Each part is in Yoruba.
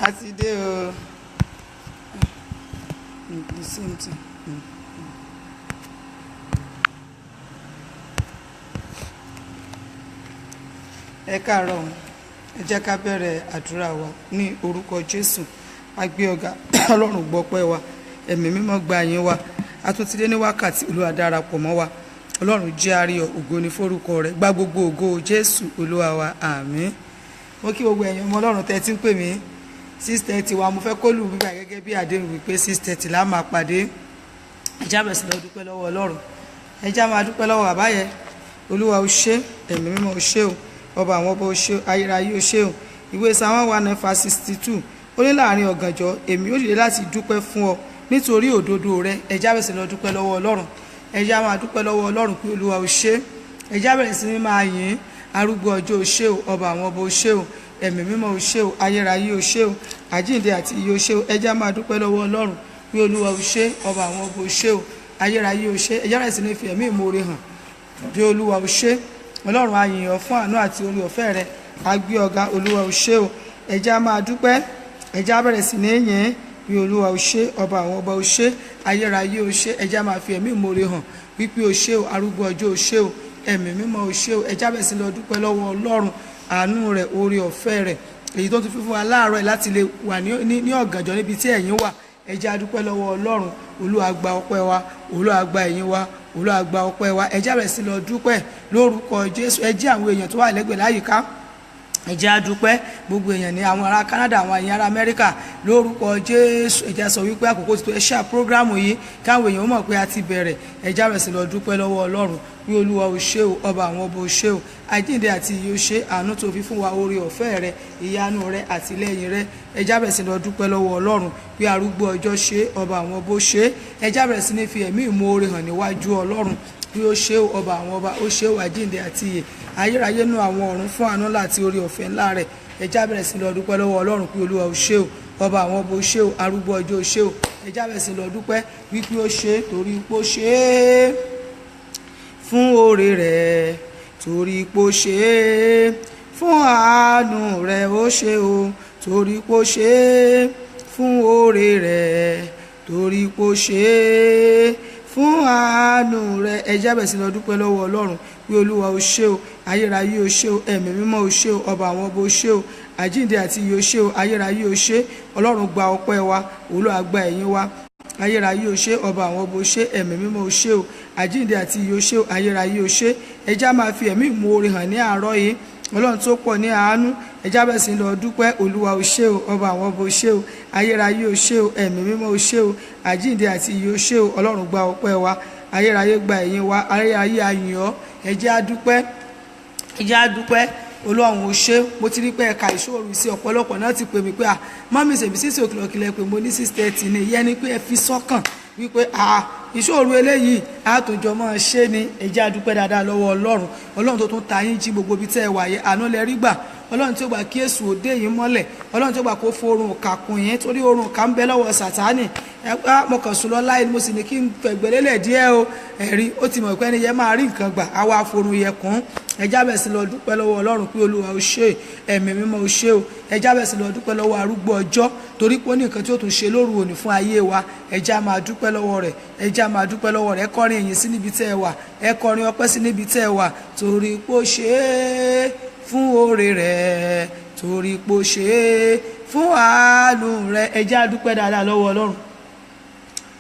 àti dé o. The same thing. Ẹ káàárọ̀, ẹ jẹ́ ká bẹ̀rẹ̀ àdúrà wa ní orúkọ Jésù. A gbé ọ̀gá, Ọlọ́run gbọ́pẹ́ wa, ẹ̀mí mímọ́ gba yín wa. A tún ti dé ní wákàtí, Olúwa darapọ̀ mọ́ wa. Ọlọ́run jẹ́ àríyọ̀, ògo ni forúkọ rẹ̀. Gba gbogbo ògo Jésù Olúwa wa, àmín. Mo kí gbogbo ẹ̀yin ọmọ Ọlọ́run tẹ́ tí ń pè mí 6:30 wa. Mo fẹ́ kó lù bíbá gẹ́gẹ́ bí àdéhùn wípé 6:30 la máa pàdé. Ẹ já bẹ̀rẹ̀ sí lọ dúpẹ́ lọ́wọ́ Ọlọ́run. Ẹ já máa dúpẹ́ lọ́wọ́ bàbá yẹn. Olúwa o ṣé, ẹ̀mí mímọ́ o ṣé o, ọba àwọn ọba o ṣé o, ayérayé o ṣé o. Ìwé Sáwọn 1:62 ó ní láàrin ọ̀gànjọ́ èmi ó dìde láti dúpẹ́ fún ọ nítorí òdodo rẹ. Ẹ já bẹ̀rẹ̀ sí lọ dúpẹ́ lọ́wọ́ Ọlọ́run. Ẹ já máa dúpẹ́ lọ́wọ́ Ọlọ́run pé Olúwa o ṣé. Ẹ já bẹ̀rẹ̀ sí ní máa yìn arúgbó ọjọ́ o ṣé o, ọba àwọn ọba o ṣé o, ẹ̀mí mímọ́ o ṣé o, ayérayé o ṣé o, àjíǹde àti ìyè o ṣé o. Ẹ já máa dúpẹ́ lọ́wọ́ Ọlọ́run pé Olúwa o ṣé, ọba àwọn ọba o ṣé o, ayérayé o ṣé. Ẹ já bẹ̀rẹ̀ sí ní fi ẹ̀mí ìmoore hàn bí Olúwa o ṣé. Ọlọ́run a yìn ọ́ fún àánú àti orí ọ̀fẹ́ rẹ. A gbé ọ̀gá, Olúwa o ṣé o. Ẹ já máa dúpẹ́, ẹ já bẹ̀rẹ̀ sí ní yìn bí Olúwa o ṣé, ọba àwọn ọba o ṣé, ayérayé o ṣé. Ẹ já máa fi ẹ̀mí ìmoore hàn wípé o ṣé o, arúgbó ọjọ́ o ṣé o, ẹ̀mí mímọ́ o ṣé o. Ẹ já bẹ̀rẹ̀ sí lọ dúpẹ́ lọ́wọ́ Ọlọ́run, àánú rẹ̀, orí ọ̀fẹ́ rẹ̀, èyí tó tún fi fún wa láàárọ̀ láti lè wà ní ọ̀gànjọ́ níbi tí ẹ̀yin wà. Ẹ já dúpẹ́ lọ́wọ́ Ọlọ́run. Olúwa gba ọpẹ́ wa, Olúwa gba ẹ̀yìn wa, Olúwa gba ọpẹ́ wa. Ẹ já bẹ̀rẹ̀ sí lọ dúpẹ́ lórúkọ Jésù. Ẹ jí àwọn èèyàn tó wà lẹ́gbẹ̀ẹ́ láyìíká, ẹ jẹ́ á dúpẹ́. Gbogbo èèyàn ní àwọn ará Canada, àwọn èèyàn ará Amẹ́ríkà, lórúkọ Jésù. Ẹ jẹ́ á sọ wípé àkókò ti tó. Ẹ ṣá prógrámù yìí káwọn èèyàn mọ̀ pé a ti bẹ̀rẹ̀. Ẹ já bẹ̀rẹ̀ sí lọ dúpẹ́ lọ́wọ́ Ọlọ́run bí Olúwa o ṣé o, ọba àwọn ọba o ṣé o, àjíǹde àti ìyè o ṣé, àánú tó fi fún wa, oore ọ̀fẹ́ rẹ, ìyanu rẹ, àtìlẹ́yìn rẹ. Ẹ já bẹ̀rẹ̀ sí lọ dúpẹ́ lọ́wọ́ Ọlọ́run bí arúgbó ọjọ́ ṣé, ọba àwọn ọba o ṣé. Ẹ já bẹ̀rẹ̀ sí ní fi ẹ̀mí ìmoore hàn níwájú Ọlọ́run bí ó ṣé o, ọba àwọn ọba o ṣé o, àjíǹde àti ìyè, ayérayé nú àwọn ọ̀run fún àánú láti oore ọ̀fẹ́ ńlá rẹ̀. Ẹ já bẹ̀rẹ̀ sí lọ dúpẹ́ lọ́wọ́ Ọlọ́run pé Olúwa o ṣé o, ọba àwọn ọba o ṣé o, arúgbó ọjọ́ o ṣé o. Ẹ já bẹ̀rẹ̀ sí lọ dúpẹ́ wípé ó ṣé torí pé ó ṣé é fún oore rẹ̀, torí pé ó ṣé é fún àánú rẹ̀, ó ṣé o, torí pé ó ṣé é fún oore rẹ̀, torí pé ó ṣé é fún àánú rẹ̀. Ẹ já bẹ̀rẹ̀ sí lọ dúpẹ́ lọ́wọ́ Ọlọ́run pé Olúwa o ṣé o, ayérayé o ṣé o, ẹ̀mí mímọ́ o ṣé o, ọba àwọn ọba o ṣé o, àjíǹde àti ìyè o ṣé o, ayérayé o ṣé. Ọlọ́run gba ọpẹ́ wa, Olúwa gba ẹ̀yìn wa, ayérayé o ṣé, ọba àwọn ọba o ṣé, ẹ̀mí mímọ́ o ṣé o, àjíǹde àti ìyè o ṣé o, ayérayé o ṣé. Ẹ já máa fi ẹ̀mí ìmoore hàn ní àárọ̀ yìí. Ọlọ́run tó pọ̀ ní àánú. Ẹ já bẹ̀rẹ̀ sí lọ dúpẹ́. Olúwa o ṣé o, ọba àwọn ọba o ṣé o, ayérayé o ṣé o, ẹ̀mí mímọ́ o ṣé o, àjíǹde àti ìyè o ṣé o. Ọlọ́run gba ọpẹ́ wa, ayérayé gba ẹ̀yìn wa, ayérayé a yìn ọ́. Ẹ jẹ́ á dúpẹ́, ẹ jẹ́ á dúpẹ́. Ọlọ́run ò ṣé. Mo ti rí pé ẹ̀ka ìṣòro sí ọ̀pọ̀lọpọ̀ náà ti pè mí pé mọ́mí ṣèbí 6 o'clock lẹ pé mo ní 6:30 ni. Ìyẹn ni pé ẹ fi sọ́kàn wípé ìṣòro eléyìí àtòjọ máa ṣe ni. Ẹ jẹ́ á dúpẹ́ dáadáa lọ́wọ́ Ọlọ́run. Ọlọ́run tó tún ta yín jí gbogbo ibi tẹ́ ẹ wà yẹn, àánú lẹ rí gbà. Ọlọ́run tí ó gbà kí èṣù òde yìí mọ́lẹ̀, Ọlọ́run tí ó gbà kó forun kàkùn yín torí orun kà ń bẹ lọ́wọ́ Sátánì. Mo kàn sùn lọ láì mo sì ní kí n fẹ̀gbẹ́lélẹ̀ díẹ̀ o. Ẹ̀rí ó ti mọ̀ pé ẹni yẹn máa rí nǹkan gbà, àwa forun yẹ kún. Ẹ já bẹ̀rẹ̀ sí lọ dúpẹ́ lọ́wọ́ Ọlọ́run pé Olúwa o ṣé, ẹ̀mí mímọ́ o ṣé o. Ẹ já bẹ̀rẹ̀ sí lọ dúpẹ́ lọ́wọ́ arúgbó ọjọ́ torí pé ó ní nǹkan tí ó tún ṣe lóru òní fún ayé wa. Ẹ já máa dúpẹ́ lọ́wọ́ rẹ̀, ẹ já máa dúpẹ́ lọ́wọ́ rẹ̀. Ẹ kọrin ìyìn sí níbi tẹ́ ẹ wà, ẹ kọrin ọpẹ́ sí níbi tẹ́ ẹ wà torí pé ó ṣé é fún oore rẹ̀, torí pé ó ṣé é fún àánú rẹ̀. Ẹ já dúpẹ́ dáadáa lọ́wọ́ Ọlọ́run,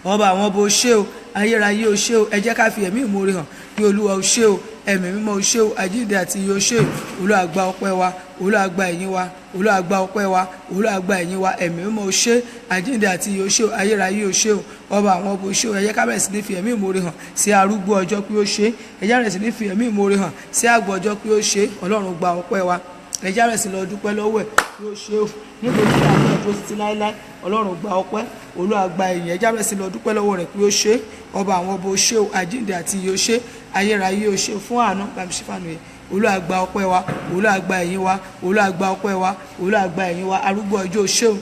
ọba àwọn ọba o ṣé o, ayérayé o ṣé o. Ẹ jẹ́ ká fi ẹ̀mí ìmoore hàn pé Olúwa o ṣé o, ẹ̀mí mímọ́ o ṣé o, àjíǹde àti ìyè o ṣé o. Olúwa gba ọpẹ́ wa, Olúwa gba ẹ̀yìn wa, Olúwa gba ọpẹ́ wa, Olúwa gba ẹ̀yìn wa, ẹ̀mí mímọ́ o ṣé, àjíǹde àti ìyè o ṣé o, ayérayé o ṣé o, ọba àwọn ọba o ṣé o. Ẹ jẹ́ ká bẹ̀rẹ̀ sí ní fi ẹ̀mí ìmoore hàn sí arúgbó ọjọ́ pé ó ṣé. Ẹ jẹ́ bẹ̀rẹ̀ sí ní fi ẹ̀mí ìmoore hàn sí àgbà ọjọ́ pé ó ṣé. Ọlọ́run gba ọpẹ́ wa. Ẹ jẹ́ bẹ̀rẹ̀ sí lọ dúpẹ́ lọ́wọ́ ẹ̀ pé ó ṣé o, nítorí tí àwọn ọjọ́ títí láéláé. Ọlọ́run gba ọpẹ́, Olúwa gba ìyìn. Ẹ jẹ́ bẹ̀rẹ̀ sí lọ dúpẹ́ lọ́wọ́ rẹ̀ pé ó ṣé, ọba àwọn ọba o ṣé o, àjíǹde àti ìyè o ṣé, ayérayé o ṣé fún àánú. Bàbá ṣe fàánù yẹn. Olúwa gba ọpẹ́ wa, Olúwa gba ẹ̀yìn wa, Olúwa gba ọpẹ́ wa, Olúwa gba ẹ̀yìn wa, arúgbó ọjọ́ o ṣé o,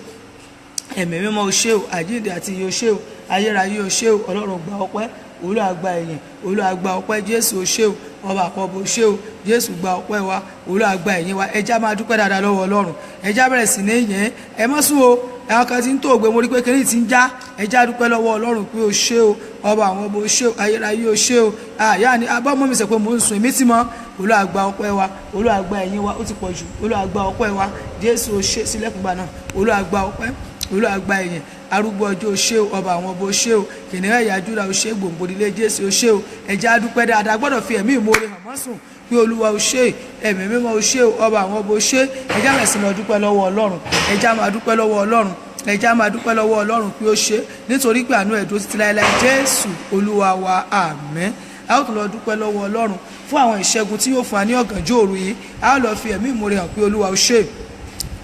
ẹ̀mí mímọ́ o ṣé o, àjíǹde àti ìyè o ṣé o, ayérayé o ṣé o. Ọlọ́run gba ọpẹ́, Olúwa gba ẹ̀yìn, Olúwa gba ọpẹ́. Jésù o ṣé o, ọba àkọ́bọ̀ ó ṣe o Jésù gba ọpẹ́ wa Olúwa gba ẹ̀yìn wa ẹja máa dúpẹ́ dáadáa lọ́wọ́ Ọlọ́run ẹja bẹ̀rẹ̀ sí ní yẹn ẹ mọ́ sùn o àwọn kan ti ń tó ògbé mo rí pé kiri ti ń já ẹja dúpẹ́ lọ́wọ́ Ọlọ́run pé o ṣe o ọba àwọn ọba o ṣe o ayérayé o ṣe o àyà ni abọ́mọ́ mi sọ pé mò ń sùn èmi ti mọ́ Olúwa gba ọpẹ́ wa Olúwa gba ẹ̀yìn wa ó ti pọ̀ jù Olúwa gba ọpẹ́ wa Jésù o ṣe sílẹ̀kùngbà náà Olúwa gba ọpẹ́ Olúwa gba ẹ̀yìn arúgbó ọjọ́ o ṣe o ọba àwọn ọba o ṣe o kìnìún ẹ̀yà Júdà o ṣe gbòǹgbòdìlé Jésù o ṣe o ẹja dúpẹ́ dáadáa gbọ́dọ̀ fi ẹ̀mí ìmoore hàn mọ́ sùn pé Olúwa o ṣe ẹ̀mí mímọ́ o ṣe o ọba àwọn ọba o ṣe ẹja rẹ̀ sí máa dúpẹ́ lọ́wọ́ Ọlọ́run ẹja máa dúpẹ́ lọ́wọ́ Ọlọ́run ẹja máa dúpẹ́ lọ́wọ́ Ọlọ́run pé ó ṣe nítorí pé àánú ẹ̀ dúró títí láéláé Jésù Olúwa wa àmín a ó tún lọ dúpẹ́ lọ́wọ́ Ọlọ́run fún àwọn ìṣẹ́gun tí yóò fún wa ní ọ̀gànjọ́ òru yìí a ó lọ fi ẹ̀mí ìmoore hàn pé Olúwa o ṣe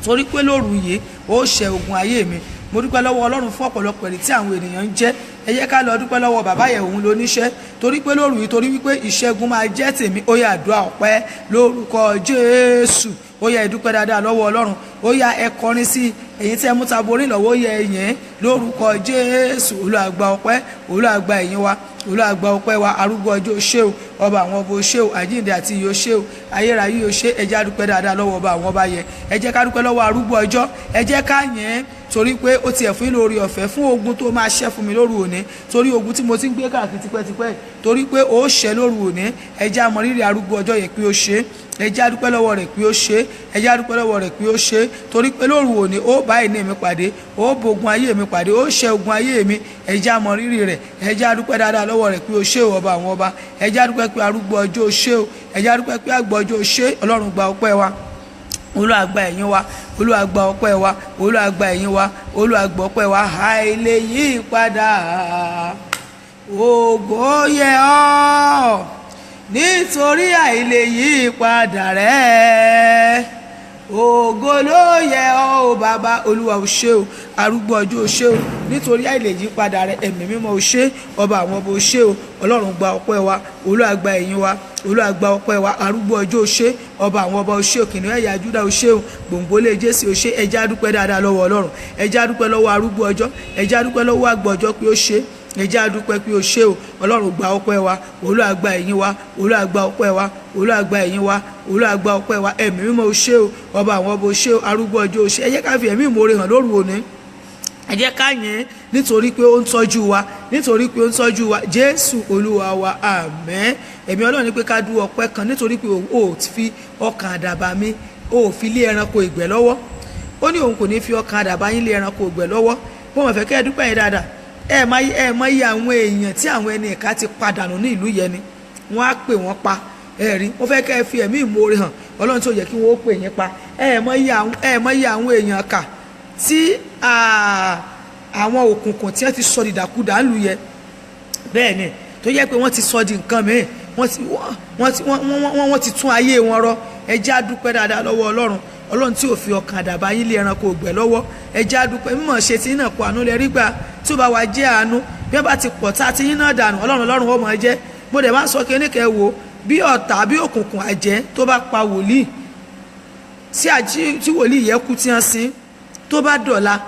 torí pé lóru yìí ó ṣẹ́ ogun ayé mi mo dúpẹ́ lọ́wọ́ Ọlọ́run fún ọ̀pọ̀lọpọ̀ ẹ̀rí tí àwọn ènìyàn ń jẹ́ ẹ jẹ́ ká lọ dúpẹ́ lọ́wọ́ bàbá yẹ̀ òun ló níṣẹ́ torí pé lóru yìí torí wípé ìṣẹ́gun máa jẹ́ tèmi ó yá àdúrà ọpẹ́ lórúkọ Jésù ó yá ìdúpẹ́ dáadáa lọ́wọ́ Ọlọ́run ó yá ẹ kọrin sí èyí tí ẹ mú taborí lọ́wọ́ ó yá ẹ̀yìn lórúkọ Jésù Olúwa gba ọpẹ́ Olúwa gba ẹ̀yìn wa Olúwa gba ọpẹ́ wa arúgbó ọjọ́ ṣé o ọba àwọn ọba ṣé o àjíǹde àti ìyè ṣé o ayérayé o ṣé ẹ jẹ́ ká dúpẹ́ dáadáa lọ́wọ́ ọba àwọn ọba yẹ ẹ jẹ́ ká dúpẹ́ lọ́wọ́ arúgbó ọjọ́ ẹ jẹ́ ká yẹn torí pé ó tiẹ̀ fún ìlú orí ọ̀fẹ́ fún ogun tó máa ṣẹ́ fún mi lóru òní torí ogun tí mo ti ń gbé káàkiri tipẹ́tipẹ́ torí pé ó ṣẹ́ lóru òní ẹ jẹ́ á mọ rírì arúgbó ọjọ́ yẹn pé ó ṣe ẹ jẹ́ á dúpẹ́ lọ́wọ́ rẹ̀ pé ó ṣe ẹ jẹ́ á dúpẹ́ lọ́wọ́ rẹ̀ pé ó ṣe torí pé lóru òní ó bá ìní mi pàdé ó bógun ayé mi pàdé ó ṣẹ́ ogun ayé mi ẹ jẹ́ á mọ rírì rẹ̀ ẹ jẹ́ á dúpẹ́ dáadáa lọ́wọ́ rẹ̀ pé ó ṣe ọba àwọn ọba ẹ jẹ́ á dúpẹ́ pé arúgbó ọjọ́ ṣe o ẹ jẹ́ á dúpẹ́ pé àgbọ̀ ọjọ́ ṣe Ọlọ́run gba ọpẹ́ wa Olúwa gba ẹ̀yìn wa Olúwa gba ọpẹ́ wa Olúwa gba ẹ̀yìn wa Olúwa gba ọpẹ́ wa àìlè yí padà ògo yẹ ọ́ nítorí àìlè yí padà rẹ̀ ògo ló yẹ ọ́ o bàbá Olúwa o ṣé o arúgbó ọjọ́ o ṣé o nítorí àìlè yí padà rẹ̀ ẹ̀mí mímọ́ o ṣé ọba àwọn ọba o ṣé o Ọlọ́run gba ọpẹ́ wa Olúwa gba ẹ̀yìn wa Olúwa gba ọpẹ́ wa arúgbó ọjọ́ o ṣé ọba àwọn ọba o ṣé o kìnìún ẹ̀yà Júdà o ṣé o gbòǹgbòlé Jésù o ṣé ẹ jẹ́ á dúpẹ́ dáadáa lọ́wọ́ Ọlọ́run ẹ jẹ́ á dúpẹ́ lọ́wọ́ arúgbó ọjọ́ ẹ jẹ́ á dúpẹ́ lọ́wọ́ àgbọ̀ ọjọ́ pé ó ṣe ẹ jẹ́ á dúpẹ́ pé ó ṣe o Ọlọ́run gba ọpẹ́ wa Olúwa gba ẹ̀yìn wa Olúwa gba ọpẹ́ wa Olúwa gba ẹ̀yìn wa Olúwa gba ọpẹ́ wa ẹ̀mí mímọ́ o ṣé o ọba àwọn ọba o ṣé o arúgbó ọjọ́ o ṣé ẹ jẹ́ ká fi ẹ̀mí ìmoore hàn lóru òní ẹ jẹ́ ká yìn nítorí pé ó ń tọ́jú wa nítorí pé ó ń tọ́jú wa Jésù Olúwa wa àmín ẹ̀mí Ọlọ́run ní pé ká dú ọpẹ́ kan nítorí pé ó fi ọkàn àdàbà mi ó fi lé ẹranko ìgbẹ́ lọ́wọ́ ó ní òun kò ní fi ọkàn àdàbà yín lé ẹranko ìgbẹ́ lọ́wọ́ bó wọn fẹ́ kẹ́ ẹ dúpẹ́ yẹn dáadáa ẹ mọ iye àwọn èèyàn tí àwọn ẹni ẹ̀ka ti padànù ní ìlú yẹn ni wọ́n á pè wọ́n pa ẹ rí wọ́n fẹ́ kẹ́ ẹ fi ẹ̀mí ìmoore hàn Ọlọ́run tó yẹ kí wọ́n ó pè yín pa ẹ mọ iye àwọn èèyàn kà tí àwọn òkùnkùn tí wọ́n ti sọ dìdàkudà ń lu yẹ bẹ́ẹ̀ ni tó yẹ pé wọ́n ti sọ di nǹkan mìíràn wọ́n ti tún ayé wọn rọ ẹ jẹ́ á dúpẹ́ dáadáa lọ́wọ́ Ọlọ́run tí ò fi ọkàn àdàbà yín lé ẹranko ògbẹ́ lọ́wọ́ ẹ jẹ́ á dúpẹ́ mímọ̀ ṣe tí náà kó àánú lẹ rí gbà tí ó bá wá jẹ́ àánú bí wọ́n bá ti pọ̀ tá ti yín náà dànù Ọlọ́run ó máa jẹ́ mo dẹ̀ máa ń sọ kíní kẹ́ wò bí ọ̀tá bí òkùnkùn àjẹ́ tó bá pa wòlíì tí wòlíì yẹ kú tí wọ́n sin tó bá dọ̀la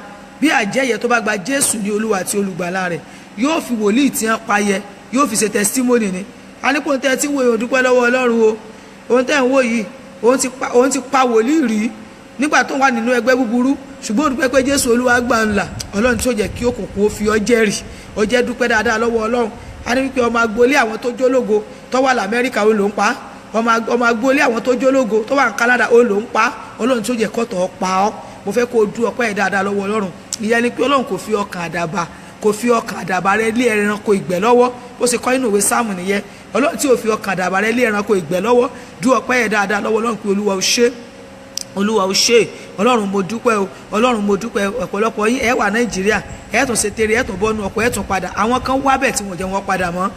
bí àjẹ́ yẹ tó bá gba Jésù ní Olúwa àti olùgbàlà rẹ̀ yóò fi wòlíì tí wọ́n pa yẹ yóò fi ṣe testimony ni a ní kó tẹ́ tí wo dúpẹ́ lọ́wọ́ Ọlọ́run o òun tẹ́ ń wò yìí òun ti pa wòlíì rí nígbà tó wà nínú ẹgbẹ́ búburú ṣùgbọ́n dúpẹ́ pé Jésù Olúwa gbà ńlá Ọlọ́run tó jẹ́ kí òkùnkùn ó fi ọjẹ́ rì ọjẹ́ dúpẹ́ dáadáa lọ́wọ́ Ọlọ́run a ní wípé ọmọ agboolé àwọn tó jólógo tó wà l'Amẹ́ríkà ó ló ń pa ọmọ agboolé àwọn tó jólógo tó wà ní Canada ó ló ń pa Ọlọ́run tó jẹ́ kọ́tọ̀ pa ọ́ mo fẹ́ kó o dú ọpẹ́ yẹn dáadáa lọ́wọ́ Ọlọ́run ìyẹn ni pé Ọlọ́run kò fi ọkàn àdàbà rẹ lé ẹranko ìgbẹ́ lọ́wọ́ ó sì kọ́ inú ìwé Sáàmù nìyẹn Ọlọ́run tí ò fi ọkàn àdàbà rẹ lé ẹranko ìgbẹ́ lọ́wọ́ dú ọpẹ́ yẹn dáadáa lọ́wọ́ Ọlọ́run pé Olúwa ó ṣe Olúwa ó ṣe Ọlọ́run mo dúpẹ́ o Ọlọ́run mo dúpẹ́ ọ̀pọ̀lọpọ̀ yín ẹ wà Nàìjíríà ẹ tún ṣe tèrè ẹ tún bọ́nu ọ̀pọ̀ ẹ tún padà àwọn kan wá bẹ̀ tí wọ́n jẹ́ wọn padà mọ́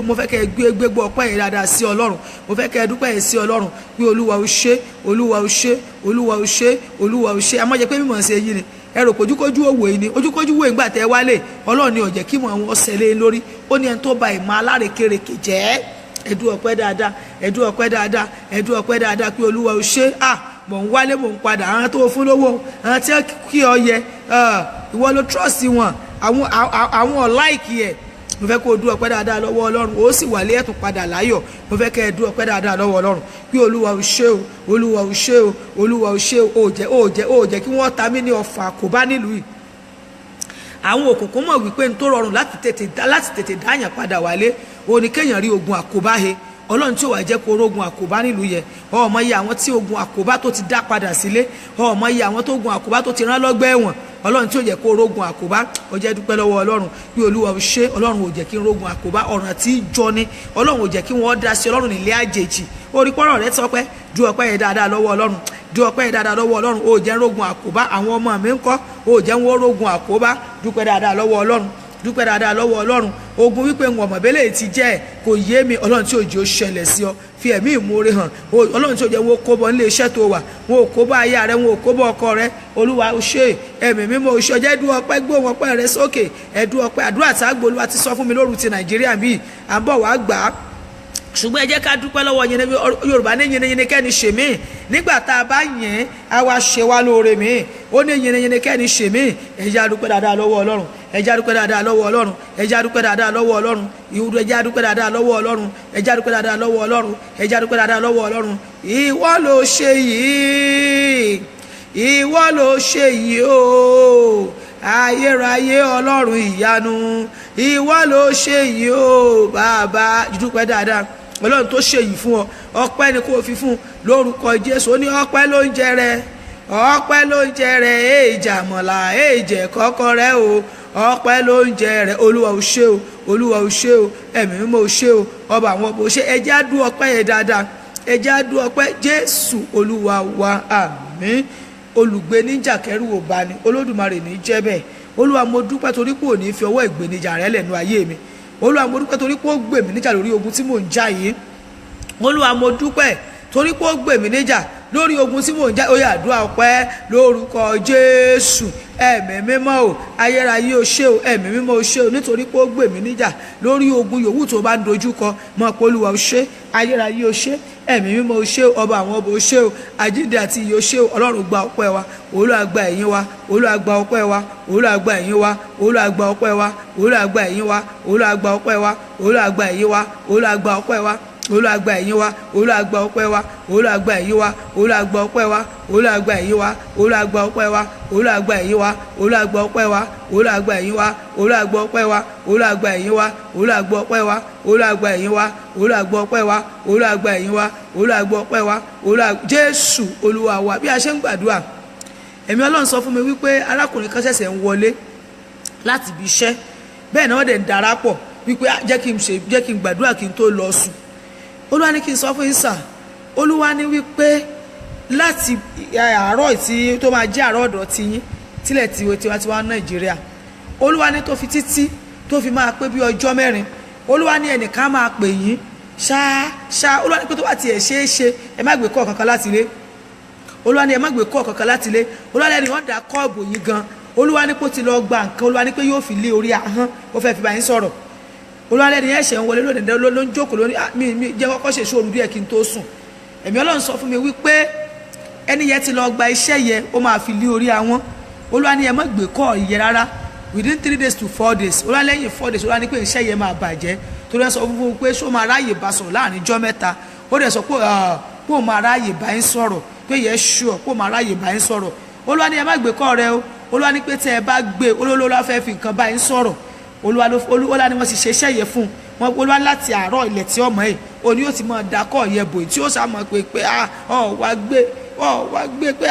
mo fẹ́ kẹ́ gbégbó ọpẹ́ yẹn dáadáa sí Ọlọ́run mo fẹ́ kẹ́ dúpẹ́ yẹn sí Ọlọ́run pé Olúwa ó ṣe Olúwa ó ṣe Olúwa ó ṣe Olúwa ó ṣe àmọ́ jẹ́ pé mímọ̀ ṣe yìí ni ẹ rò ojúkójú òwò yìí ni ojúkójú òwò ìgbà tẹ́ wálé Ọlọ́run ni ó jẹ́ kí mọ̀ àwọn ọ̀sẹ̀ lé lórí ó ní ẹni tó ba ìmọ̀ alárekereke jẹ́ ẹ̀dú ọpẹ́ dáadáa ẹ̀dú ọpẹ́ dáadáa ẹ̀dú ọpẹ́ dáadáa pé Olúwa ó ṣe mò ń wálé mò ń padà àwọn tó fún lówó àwọn tí kí ọ yẹ ìwọ ló trust wọn àwọn ọ̀láìkì ẹ̀ mo fẹ́ kó o dú ọpẹ́ dáadáa lọ́wọ́ ọlọ́run ó sì wà lé ẹ̀tún padà láyọ̀ mo fẹ́ kẹ́ ẹ dú ọpẹ́ dáadáa lọ́wọ́ ọlọ́run pé olúwa ò ṣé o olúwa ò ṣé o olúwa ò ṣé o ó jẹ́ kí wọ́n ta mí ní ọfà àkóbá nílùú yìí. àwọn òkùnkùn mọ̀ wípé n tó rọrùn láti tètè dáyàn padà wálé òun ni kéèyàn rí ogun àkóbá he ọlọ́run tí ò wá jẹ́ kó rógun àkóbá nílùú yẹn ọmọ iye àwọn tí ogun àkóbá tó ti dá padà sílé ọmọ iye àwọn tó ogun àkóbá tó ti rán lọ́gbà ẹ̀wọ̀n ọlọ́run tí ò jẹ́ kó rógun àkóbá ó jẹ́ dúpẹ́ lọ́wọ́ ọlọ́run bí olúwa ò ṣe ọlọ́run ò jẹ́ kí n rógun àkóbá ọ̀ràn tí í jọ ni ọlọ́run ò jẹ́ kí wọ́n dá sí ọlọ́run nílé àjèjì orí pọ́nrọ̀ rẹ sọ pé du ọpẹ́ yẹn dáadáa lọ́wọ́ ọlọ́run du ọpẹ́ yẹn dáadáa lọ́wọ́ ọlọ́run ó jẹ́ rógun àkóbá àwọn ọmọ mi ń kọ́ ó jẹ́ wọ́n rógun àkóbá dúpẹ́ dáadáa lọ́wọ́ ọlọ́run dúpẹ́ dáadáa lọ́wọ́ ọlọ́run ogun wípé ń wọ̀n mọ̀bẹ́lẹ̀ ti jẹ́ ẹ̀ kò yé mi ọlọ́run tí òjò ṣẹlẹ̀ sí ọ fi ẹ̀mí ìmoore hàn ọlọ́run tí òjò wọn ò kó bọ nílé iṣẹ́ tó wà wọn ò kó bọ aya rẹ wọn ò kó bọ ọkọ rẹ olúwa ó ṣe ẹ̀mí mímọ́ ó ṣe ọjọ́ ẹ̀dú ọpẹ́ gbóhùn ọpẹ́ rẹ sókè ẹ̀dú ọpẹ́ àdúrà tá a gbọ́ olúwa ti sọ fún mi lóru ti nàìjíríà bíi à ń bọ̀ wá gbà á ṣùgbọ́n ẹ jẹ́ ká dúpẹ́ lọ́wọ́ yẹn yorùbá ní yẹnẹyẹnẹ kẹ́ni ṣe mí nígbà tá a bá yẹn á wá ṣe wá lóore mí ó ní yẹnẹyẹnẹ kẹ́ni ṣe mí ẹ jẹ́ á dúpẹ́ dáadáa lọ́wọ́ ọlọ́run ẹ jẹ́ á dúpẹ́ dáadáa lọ́wọ́ ọlọ́run ẹ jẹ́ á dúpẹ́ dáadáa lọ́wọ́ ọlọ́run ìwúrọ̀ ẹ jẹ́ á dúpẹ́ dáadáa lọ́wọ́ ọlọ́run ẹ jẹ́ á dúpẹ́ dáadáa lọ́wọ́ ọlọ́run ẹ jẹ́ á dúpẹ́ dáadáa lọ́wọ́ ọlọ́run ìwọ ló ṣe yìí ìwọ ló ṣe yìí o ayérayé ọlọ́run ìyanu ìwọ ló ṣe yìí o bàbá dúpẹ́ dáadáa ọlọ́run tó ṣe yìí fún ọ ọpẹ́ ni kò fi fún lórúkọ jésù ó ní ọpẹ́ ló ń jẹ rẹ ọpẹ́ ló ń jẹ rẹ èèjà mọ̀lá èèjẹ kọ́kọ́ rẹ o ọpẹ́ ló ń jẹ rẹ olúwa ò ṣe o olúwa ò ṣe o ẹ̀mí mímọ́ ò ṣe o ọba àwọn ọba ò ṣe ẹjẹ́ á dú ọpẹ́ yẹn dáadáa ẹjẹ́ á dú ọpẹ́ jésù olúwa wa àmín olùgbé níjà kẹrù ò bá ní olódùmarè ní jẹ́ bẹ́ẹ̀ olúwa mo dúpẹ́ torí pé ò ní fi ọwọ́ ìgbénijà rẹ lẹ́nu ayé mi olúwa mo dúpẹ́ torí pé ó gbè mí níjà lórí ogun tí mò ń jà yìí olúwa mo dúpẹ́ torí pé ó gbè mí níjà lórí ogun tí mò ń jà ó yá àdúrà ọpẹ́ lórúkọ jésù ẹ̀mí mímọ́ o ayérayé o ṣé o ẹ̀mí mímọ́ o ṣé o nítorí pé ó gbè mí níjà lórí ogun yòówù tó bá ń dojú kọ mọ̀ pé olúwa o ṣé ayérayé o ṣé ẹ̀mí mímọ́ o ṣé o ọba àwọn ọba o ṣé o àjíǹde àti ìyè o ṣé o ọlọ́run gba ọpẹ́ wa olúwa gba ẹ̀yìn wa olúwa gba ọpẹ́ wa olúwa gba ẹ̀yìn wa olúwa gba ọpẹ́ wa olúwa gba ẹ̀yìn wa olúwa gba ọpẹ́ wa olúwa gba ẹ̀yìn wa olúwa gba ọpẹ́ wa olúwa gba ẹ̀yìn wa olúwa gba ọpẹ́ wa olúwa gba ẹ̀yìn wa olúwa gba ọpẹ́ wa olúwa gba ẹ̀yìn wa olúwa gba ọpẹ́ wa olúwa gba ẹ̀yìn wa olúwa gba ọpẹ́ wa olúwa gba ẹ̀yìn wa olúwa gba ọpẹ́ wa olúwa gba ẹ̀yìn wa olúwa gba ọpẹ́ wa olúwa gba ẹ̀yìn wa olúwa gba ọpẹ́ wa olúwa gba ẹ̀yìn wa olúwa gba ọpẹ́ wa olúwa jésù olúwa wa bí a ṣe ń gbàdúrà ẹ̀mí ọlọ́run sọ fún mi wípé arákùnrin kan ṣẹ̀ṣẹ̀ ń wọlé láti ibi iṣẹ́ bẹ́ẹ̀ náà wọ́n dẹ̀ ń darapọ̀ wípé jẹ́ kí n gbàdúrà kí n tó lọ sùn olúwa ní kí n sọ fún yín sà olúwa ní wípé láti àárọ̀ tí tó máa jẹ́ àárọ̀ ọ̀dọ̀ ti yín tílẹ̀ tiwa nàìjíríà olúwa ní tó fi títí tó fi máa pé bí ọjọ́ mẹ́rin olúwa ní ẹnìkan máa pè yín ṣáá olúwa ní pé tó bá tiẹ̀ ṣeé ṣe ẹ má gbé kọ́ kankan láti ilé olúwa ní ẹ má gbé kọ́ kankan láti ilé olúwa ní wọ́n dá kọ́ọ̀bù yín gan olúwa ní kó ti lọ gba nǹkan olúwa ní pé yóò fi lé orí ahọ́n ó fẹ́ fi bá yín sọ̀rọ̀ olúwa lẹ́ni ẹ̀ṣẹ̀ ń wọlé lónìí ló ń jókòó lónìí mi jẹ́ kọ́kọ́ ṣe sóòrù díẹ̀ kí n tó sùn ẹ̀mí ọlọ́run sọ fún mi wípé ẹni yẹn ti lọ gba iṣẹ́ yẹn ó máa fi lé orí ahọ́n olúwa ní ẹ má gbé kọ́ ìyẹn rárá within 3 days to 4 days olúwa lẹ́yìn 4 days olúwa ní pé iṣẹ́ yẹn máa bàjẹ́ torí ẹ sọ fún mi pé ṣó máa ráàyè bá sọ̀rọ̀ láàrin ijọ́ mẹ́ta ó dẹ̀ sọ pé ó máa ráàyè bá yín sọ̀rọ̀ pé yẹn ṣùọ́ pé ó máa ráàyè bá yín sọ̀rọ̀ olúwa ní ẹ má gbé kọ́ rẹ o olúwa ní pé tẹ́ ẹ bá gbé olólùwà fẹ́ fi nǹkan bá yín sọ̀rọ̀ olúwa ní wọ́n ti ṣe iṣẹ́ yẹn fún wọn olúwa láti àárọ̀ ilẹ̀ tí ọmọ yìí òní yóò ti máa dakọ̀ yẹ bò tí ó sàmọ̀ pé wá gbé pé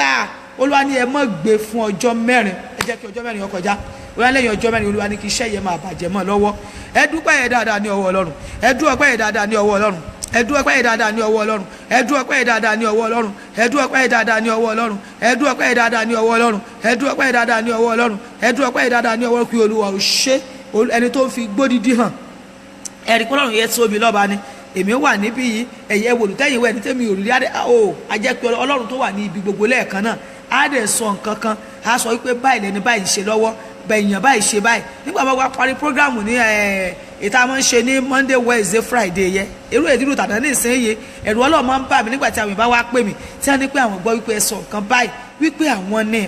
olúwa ní ẹ má gbé fún ọjọ́ mẹ́rin ẹ jẹ́ kí ọjọ́ mẹ́rin ó kọjá olúwa lẹ́yìn ọjọ́ mẹ́rin olúwa ní kí iṣẹ́ yẹn máa bàjẹ́ mọ́ lọ́wọ́ ẹ dúpẹ́ yẹn dáadáa ní ọwọ́ ọlọ́run ẹ dúpẹ́ yẹn dáadáa ní ọwọ́ ọlọ́run ẹ dúpẹ́ yẹn dáadáa ní ọwọ́ ọlọ́run ẹ dúpẹ́ yẹn dáadáa ní ọwọ́ ọlọ́run ẹ dúpẹ́ yẹn dáadáa ní ọwọ́ ọlọ́run ẹ dúpẹ́ yẹn dáadáa ní ọwọ́ ọlọ́run ẹ dúpẹ́ yẹn dáadáa ní ọwọ́ ọlọ́run ẹ dúpẹ́ yẹn dáadáa ní ọwọ́ kí olúwa ò ṣe ẹni tó ń fi gbódìdí hàn ẹ̀rí kọ́lọ́run yẹn tóbi lọ́ba ni èmi wà níbí yìí ẹ̀yẹ wòlùtẹ́yìn wẹ̀ ní tẹ́mi òrùlé ajẹ́pẹ́ ọlọ́run tó wà ní ibi gbogbo lẹ́ẹ̀kan náà á dẹ̀ sọ nǹkan kan á sọ wípé báyìí lẹni báyìí ṣe lọ́wọ́ bẹ̀yàn báyìí ṣe báyìí nígbà bá wá parí prógráàmù ní ìta máa ń ṣe ní Monday Wednesday Friday yẹ irú èdè tàdán ní ìsinyìí ẹ̀rù ọlọ́run máa ń bà mí nígbà tí àwọn ìbá wá pè mí tí wọ́n ní pé àwọn gbọ́ wípé ẹ sọ nǹkan báyìí wípé àwọn ní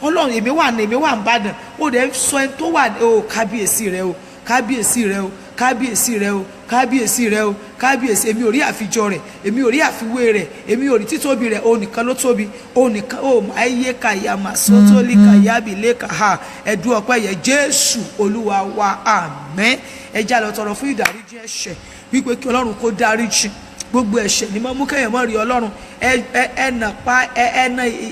ọlọ́run èmi wà ń bàdàn ó dẹ̀ sọ ẹni tó wà ó kábíyèsí rẹ o kábíyèsí rẹ o, kábíyèsí rẹ o, kábíyèsí rẹ o, kábíyèsí. Èmi ò rí àfijọ rẹ̀, èmi ò rí àfiwé rẹ̀, èmi ò rí títóbi rẹ̀. Òun nìkan ló tóbi, òun nìkan. Ó máa yé kàyà máa sótólì kàyà bìlẹ̀ kàá. Ẹ̀dùn ọpẹ́ yẹ Jésù Olúwa wa, àmín. Ẹ já lọ tọrọ fún ìdáríjì ẹ̀ṣẹ̀, wípé kí Ọlọ́run kó dáríjì gbogbo ẹ̀ṣẹ̀ ní mọ́ mú kéèyàn mọ́ rí Ọlọ́run.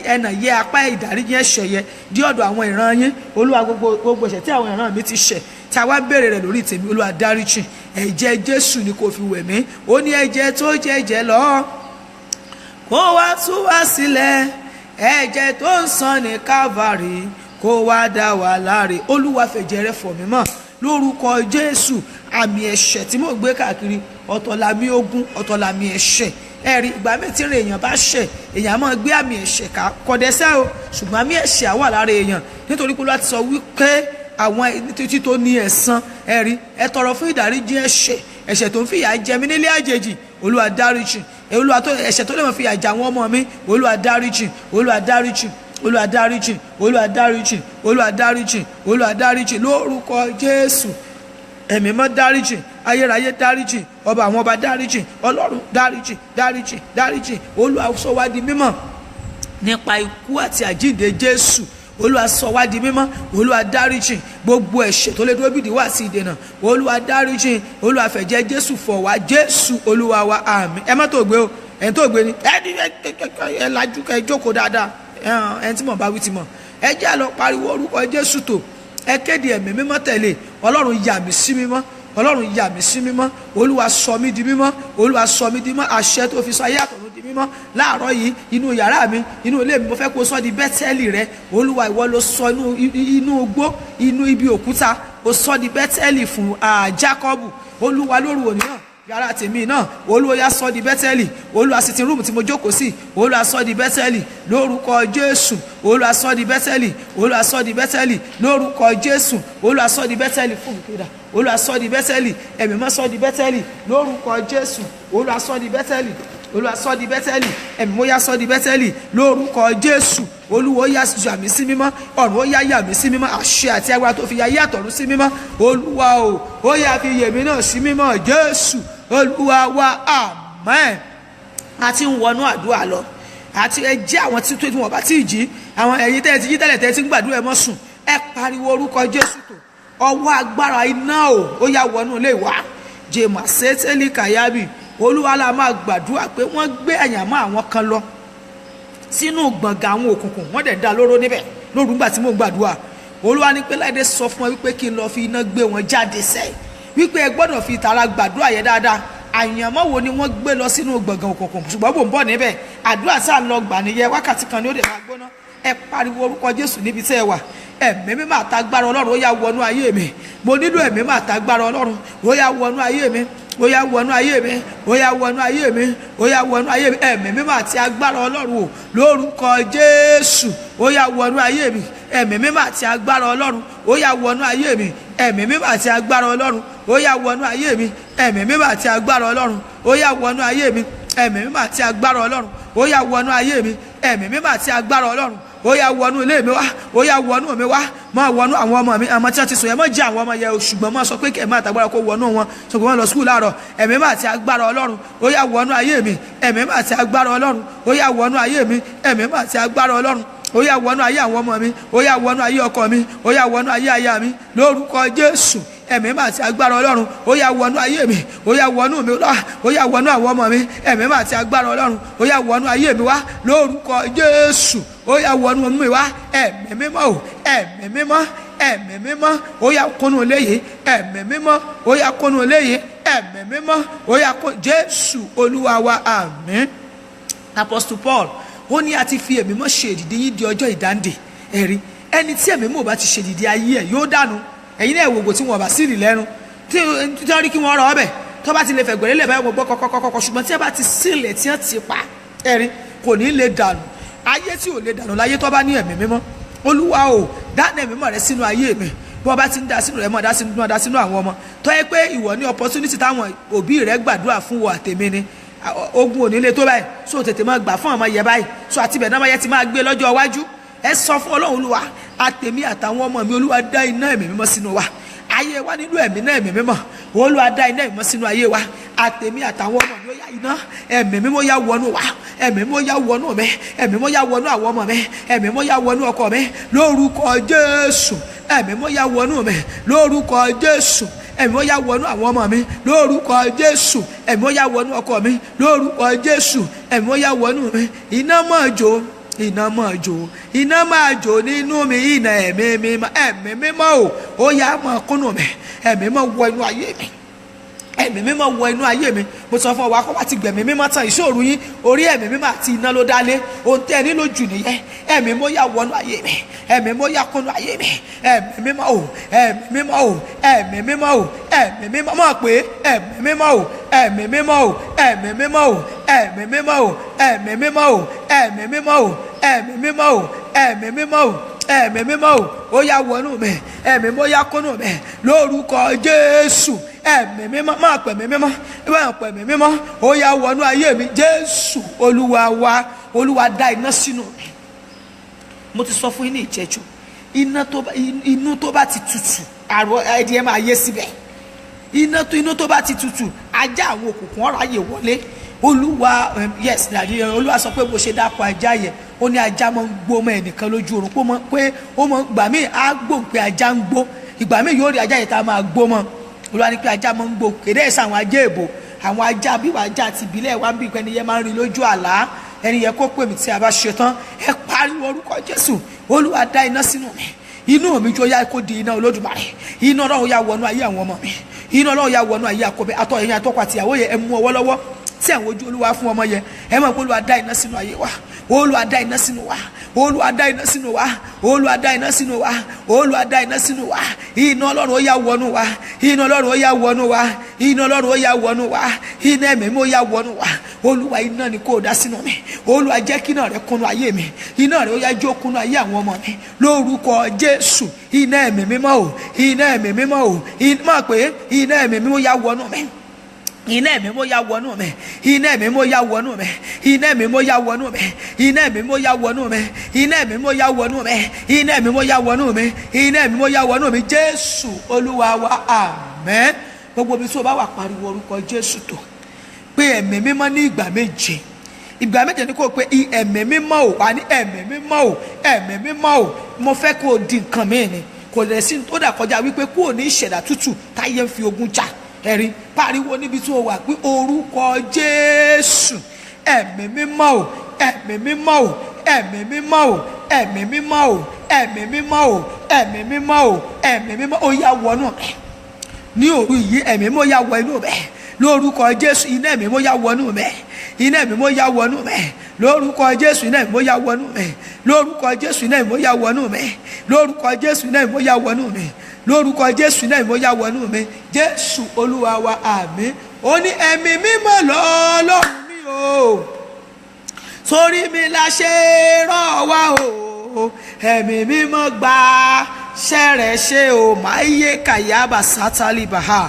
ẹnà yẹ apá ìdáríjì ẹ̀ṣẹ̀ yẹ dí ọ̀dọ̀ àwọn ìran yín. Olúwa, gbogbo ẹ̀ṣẹ̀ tí àwọn ìran mi ti ṣẹ̀, tí a wá béèrè rẹ̀ lórí tèmi, Olúwa dáríjì. Ẹ̀jẹ̀ Jésù ni kò fi wẹ̀ mí. Ó ní ẹ̀jẹ̀ tó jẹ̀jẹ̀ lọ kó wá tú wá sílẹ̀, ẹ̀jẹ̀ tó ń sàn ní Calvary kó wá dá wa láre. Olúwa fẹ̀jẹ̀ rẹ̀ fọ̀ mí mọ́ lórúkọ Jésù. Àmì ẹ̀ṣẹ̀ tí mò ń gbé káàkiri, ọ̀tọ̀ làmì ogun, ọ̀tọ̀ làmì ẹ̀ṣẹ̀. Ẹ̀rí ìgbà mẹ́tí rẹ̀ èèyàn bá ṣẹ̀, èèyàn máa gbé àmì ẹ̀ṣẹ̀ ká kọ̀dẹ́sẹ́ o, ṣùgbọ́n àmì ẹ̀ṣẹ̀ wà lára èèyàn, nítorí pé láti sọ wípé àwọn títí tó ní ẹ̀san. Ẹ̀rí ẹ tọrọ fún ìdáríjì ẹ̀ṣẹ̀ tó ń fìyà jẹ mí nílé àjèjì, Olúwa dáríjì. Olúwa, tó ẹ̀ṣẹ̀ tó lè máa fìyà jẹ àwọn ọmọ mi, Olúwa dáríjì, Olúwa dáríjì, Olúwa dáríjì, Olúwa dáríjì, Olúwa dáríjì, Olúwa dáríjì lórúkọ Jésù. Ẹ̀mí mọ́ dáríjì, ayérayé dáríjì, ọba àwọn ọba dáríjì, Ọlọ́run dáríjì, dáríjì, dáríjì. Olúwa sọ wá di mímọ́ nípa ikú àti àjíǹde Jésù. Olúwa sọ wá di mímọ́, Olúwa dáríjì gbogbo ẹ̀ṣẹ̀ tó lè dúró bìdí wá sí ìdènà. Olúwa dáríjì, Olúwa fẹ̀jẹ̀ Jésù fọ̀ wá, Jésù Olúwa wa, àmín. Ẹ má tó gbé o, ẹ̀ ń tó gbé ni ẹ lajú kẹ́ ẹ jókòó dáadáa, ẹ̀ ń tí mọ̀ bá wí ti mọ̀. Ẹ jẹ́ àlọ́ pariwo orúkọ Jésù tó, ẹ kéde ẹ̀mí mímọ́ tẹ̀lé. Ọlọ́run yà mí sí mímọ́, Ọlọ́run yà mí sí mímọ́. Olúwa sọ mí di mímọ́, Olúwa sọ mí di mímọ́. Àṣẹ tó fi sọ ayé àtọ̀run di mímọ́ láàárọ̀ yìí, inú yàrá mi, inú ilé mi, mo fẹ́ kó sọ di Bẹ́tẹ́lì rẹ. Olúwa, ìwọ ló sọ inú igbó, inú ibi òkúta, ó sọ di Bẹ́tẹ́lì fún Jákọ́bù. Olúwa, lóru òní náà yàrá tèmi náà, Olúwa yá sọ di Bẹ́tẹ́lì. Olúwa, sitting room tí mo jókòó sí, Olúwa sọ di Bẹ́tẹ́lì lórúkọ Jésù. Olúwa sọ di Bẹ́tẹ́lì, Olúwa sọ di Bẹ́tẹ́lì lórúkọ Jésù. Olúwa sọ di Bẹ́tẹ́lì fún mi kéda, Olúwa sọ di Bẹ́tẹ́lì. Ẹ̀mí mọ́ sọ di Bẹ́tẹ́lì lórúkọ Jésù. Olúwa sọ di Bẹ́tẹ́lì, Olúwa sọ di Bẹ́tẹ́lì. Ẹ̀mí mọ́ yá sọ di Bẹ́tẹ́lì lórúkọ Jésù. Olúwa yá yà mí sí mímọ́, ọ̀run ó yà mí sí mímọ́. Àṣẹ àti agbára tó fi yà yí àtọ̀run sí mímọ́, Olúwa o, ó yá fi yèmí náà sí mímọ́, Jésù Olúwa wa, àmín. A ti ń wọnú àdúrà lọ, àti ẹ jẹ́ àwọn tí wọ́n bá ti jí, àwọn ẹ̀yin tẹ́ ẹ ti jí tẹ́lẹ̀ tẹ́ ẹ ti ń gbàdúrà ẹ mọ́ sùn, ẹ pariwo orúkọ Jésù tó. Ọwọ́ agbára iná o, ó yá wọnú ilé wa. Jèmà sétélì kàyábì. Olúwa la máa gbàdúrà pé wọ́n gbé àyànmọ́ àwọn kan lọ sínú gbọ̀ngàn àwọn òkùnkùn, wọ́n dẹ̀ dá lóró níbẹ̀ lóru nígbà tí mò ń gbàdúrà. Olúwa ní pé Láìdé sọ fún wọn wípé kí n lọ fi iná gbé wọn jáde sẹ́yìn, wípé ẹ gbọ́dọ̀ fi ìtara gbàdúrà yẹn dáadáa. Àyànmọ́ wo ni wọ́n gbé lọ sínú gbọ̀ngàn òkùnkùn, ṣùgbọ́n bò ń bọ̀ níbẹ̀. Àdúrà tá a lọ gbà nìyẹn, wákàtí kan ni ó dẹ̀ máa gbóná. Ẹ pariwo orúkọ Jésù níbi tẹ́ ẹ wà. Ẹ̀mí mímọ́ àtagbára Ọlọ́run ó yá wọnú ayé mi. Mo nílò ẹ̀mí mímọ́ àtagbára Ọlọ́run ó yá wọnú ayé mi, ó yá wọnú ayé mi, ó yá wọnú ayé mi, ó yá wọnú ayé mi. Ẹ̀mí mímọ́ àti agbára Ọlọ́run o lórúkọ Jésù ó yá wọnú ayé mi. Ẹ̀mí mímọ́ àti agbára Ọlọ́run ó yá wọnú ayé mi. Ẹ̀mí mímọ́ àti agbára Ọlọ́run ó yá wọnú ayé mi. Ẹ̀mí mímọ́ àti agbára Ọlọ́run ó yá wọnú ayé mi. Ẹ̀mí mímọ́ àti agbára Ọlọ́run ó yá wọnú ayé mi. Ẹ̀mí mímọ́ àti agbára Ọlọ́run ó yá wọnú ilé mi wá, ó yá wọnú mi wá, máa wọnú àwọn ọmọ mi. Àmọ́ tí wọ́n ti sùn yẹn mọ́ jẹ́ àwọn ọmọ yẹn o, ṣùgbọ́n máa sọ pé kẹ̀mí àtàgbára kó wọnú wọn, ṣùgbọ́n wọ́n lọ skul láàárọ̀. Ẹ̀mí mímọ́ àti agbára Ọlọ́run ó yá wọnú ayé mi. Ẹ̀mí mímọ́ àti agbára Ọlọ́run ó yá wọnú ayé mi. Ẹ̀mí mímọ́ àti agbára Ọlọ́run ó yá wọnú ayé àwọn ọmọ mi, ó yá wọnú ayé ọkọ mi, ó yá wọnú ayé aya mi lórúkọ Jésù. Ẹ̀mí mímọ́ àti agbára Ọlọ́run ó yá wọnú ayé mi, ó yá wọnú mi lọ, ó yá wọnú àwọn ọmọ mi. Ẹ̀mí mímọ́ àti agbára Ọlọ́run ó yá wọnú ayé mi wá lórúkọ Jésù, ó yá wọnú mi wá. Ẹ̀mí mímọ́ o, ẹ̀mí mímọ́, ẹ̀mí mímọ́ ó yá kúnú léyìí. Ẹ̀mí mímọ́ ó yá kúnú léyìí. Ẹ̀mí mímọ́ ó yá kún Jésù Olúwa wa, àmín. Apostle Paul ó ní a ti fi ẹ̀mí mọ́ ṣe èdìdì yín di ọjọ́ ìdáǹdè. Ẹ̀rí ẹni tí ẹ̀mí mọ́ bá ti ṣe èdìdì ayé ẹ̀ yóò dànù. Ẹ̀yin náà wògbò tí wọ́n bá sí ìlẹ́nu tí wọ́n rí kí wọ́n rọ ọbẹ̀ tó bá ti lè fẹ̀gbẹ̀rẹ́ lè báyọ̀ gbọ́ kọ́kọ́kọ́kọ́, ṣùgbọ́n tí ẹ bá ti sílẹ̀ tí wọ́n ti pa ẹ̀rí kò ní lè dànù. Ayé tí ò lè dànù láyé tó bá ní ẹ̀mí mímọ́. Olúwa o, dáná ẹ̀mí mọ́ rẹ sínú ayé mi. Bí wọ́n bá ti ń da sínú rẹ mọ́ dá sínú àwọn ọmọ tó yẹ pé ìwọ ní opportunity táwọn òbí rẹ gbàdúrà fún wa àtẹ̀mí ni. Ogun ò ní lè tó báyìí, so tètè máa gbà fún ọmọ yẹ báyìí, so àti bẹ̀rẹ̀ náà máa yẹ ti máa gbé lọ́jọ́ iwájú. Ẹ sọ fún Ọlọ́run, Olúwa àtẹ̀mí àtàwọn ọmọ mi, Olúwa dá iná ẹ̀mí mímọ́ sínú wa. ayé wa nínú ẹ̀mí náà ẹ̀mí mímọ́ Olúwa dá iná ìmọ̀ sínú ayé wa àtèmi àtàwọn ọmọ mi ó yá iná ẹ̀mí mímọ́ yá wọnú wa ẹ̀mí mímọ́ yá wọnú mi ẹ̀mí mímọ́ yá wọnú àwọn ọmọ mi ẹ̀mí mímọ́ yá wọnú ọkọ mi lórúkọ Jésù ẹ̀mí mímọ́ yá wọnú mi lórúkọ Jésù ẹ̀mí mímọ́ yá wọnú àwọn ọmọ mi lórúkọ Jésù ẹ̀mí mímọ́ yá wọnú ọkọ mi lórúkọ Jésù ẹ̀mí mímọ́ yá wọnú mi iná máa jó iná máa jó iná máa jó nínú mi iná ẹ̀mí mímọ́ o ó yá máa kúnnù mi ẹ̀mí mímọ́ wọ inú ayé mi ẹ̀mí mímọ́ wọ inú ayé mi mo sọ fún ọ wá kó bá ti gbẹ̀mí mímọ́ tán ìṣòro yín orí ẹ̀mí mímọ́ àti iná ló dálé ohun tẹ́ ẹ nílò jù nìyẹn ẹ̀mí mímọ́ yá wọnú ayé mi ẹ̀mí mímọ́ yá kúnnú ayé mi ẹ̀mí mímọ́ o ẹ̀mí mímọ́ o ẹ̀mí mímọ́ o ẹ̀mí mímọ́ mọ̀ pé ẹ̀mí mímọ́ o ẹ̀mí mímọ́ o ẹ̀mí mímọ́ o ẹ̀mí mímọ́ o ẹ̀mí mímọ́ o ẹ̀mí mímọ́ o ẹ̀mí mímọ́ o ẹ̀mí mímọ́ o ẹ̀mí mímọ́ o ó yá wọnú mi ẹ̀mí mímọ́ yá kúnnú mi lórúkọ Jésù ẹ̀mí mímọ́ máa pẹ̀mí mímọ́ máa pẹ̀mí mímọ́ ó yá wọnú ayé mi Jésù Olúwa wa Olúwa dá iná sínú mi mo ti sọ fún yín ní ìjẹ́jọ́ inú tó bá ti tutù àrò ẹ̀dìyẹ máa yé síbẹ̀ inú tó bá ti tutù ajá àwọn òkùnkùn ọ̀rọ̀ ayé wọlé Olúwa yes dàdí Olúwa sọ pé bó ṣe dápọ̀ ajá yẹn ó ní ajá máa ń gbó mọ́ ẹnìkan lójú oorun pé ó mọ̀ gbà mí á gbóhùn pé ajá ń gbó ìgbà mí yóò rí ajá yẹn tá a máa gbó mọ́ Olúwa ní pé ajá máa ń gbó kéde ẹ̀sán àwọn ajá èbò àwọn ajá bíwà ajá àti ìbílẹ̀ wa ń bí ẹni yẹn máa ń rí lójú àlá ẹni yẹn kó pè mí tí a bá ṣe tán ẹ pariwo orúkọ Jésù Olúwa dá iná sínú mi inú mi jó yá kó di iná Olódùmarè iná Ọlọ́run yá wọnú ayé àwọn ọmọ mi iná Ọlọ́run yá wọnú ayé àkọ́bẹ̀ àtọ̀ ẹ̀yìn àtọ́kọ àtìyàwó yẹn ẹ mú ọwọ́ lọ́wọ́ tí àwọn ojú Olúwa fún ọmọ yẹn ẹ mọ̀ pé Olúwa dá iná sínú ayé wa Olúwa dá iná sínú wa Olúwa dá iná sínú wa Olúwa dá iná sínú wa Olúwa dá iná sínú wa iná Ọlọ́run ó yá wọnú wa iná Ọlọ́run ó yá wọnú wa iná Ọlọ́run ó yá wọnú wa iná ẹ̀mí ó yá wọnú wa Olúwa iná ni kó dá sínú mi Olúwa jẹ́ kí iná rẹ kúnnú ayé mi iná rẹ ó yá jó kúnnú ayé àwọn ọmọ mi lórúkọ Jésù iná ẹ̀mí mímọ́ o iná ẹ̀mí mímọ́ o mọ̀ pé iná ẹ̀mí mímọ́ yá wọnú mi iná ẹ̀mí mímọ́ yá wọnú mi iná ẹ̀mí mímọ́ yá wọnú mi iná ẹ̀mí mímọ́ yá wọnú mi iná ẹ̀mí mímọ́ yá wọnú mi iná ẹ̀mí mímọ́ yá wọnú mi iná ẹ̀mí mímọ́ yá wọnú mi iná ẹ̀mí mímọ́ yá wọnú mi Jésù Olúwa wa àmín gbogbo ibi tí o bá wà pariwo orúkọ Jésù tó pé ẹ̀mí mímọ́ ní ìgbà méje ni kò pé ẹ̀mí mímọ́ o wà ní ẹ̀mí mímọ́ o ẹ̀mí mímọ́ o mo fẹ́ kó o di nǹkan mìíràn ni kò lè sí tó dà kọjá wípé kúrò ní ìṣẹ̀dá tútù táyé ń fi ogun jà ẹ̀rí pariwo níbi tí o wà pé orúkọ Jésù ẹ̀mí mímọ́ o ẹ̀mí mímọ́ o ẹ̀mí mímọ́ o ẹ̀mí mímọ́ o ẹ̀mí mímọ́ o ẹ̀mí mímọ́ o ẹ̀mí mímọ́ o yá wọnú rẹ̀ ní òru yìí ẹ̀mí mímọ́ yá wọ inú rẹ̀ lórúkọ Jésù iná ẹ̀mí mímọ́ yá wọnú rẹ̀ iná ẹ̀mí mímọ́ yá wọnú rẹ̀ lórúkọ Jésù iná ẹ̀mí mímọ́ yá wọnú rẹ̀ lórúkọ Jésù iná ẹ̀mí mímọ́ yá wọnú rẹ̀ lórúkọ Jésù iná ẹ̀mí mímọ́ yá wọnú rẹ̀ lórúkọ Jésù iná ẹ̀mí mímọ́ yá wọnú mi Jésù Olúwa wa àmín ó ní ẹ̀mí mímọ́ lọ́lọ́run mi o sórí mi la ṣe rán wa o ẹ̀mí mímọ́ gba ṣẹ́rẹ̀ ṣe o máa yé kàyábà sátálì bàhá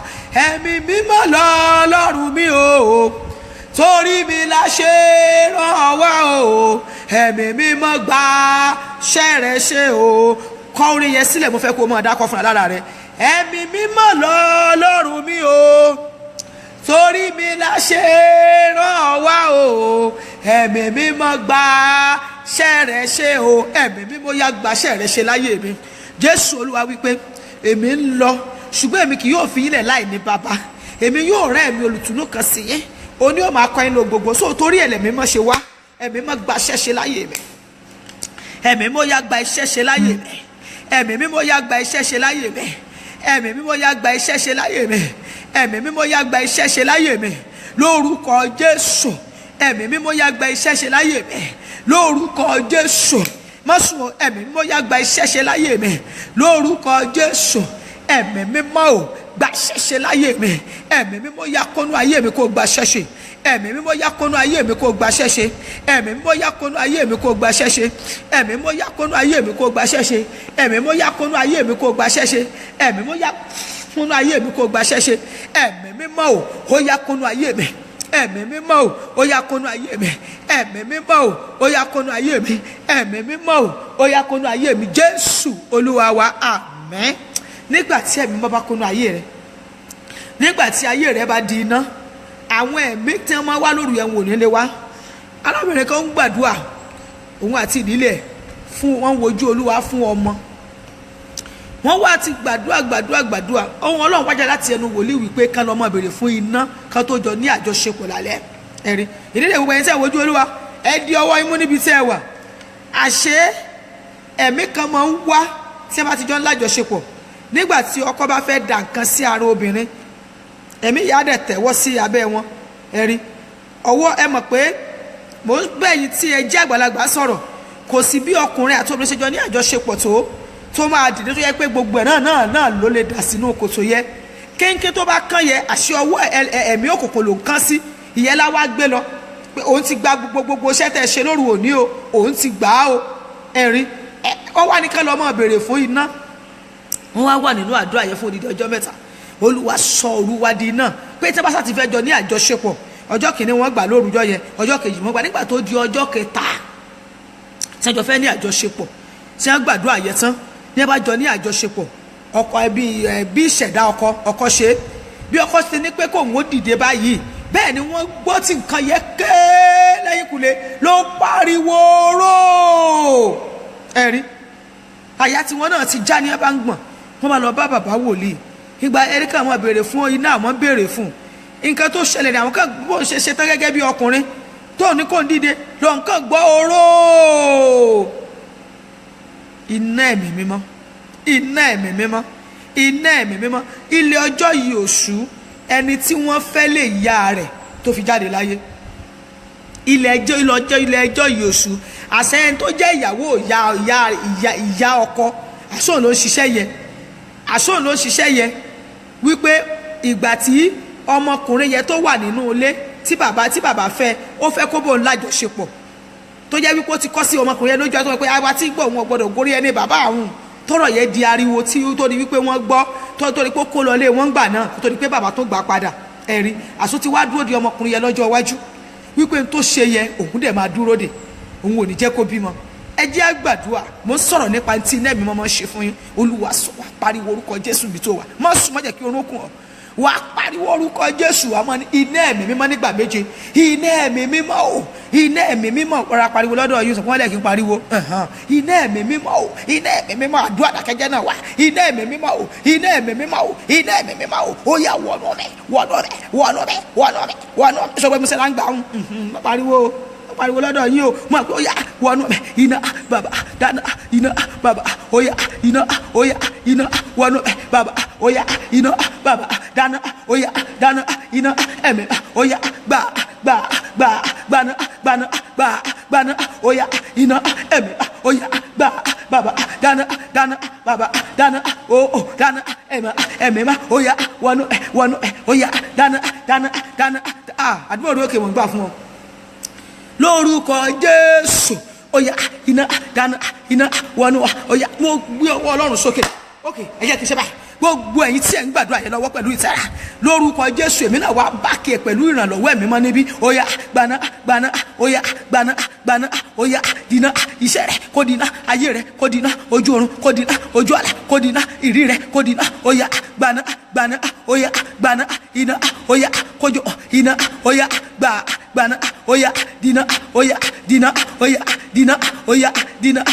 ẹ̀mí mímọ́ lọ́lọ́run mi o sórí mi la ṣe rán wa o ẹ̀mí mímọ́ gba ṣẹ́rẹ̀ ṣe o kọ orin yẹn sílẹ̀ mo fẹ́ kó o mọ̀ dákọ̀ fúnra lára rẹ ẹ̀mí mímọ́ lọ́lọ́run mi o torí mi la ṣe rán wá o ẹ̀mí mímọ́ gba ṣẹ́rẹ̀ ṣe o ẹ̀mí mímọ́ yá gba ṣẹ́rẹ̀ ṣe láyé mi Jésù Olúwa wípé èmi ń lọ ṣùgbọ́n èmi kì yóò fi yín lẹ̀ láì ní bàbá èmi yóò rán ẹ̀mí olùtùnú kan sí yín òní ò máa kọ́ yín lọ gbogbo so torí ẹ̀lẹ́mí mọ́ ṣe wá ẹ̀mí mọ́ gba ṣẹ́ ṣe láyé mi ẹ̀mí mọ́ yá gba iṣẹ́ ṣe láyé mi ẹ̀mí mímọ́ yá gba iṣẹ́ ṣe láyé mi ẹ̀mí mímọ́ yá gba iṣẹ́ ṣe láyé mi ẹ̀mí mímọ́ yá gba iṣẹ́ ṣe láyé mi lórúkọ Jésù ẹ̀mí mímọ́ yá gba iṣẹ́ ṣe láyé mi lórúkọ Jésù mọ́sùn ẹ̀mí mímọ́ yá gba iṣẹ́ ṣe láyé mi lórúkọ Jésù ẹ̀mí mímọ́ ò gba iṣẹ́ ṣe láyé mi ẹ̀mí mímọ́ yá kọ́nú ayé mi kó gba iṣẹ́ ṣe ẹ̀mí mímọ́ yá kọ́nú ayé mi kó gba iṣẹ́ ṣe ẹ̀mí mímọ́ yá kọ́nú ayé mi kó gba iṣẹ́ ṣe ẹ̀mí mímọ́ yá kọ́nú ayé mi kó gba iṣẹ́ ṣe ẹ̀mí mímọ́ yá kọ́nú ayé mi kó gba iṣẹ́ ṣe ẹ̀mí mímọ́ yá kọ́nú ayé mi kó gba iṣẹ́ ṣe ẹ̀mí mímọ́ ò ó yá kọ́nú ayé mi ẹ̀mí mímọ́ ò ó yá kọ́nú ayé mi ẹ̀mí mímọ́ ò ó yá kọ́nú ayé mi ẹ̀mí mímọ́ ò ó yá kọ́nú ayé mi Jésù Olúwa wa àmín nígbà tí ẹ̀mí mímọ́ bá kónú ayé rẹ, nígbà tí ayé rẹ bá di iná, àwọn ẹ̀mí tí wọ́n máa wá lóru yẹn wò nílé wá. arábìnrin kan ń gbàdúrà, òun àti ìdílé ẹ̀ fún wọn wojú Olúwa fún ọmọ. wọ́n wá ti gbàdúrà ohun Ọlọ́run wájà láti ẹnu wòlíì wípé kán lọ máa béèrè fún iná kán tó jọ ní àjọṣepọ̀ lálẹ́. ẹ̀rí ìdílé gbogbo ẹni tí ẹ wojú Olúwa, ẹ di ọwọ́ imú níbi tí ẹ wà. àṣé ẹ̀mí kan máa ń wá tí ẹ bá ti jọ ń lájọṣepọ̀. nígbà tí ọkọ bá fẹ́ dà nǹkan sí ara obìnrin, ẹ̀mí ìyá dẹ̀ tẹ̀wọ́ sí abẹ́ wọn. ẹ̀rí ọwọ́, ẹ mọ̀ pé mò ń bẹ̀yìn tí ẹ jẹ́ àgbàlagbà sọ̀rọ̀, kò sí bí ọkùnrin àti obìnrin ṣe jọ ní àjọṣepọ̀ tó máa dìde tó yẹ pé gbogbo ẹ̀ náà ló lè dà sínú kòtò yẹ. kéńké tó bá kán yẹ, àṣẹ ọwọ́ ẹ̀mí òkùnkùn ló ń kán sí, ìyẹn la wá gbé lọ pé òun ti gba gbogbo iṣẹ́ tẹ̀ ṣe lóru òní o, òun ti gbà á o. ẹ̀rí ọ wá ní ká lọ máa béèrè fún iná. wọ́n wá wà nínú àdúrà yẹn fún odidi ọjọ́ 3. Olúwa sọ òru wa di iná, pé tí wọ́n bá sá ti fẹ́ jọ ní àjọṣepọ̀, ọjọ́ kìíní wọ́n gbà lórúkọ yẹn, ọjọ́ kejì wọ́n gbà, nígbà tó di ọjọ́ 3 tí wọ́n jọ fẹ́ ní àjọṣepọ̀, tí wọ́n gbàdúrà yẹn tán, ní wọ́n bá jọ ní àjọṣepọ̀, ọkọ bí ìṣẹ̀dá ọkọ ṣe, bí ọkọ ṣe ní pé kò ń dìde báyìí, bẹ́ẹ̀ ni wọ́n gbọ́ tí nǹkan yẹn ké lẹ́yìnkùlé ló pariwo ró. ẹ̀rí àyà tí wọ́n náà ti já ní ẹ bá ń gbọ̀n. wọ́n máa lọ bá bàbá wòlíì, ìgbà ẹ̀ríkà wọn béèrè fún iná, àwọn béèrè fún nǹkan tó ṣẹlẹ̀ ní àwọn kan bó ń ṣe tán gẹ́gẹ́ bí ọkùnrin tó ní kò ń dìde lọ nǹkan gbọ́ oró. iná ẹ̀mí mímọ́, iná ẹ̀mí mímọ́, iná ẹ̀mí mímọ́. ilé ọjọ́ yìí oṣù ẹni tí wọ́n fẹ́ lè ya rẹ̀ tó fi jáde láyé. ilé ẹjọ́ yìí oṣù àṣẹyìn tó jẹ́ ìyàwó ìyá ọkọ, àṣọ ló ń ṣiṣẹ́ yẹn wípé ìgbà tí ọmọkùnrin yẹn tó wà nínú ilé tí bàbá fẹ́, ó fẹ́ kó bóun lájọṣepọ̀, tó jẹ́ wípé ó ti kọ́ sí ọmọkùnrin yẹn lójú àti wọn pé àwa tí gbọ́ wọn gbọ́dọ̀ gorí ẹni bàbá àwọn. tọrọ yẹn di ariwo tí ó tó di wípé wọ́n gbọ́, tó di pé kó lọ lé wọn gbà náà, tó di pé bàbá tó gbà padà. ẹ̀rí àṣọ ti wá dúró de ọmọkùnrin yẹn lọ́jọ́ iwájú wípé n tó ṣe yẹn òun dẹ̀ máa dúró de, òun ò ní jẹ́ kó bímọ. ẹ jẹ́ àgbàdua, mo ń sọ̀rọ̀ nípa tí iná ẹ̀mí mọ́ ṣe fún yín. Olúwa sọ wá pariwo orúkọ Jésù bí tó wà, má sùn má jẹ́ kí orun kùn ọ́, wà á pariwo orúkọ Jésù. àmọ́ ní iná ẹ̀mí mímọ́ nígbà méje, iná ẹ̀mí mímọ́ o, iná ẹ̀mí mímọ́. ọ̀rọ̀ apariwo lọ́dọ̀ yìí sọ fún wọn lẹ́ẹ̀kí ń pariwo iná ẹ̀mí mímọ́ o, iná ẹ̀mí mímọ́. àdúrà dákẹ́jẹ́ náà wà, iná ẹ̀mí mímọ́ o, iná ẹ̀mí mímọ́ o, iná ẹ̀mí mímọ́ o. ó yá wọnú mi, wọnú mi, wọnú mi, wọnú mi, wọnú mi. sọ pé mo ṣe láǹgbà pariwo lọ́dọ̀ yìí o, mọ̀ pé ó yá wọnú mi, iná bàbá dáná, iná bàbá ó yá, iná ó yá, iná wọnú mi bàbá ó yá, iná bàbá dáná ó yá, dáná iná ẹ̀mí ó yá, gbaná ó yá, iná ẹ̀mí ó yá, bàbá dáná bàbá dáná ó dáná ẹ̀mí ó yá, wọnú ó yá, dáná. àdúgbò orí òkè wọ́n gbà fún ọ lórúkọ Jésù. ó yá iná dáná, iná wọnú wa. ó yá mo gbé ọwọ́ Ọlọ́run sókè. ok ẹ jẹ́ kí n ṣe báyìí. gbogbo ẹ̀yin tí ẹ̀ ń gbàdúrà yẹn lọ́wọ́ pẹ̀lú ìtara lórúkọ Jésù, èmi náà wá bákẹ́ pẹ̀lú ìrànlọ́wọ́ ẹ̀mí mọ́ níbí. ó yá gbaná, ó yá gbaná, ó yá dínà iṣẹ́ rẹ̀ kó dínà, ayé rẹ̀ kó dínà, ojú oorun kó dínà, ojú àlá kó dínà, ìrí rẹ̀ kó dínà. ó yá gbaná, ó yá gbaná, iná ó yá kójó, iná ó yá gbaná, ó yá dínà, ó yá dínà, ó yá dínà, ó yá dínà,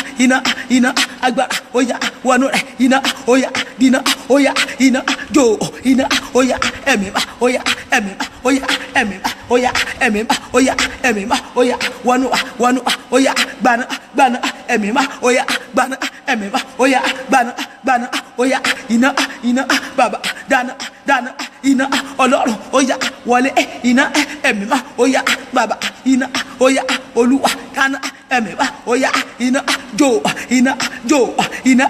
iná agbára ó yá wọnú rẹ̀, iná ó yá dínà, ó yá iná jó, iná ó yá ẹ̀mí má, ó yá ẹ̀mí má, ó yá ẹ̀mí má, ó yá ẹ̀mí má, ó yá ẹ̀mí má, ó yá wọnú ó yá gbaná, ẹ̀mí má, ó yá gbaná, ẹ̀mí má, ó yá gbaná, ó yá iná bàbá dáná, iná Ọlọ́run ó yá wọlé, iná ẹ̀mí má, ó yá bàbá, iná ó yá Olúwa dáná, ẹ̀mí má, ó yá iná jó, iná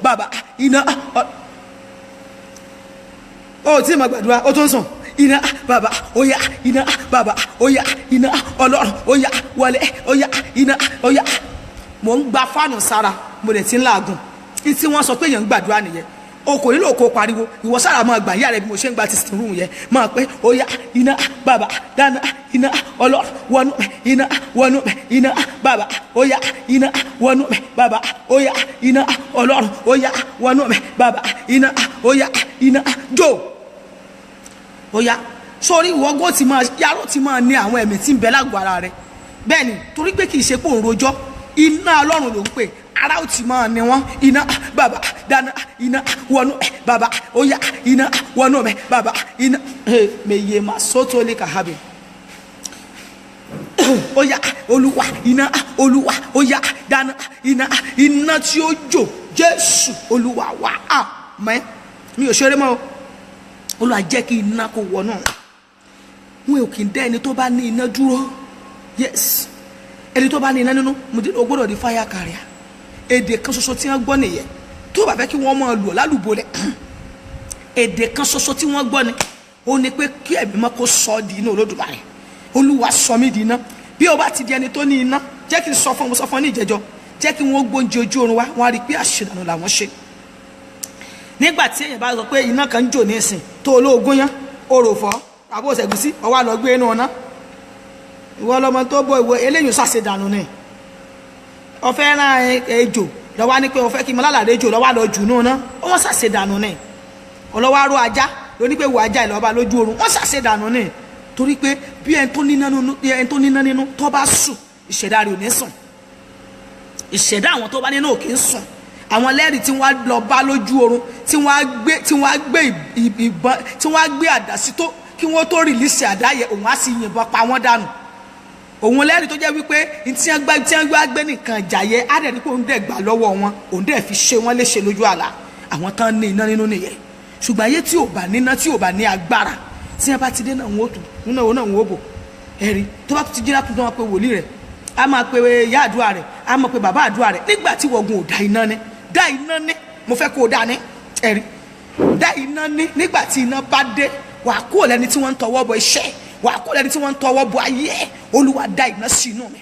bàbá, iná. ó tí ma gbàdúrà ó tún sùn. iná bàbá ó yá, iná bàbá ó yá, iná Ọlọ́run ó yá wọlé, ó yá iná ó yá. mo ń gba fáànù sára, mo lè ti ń làágùn. tí wọ́n sọ pé èèyàn ń gbàdúrà nìyẹn. o kò nílò kó pariwo, ìwọ sára máa gbà ìyá rẹ bí mo ṣe ń gba ti sìn rúùn yẹn máa pé ó yá iná bàbá dáná iná Ọlọ́run wọnú mi iná wọnú mi iná bàbá ó yá iná wọnú mi bàbá ó yá iná Ọlọ́run ó yá wọnú mi bàbá iná ó yá iná jó ó yá sórí ìwọ́gó ti máa yàrá ti máa ní àwọn ẹ̀mí tí ń bẹ lágọ̀ọ́ ara rẹ bẹ́ẹ̀ ni torí pé kì í ṣe pé òun rojọ́ iná Ọlọ́run ló ń pè ara ó ti máa ní wọn iná bàbá dáná iná wọnú mi bàbá ó yá iná wọnú mi bàbá iná meye ma sótó lè kà hábì ó yá Olúwa iná Olúwa ó yá dáná iná tí ó jò Jésù Olúwa wa àmín mi ò ṣeré mọ́ Olúwa jẹ́ kí iná kó wọnú wọn ò kì í dá ẹni tó bá ní iná dúró yes ẹni tó bá ní iná nínú mo dín ògbódò di fire carrier èdè kan ṣoṣo tí wọ́n gbọ́ nìyẹn tó bá fẹ́ kí wọ́n máa lò lálùbọ́lẹ̀ èdè kan ṣoṣo tí wọ́n gbọ́ ni ó ní pé kí ẹ̀mí mọ́ kó sọ di iná Olódùmarè Olúwa sọ mí di iná bí o bá ti di ẹni tó ní iná jẹ́ kí n sọ fún ọ ní ìjẹjọ jẹ́ kí wọ́n gbóúnjẹ ojú oorun wá wọ́n á rí i pé àṣedànù làwọn ṣe nígbà tí èèyàn bá sọ pé iná kan ń jò ní ìsìn tó olóògùn yán oròfọ́ àbó òṣègùsí ọwọ́ àlọ́ gbé inú ọ̀nà ìwọ lọmọ tó bọ ìwọ eléyìí ṣàṣedànù ni ọfẹ́ rán ejò lọ́wọ́ ní pé ọfẹ́ kí n mọ lálàdé ejò lọ́wọ́ lọ jù náà ná wọ́n ṣàṣedànù ni ọlọ́wọ́ aró ajá lóní pé wo ajá ìlọ́ba lójú oorun wọ́n ṣàṣedànù ni torí pé bí ẹni tó níná nínú tó bá sùn ìṣẹ̀dá rẹ̀ ò ní sùn ìṣẹ̀dá àwọn tó bá nínú ò kì í sùn àwọn lẹ́rìí tí wọ́n lọ bá lójú oorun tí wọ́n gbé àdá sí tó kí wọ́n tó rìlísì àdá yẹ òun á sì yìnbọn pa wọ́n dànù òun lẹ́rìí tó jẹ́ wípé tí wọ́n gbé nìkan ìjà yẹ á dẹ̀ ní pé òun dẹ̀ gbà lọ́wọ́ wọn òun dẹ̀ fi ṣe wọ́n léṣe lójú àlá àwọn tán ní iná nínú nìyẹn ṣùgbọ́n ayé tí ò bá níná tí ò bá ní agbára tí wọ́n bá ti dé náà wọ́n ó tù nínú òun náà wọ́n ó bò ẹ̀rí tó bá ti jí látúntò wọn pé wòlíì rẹ̀ á máa pe ìyá àdúrà rẹ̀ á máa pe bàbá àdúrà rẹ̀ nígbà tí wọ́gun ò dá iná ní mo fẹ́ kó o dá ní ẹ̀rí dá iná ní nígbà tí iná bá dé wàá kó lẹ́ni tí wọ́n ń tọwọ́ bọ iṣẹ́ wàá kó lẹ́ni tí wọ́n ń tọwọ́ bọ ayé ẹ̀ Olúwa dá iná sí inú mi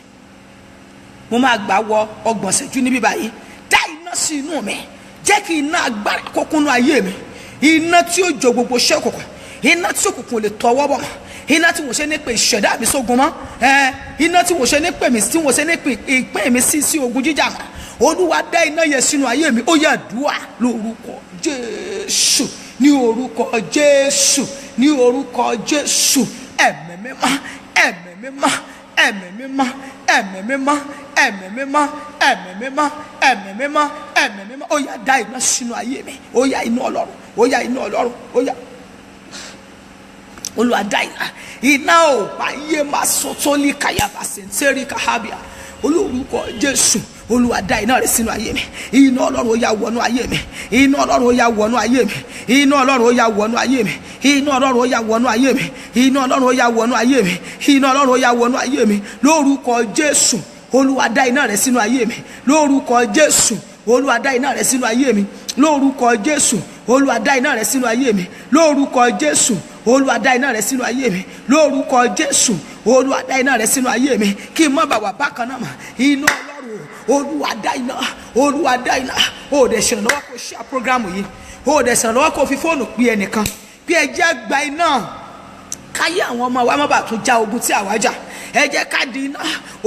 mo máa gbà wọ 30 ìṣẹ́jú níbí báyìí dá iná sí inú mi jẹ́ kí iná agbára kó kúnnú ayé mi iná tí ó jó gbogbo iṣẹ́ òkùnkùn iná tí òkùnkùn lè tọwọ́ bọ̀ mọ́ iná tí wọ́n ṣe ní pé ìṣẹ̀dá mi sógun mọ́ iná tí wọ́n ṣe ní pé mi tí wọ́n ṣe ní pé ìpín mi sí ogun jíjà mọ́ Olúwa dá iná yẹn sínú ayé mi ó yá àdúrà lórúkọ Jésù ní orúkọ Jésù ní orúkọ Jésù ẹ̀mí mímọ́ ẹ̀mí mímọ́ ẹ̀mí mímọ́ ẹ̀mí mímọ́ ẹ̀mí mímọ́ ẹ̀mí mímọ́ ẹ̀mí mímọ́ ẹ̀mí mímọ́ ó yá dá iná sínú ayé mi ó yá iná Ọlọ́run ó yá iná Ọlọ́run ó yá Olúwa dá iná ò bá yé máa sọ tó ní kàyàbá sèǹtẹ́rì kàhábíà olórúkọ Jésù Olúwa dá iná rẹ̀ sínú ayé mi iná Ọlọ́run ó yá wọnú ayé mi iná Ọlọ́run ó yá wọnú ayé mi iná Ọlọ́run ó yá wọnú ayé mi iná Ọlọ́run ó yá wọnú ayé mi iná Ọlọ́run ó yá wọnú ayé mi iná Ọlọ́run ó yá wọnú ayé mi lórúkọ Jésù Olúwa dá iná rẹ̀ sínú ayé mi lórúkọ Jésù Olúwa dá iná rẹ̀ sínú ayé mi lórúkọ Jésù Olúwa dá iná rẹ̀ sínú ayé mi lórúkọ Jésù Olúwa dá iná rẹ̀ sínú ayé mi lórúkọ Jésù Olúwa dá iná rẹ̀ sínú ayé mi kí n má bàa wà bákan náà mọ́ iná Ọlọ́run Olúwa dá iná Olúwa dá iná ó dẹ̀ ṣèrànlọ́wọ́ kó ṣe àpọ́gírámù yìí ó dẹ̀ ṣèrànlọ́wọ́ kó fi fóònù pè ẹnìkan pé ẹ jẹ́ gba iná káyé àwọn ọmọ wa má bàa tún já ogun tí àwa jà ẹ jẹ́ ká di iná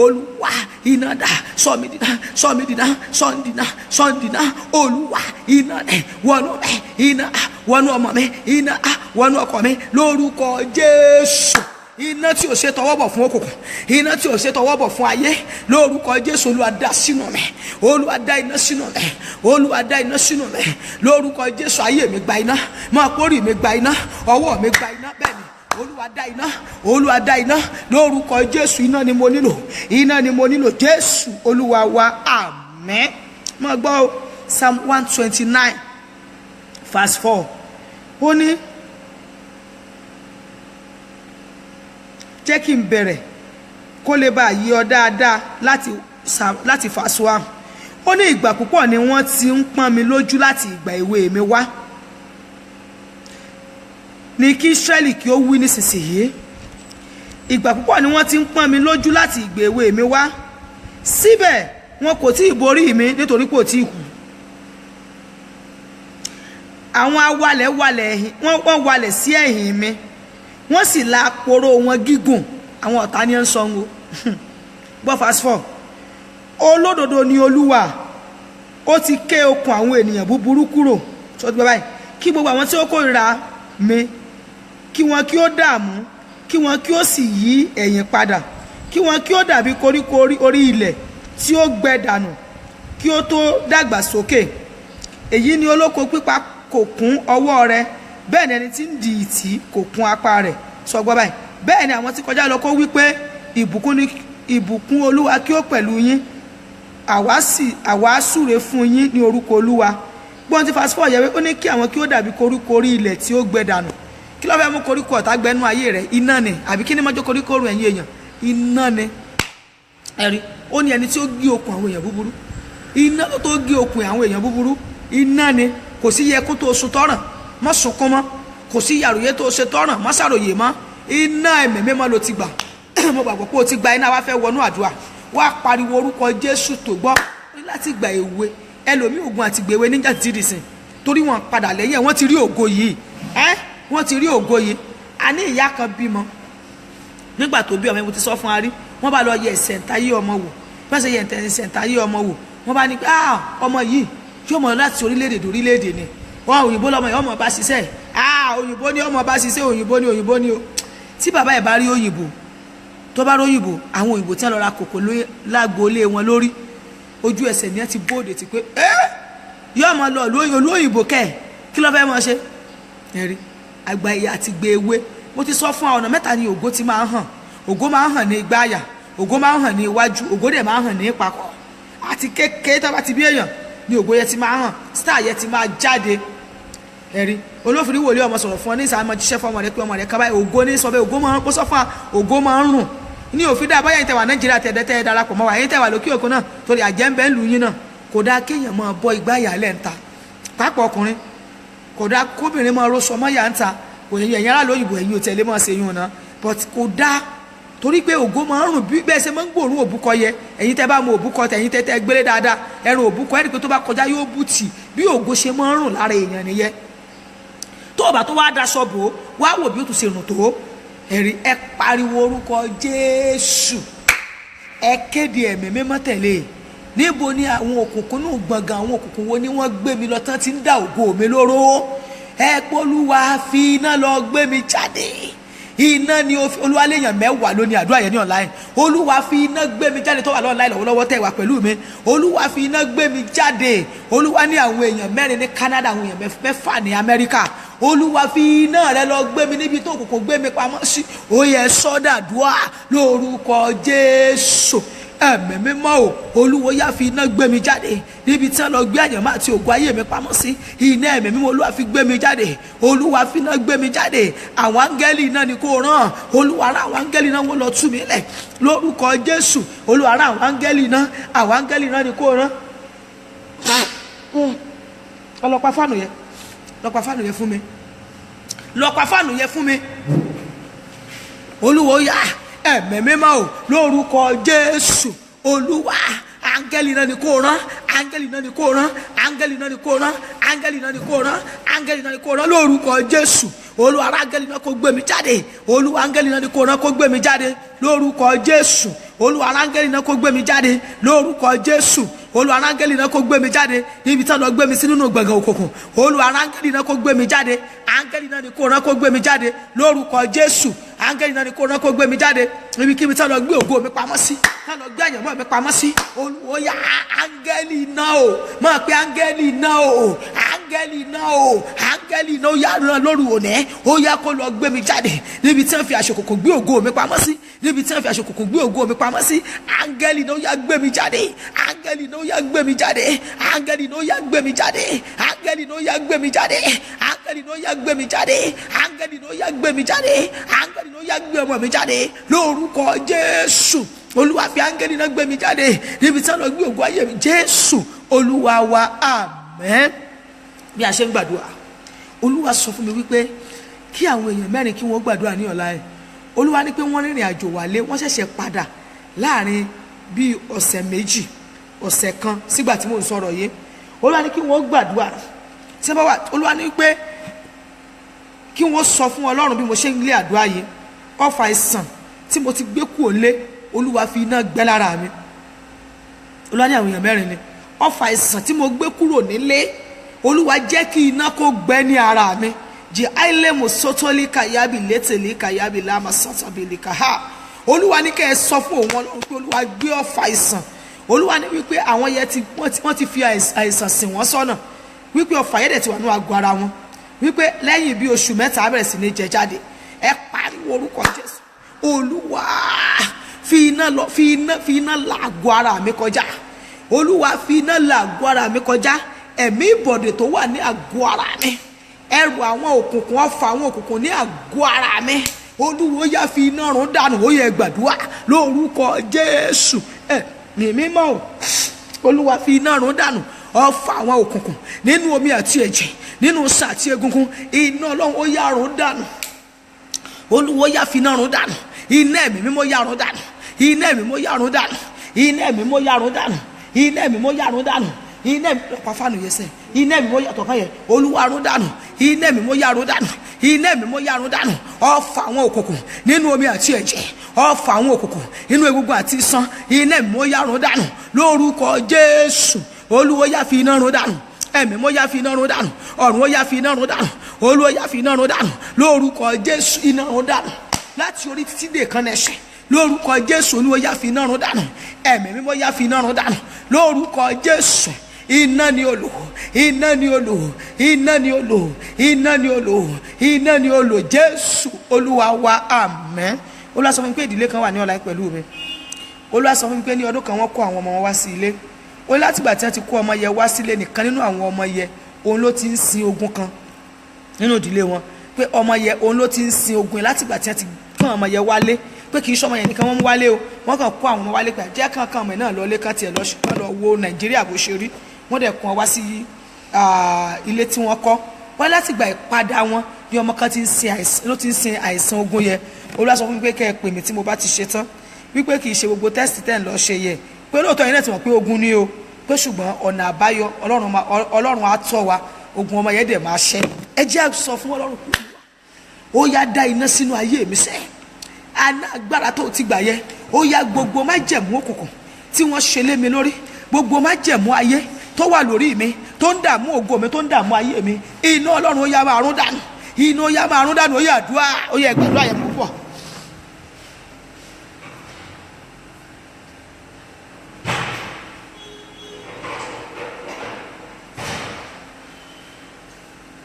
Olúwa iná dà sọ mí dìná sọ mí dìná sọ ń dìná sọ ń dìná Olúwa iná dẹ̀ wọnú mi iná wọnú ọmọ mi iná wọnú ọkọ mi lórúkọ Jésù iná tí ò ṣe tọwọ́ bọ̀ fún òkùnkùn iná tí ò ṣe tọwọ́ bọ̀ fún ayé lórúkọ Jésù Olúwa dá sínú mi Olúwa dá iná sínú mi Olúwa dá iná sínú mi lórúkọ Jésù ayé mi gba iná máa kórìí mi gba iná ọwọ́ mi gba iná bẹ́ẹ̀ ni Olúwa dá iná Olúwa dá iná lórúkọ Jésù iná ni mo nílò iná ni mo nílò Jésù Olúwa wa àmín máa gbọ́ Psalm 129 verse 4 ó ní jẹ́ kí n bẹ̀rẹ̀ kó lè bá yí ọ dáadáa láti fàṣọ ó ní ìgbà púpọ̀ ni wọ́n ti ń pọ́n mi lójú láti ìgbà èwe mi wá ní kí Ísírẹ́lì kí ó wí nísinsìnyí ìgbà púpọ̀ ni wọ́n ti ń pọ́n mi lójú láti ìgbà èwe mi wá síbẹ̀ wọn kò tí ì borí mi nítorí kò tí ì kú àwọn awalẹ̀ ẹ̀yìn wọ́n walẹ̀ sí ẹ̀yìn mi wọ́n sì la àpòrò wọn gígùn. Àwọn ọ̀tá ni ń sọ wọn gbọ́ fast 4 olódodo ni Olúwa ó ti ké okùn àwọn ènìyàn búburú kúrò tó ti bá báyìí kí gbogbo àwọn tí ó kórìíra mi kí wọn kí ó dààmú kí wọn kí ó sì yí ẹ̀yìn padà kí wọn kí ó dàbí koríko orí ilẹ̀ tí ó gbẹ dànù kí ó tó dàgbà sókè. Èyí ni olóko pípa kò kún ọwọ́ rẹ̀ bẹ́ẹ̀ ni ẹni tí ń di ìtì kò kún apá rẹ̀ sọ gbọ́ báyìí. Bẹ́ẹ̀ ni àwọn tí kọjá lọ kó wí pé ìbùkún Olúwa kí ó pẹ̀lú yín àwa súre fún yín ní orúkọ Olúwa. Gbọ́n tí fast 4 yẹ ó ní kí àwọn kí ó dàbí koríko orí ilẹ̀ tí ó gbẹ dànù. Kí ló fẹ́ mú koríko ọ̀tá gbẹnú ayé rẹ̀? Iná ni. Àbí kí ni mọ́jọ́ koríko orun ẹ̀yìn èèyàn? Iná ni. Ẹ̀rí ó ní ẹni tí ó gé okùn àwọn èèyàn búburú. Iná tó gé okùn àwọn èèyàn búburú. Iná ni. Kò sí yẹ kó tó sun tọ́ràn mọ́ sunkún mọ́. Kò sí yàròyé tó ṣe tọ́ràn mọ́ sàròyé mọ́. Iná ẹ̀mí mímọ́ ló ti gbà. Mo gbàgbọ́ pé o ti gba iná wá fẹ́ wọnú àdúrà. Wá pariwo orúkọ Jésù tó gbọ́ láti gba èwe. Ẹlòmí ògùn àti gbèwé níjà ti dìsìn torí wọn padà lẹ́yìn wọ́n ti rí ògo yìí. Wọ́n ti rí ògo yìí. A ní ìyá kan bímọ nígbà tó bí ọmọ mo ti sọ fún arí wọ́n bá lọ yẹ ìṣẹ̀ǹtayé ọmọ wò bá ṣe yẹ ìṣẹ̀ǹtayé ọmọ wò wọ́n bá ní ọmọ yìí yóò mọ̀ láti orílẹ̀-èdè dé orílẹ̀-èdè ni wọ́n òyìnbó lọ́mọ yìí ọmọ bá ṣiṣẹ́ òyìnbó ni ọmọ bá ṣiṣẹ́ òyìnbó ni o tí bàbá ẹ̀ bá rí òyìnbó tó bá rí òyìnbó àwọn òyìnbó tí wọ́n lọ ra kòkó lágboolé wọn lórí ojú ẹsẹ̀ ni ẹ ti bóde ti pé yóò mọ̀ lọ olú òyìnbó kẹ́ kí ló fẹ́ mọ̀ ṣe ẹ̀rí àgbà ìyá àti gbé ewé mo ti sọ fún ọ̀nà mẹ́ta ni ògo ti máa ń hàn ògo máa ń hàn ní igbá àyà ògo máa ń hàn ní iwájú ògo dẹ̀ máa ń hàn ní ìpàkọ́ àti kékeré tó bá ti bí èèyàn ni ògo yẹn ti máa ń hàn star yẹn ti máa jáde ẹ̀rí olófin wòlé ọmọ sọ̀rọ̀ fún ọ ní ìsàmọ́ jíṣẹ́ fún ọmọ rẹ pé ọmọ rẹ kábàáyé ògo ní sọ bẹ́ẹ̀ ògo máa ń kó sọ́fà ògo máa ń rùn ní òfin dá báyà ìtẹ̀wà Nàìjíríà tẹ̀dẹ́tẹ̀ darapọ̀ mọ́ wa yín tẹ̀wà lókè òkun náà torí àjẹ́ńbẹ́ ń lu yín náà kò dáa kéèyàn máa bọ́ igbá ìyàlẹ̀ ń ta pápá ọkùnrin kò dáa kóbìnrin máa ró sọmọ́ yà ń ta kò yẹn ẹ̀yìn aráàlú òyìnbó ẹ̀yìn òtẹ̀lé máa ṣe yún un náà but kò dáa torí pé ògo máa ń rùn bí bẹ́ẹ̀ ṣe máa ń gbòòrùn òbúkọ yẹ ẹ̀yin tẹ́ bá mọ òbúkọ tẹ̀yin tẹ́ gbélé dáadáa ẹ̀rùn òbúkọ ẹ̀rí pé tó bá kọjá yóò bù tì bí ògo ṣe máa ń rùn lára èèyàn nìyẹn tó o bá tó wá daṣọ bò ó wá wò bí ó tún ṣe rùn tó ẹ̀rí ẹ pariwo orúkọ Jésù ẹ kéde ẹ̀mí mímọ́ tẹ̀lé níbo ni àwọn òkùnkùn náà gbọ̀ngàn àwọn òkùnkùn wo ni wọ́n gbé mi lọ tán ti ń dá ògo mi lóró ẹ pọ́lúwa fi iná lọ gbé mi jáde iná ni Olúwa léèyàn mẹ́wàá lónìí àdúrà yẹn ní online Olúwa fi iná gbé mi jáde tó wà online lọ́wọ́lọ́wọ́ tẹ̀ wá pẹ̀lú mi Olúwa fi iná gbé mi jáde Olúwa ní àwọn èèyàn 4 ní Canada àwọn èèyàn 6 ní Amẹ́ríkà Olúwa fi iná rẹ lọ gbé mi níbi tó kòkò gbé mi pamọ́ sí ó yẹ sọ́dàdúà lórúkọ Jésù ẹ̀mí mímọ́ o Olúwa yá fi iná gbé mi jáde níbi tí wọ́n lọ gbé àyànmọ́ àti ògo ayé mi pamọ́ sí iná ẹ̀mí mímọ́ Olúwa fi gbé mi jáde Olúwa fi iná gbé mi jáde àwọn áńgẹ́lì náà ni kò rán Olúwa rán àwọn áńgẹ́lì náà wọ́n lọ tú mi lẹ̀ lórúkọ Jésù Olúwa rán àwọn áńgẹ́lì náà ni kò rán ọlọ́pàá fáànù yẹn lọ́pàá fáànù yẹn fún mi lọ́pàá fáànù yẹn fún mi Olúwa yá ẹ̀mí mímọ́ o lórúkọ Jésù Olúwa áńgẹ́lì náà ni kò rán áńgẹ́lì náà ni kò rán áńgẹ́lì náà ni kò rán áńgẹ́lì náà ni kò rán áńgẹ́lì náà ni kò rán lórúkọ Jésù Olúwa áńgẹ́lì náà kó gbé mi jáde Olúwa áńgẹ́lì náà ni kò rán kó gbé mi jáde lórúkọ Jésù Olúwa áńgẹ́lì náà kó gbé mi jáde lórúkọ Jésù Olúwa áńgẹ́lì náà kó gbé mi jáde níbi tí wọ́n lọ gbé mi sí nínú gbọ̀ngàn òkùnkùn Olúwa áńgẹ́lì náà kó gbé mi jáde áńgẹ́lì náà ni kò rán kó gbé mi jáde lórúkọ Jésù áńgẹ́lì náà ni kò rán kó gbé mi jáde níbi kíbi tí wọ́n lọ gbé ògo mi pamọ́ sí tí wọ́n lọ gbé àyànmọ́ mi pamọ́ sí Olúwa yá áńgẹ́lì náà o máa pe áńgẹ́lì náà o áńgẹ́lì náà o áńgẹ́lì náà ó yá ràn lóru òní ó yá kó lọ gbé mi jáde níbi tí wọ́n fi àṣokòkò gbé ògo mi pamọ́ sí níbi tí wọ́n fi àṣokòkò gbé ògo mi pamọ́ sí áńgẹ́lì náà ó yá gbé mi jáde áńgẹ́lì náà ó yá gbé mi jáde áńgẹ́lì náà ó yá gbé mi jáde áńgẹ́lì náà ó yá gbé mi jáde áńgẹ́lì náà ó yá gbé mi jáde áńgẹ́lì náà ó yá gbé mi jáde áńgẹ́lì náà ó yá gbé ọmọ mi jáde lórúkọ Jésù Olúwa fi áńgẹ́lì náà gbé mi jáde níbi tí wọ́n lọ gbé ògo ayé mi Jésù Olúwa wa àmín. Bí a ṣe ń gbàdúrà Olúwa sọ fún mi wípé kí àwọn èèyàn 4 kí wọ́n gbàdúrà ní ọ̀la ẹ̀ Olúwa ní pé wọ́n rìnrìn àjò wálé wọ́n ṣẹ̀ṣẹ̀ padà láàrin bíi ọ̀sẹ̀ 2 ọ̀sẹ̀ kan sígbà tí mò ń sọ̀rọ̀ yìí Olúwa ní kí wọ́n gbàdúrà tí wọ́n bá wà Olúwa ní pé kí wọ́n sọ fún Ọlọ́run bí mo ṣe ń lé àdúrà yìí ọfà ìsàn tí mo ti gbé kúrò lé Olúwa fi iná gbẹ́ lára mi. Olúwa ní àwọn èèyàn mẹ́rin ni ọfà ìsàn tí mo gbé kúrò nílé Olúwa jẹ́ kí iná kó gbẹ́ ní ara mi. Jì áìlẹ̀ mo sọ́tọ́lì kàyábì létèlé kàyábì láàmà sọ́tàbìlì kàhá. Olúwa ní kẹ́ ẹ sọ fún òun Ọlọ́run pé Olúwa gbé ọfà ìsàn. Olúwa ní wípé àwọn yẹn wọ́n ti fi àìsàn sìn wọ́n sọ́nà wípé ọfà yẹn dẹ̀ ti wà ní àgọ́ ara wọn wípé lẹ́yìn bí oṣù mẹ́ta bẹ̀rẹ̀ sí ní jẹ jáde. Ẹ pariwo orúkọ Jésù. Olúwa fi iná la àgọ́ ara mi kọjá. Olúwa fi iná la àgọ́ ara mi kọjá. Ẹ̀mí ìbọ̀dè tó wà ní àgọ́ ara mi, ẹrù àwọn òkùnkùn, ọfà àwọn òkùnkùn ní àgọ́ ara mi, Olúwa yá fi iná run dànù. Ó yẹ gbàdúrà lórúkọ Jésù. Ẹ̀mí mímọ́ o, Olúwa fi iná run dànù ọfà àwọn òkùnkùn nínú omi àti ẹ̀jẹ̀, nínú sà àti egungun. Iná Ọlọ́run ó yá run dànù. Olúwa yá fi iná run dànù. Iná ẹ̀mí mímọ́ yá run dànù. Iná ẹ̀mí mímọ́ yá run dànù. Iná ẹ̀mí mímọ́ yá run dànù. Iná ẹ̀mí mímọ́ yá run dànù. Iná ẹ̀mí mímọ́ pàfánù yẹsẹ̀. Iná ẹ̀mí mímọ́ yàtọ̀ kan yẹ. Olúwa run dànù. Iná ẹ̀mí mímọ́ yá run dànù. Iná ẹ̀mí mímọ́ yá run dànù. Ọfà àwọn òkùnkùn nínú omi àti ẹ̀jẹ̀, ọfà àwọn òkùnkùn nínú egungun àti iṣan. Iná ẹ̀mí mímọ́ yá run dànù lórúkọ Jésù. Olúwa yá fi iná run dànù. Ẹ̀mí mímọ́ yá fi iná run dànù. Ọ̀run ó yá fi iná run dànù. Olúwa yá fi iná run dànù lórúkọ Jésù. Iná run dànù láti orí títí dé kan ẹsẹ̀ lórúkọ Jésù. Olúwa yá fi iná run dànù. Ẹ̀mí mímọ́ yá fi iná run dànù lórúkọ Jésù. Iná ni olò, iná ni olò, iná ni olò, iná ni olò, iná ni olò. Jésù Olúwa wa, àmín. Olúwa sọ fún mi pé ìdílé kan wà ní ọ̀la pẹ̀lú mi. Olúwa sọ fún mi pé ní ọdún kan wọ́n kó àwọn ọmọ wọn wá sí ilé. Ó látìgbà tí wọ́n ti kó ọmọ yẹn wá sílé, nìkan nínú àwọn ọmọ yẹn òun ló ti ń sin ogun kan nínú ìdílé wọn. Pé ọmọ yẹn òun ló ti ń sin ogun látìgbà tí wọ́n ti kó ọmọ yẹn wálé. Pé kì í ṣọmọ yẹn nìkan wọ́n mú wálé o, wọ́n kàn kó àwọn ọmọ wálé pé àjẹ́ kankan ọmọ náà lọlé kan tiẹ̀ lọ wo Nàìjíríà bó ṣe rí. Wọ́n dẹ̀ kó wọn wá sí ilé tí wọ́n kọ́. Wọ́n látìgbà ìpadà wọn bí ọmọ kan ti ń sin àìsàn ogun yẹn. Olúwa sọ fún mi pé kẹ́ ẹ pè mí tí mo bá ti ṣe tán, wípé kì í ṣe gbogbo tẹ́sítì tẹ́ ń lọ ṣe yẹ, pé lóòótọ́ yẹn náà ti mọ̀ pé ogun ni o, pé ṣùgbọ́n ọ̀nà àbáyọ Ọlọ́run á tọ́ wa, ogun ọmọ yẹn dẹ̀ máa ṣẹ́. Ẹ jẹ́ sọ fún Ọlọ́run pé ó yá dá iná sínú ayé mi sẹ́, agbára tó ti gbà yẹ, ó yá gbogbo májẹ̀mú òkùnkùn tí wọ́n ṣe lé mi lórí, gbogbo májẹ̀mú ayé tó wà lórí mi, tó ń dààmú ògo mi, tó ń dààmú ayé mi, iná Ọlọ́run ó yá máa run dànù. Iná ó yá máa run dànù. Ó yá àdúrà, ó yá gbàdúrà yẹn púpọ̀.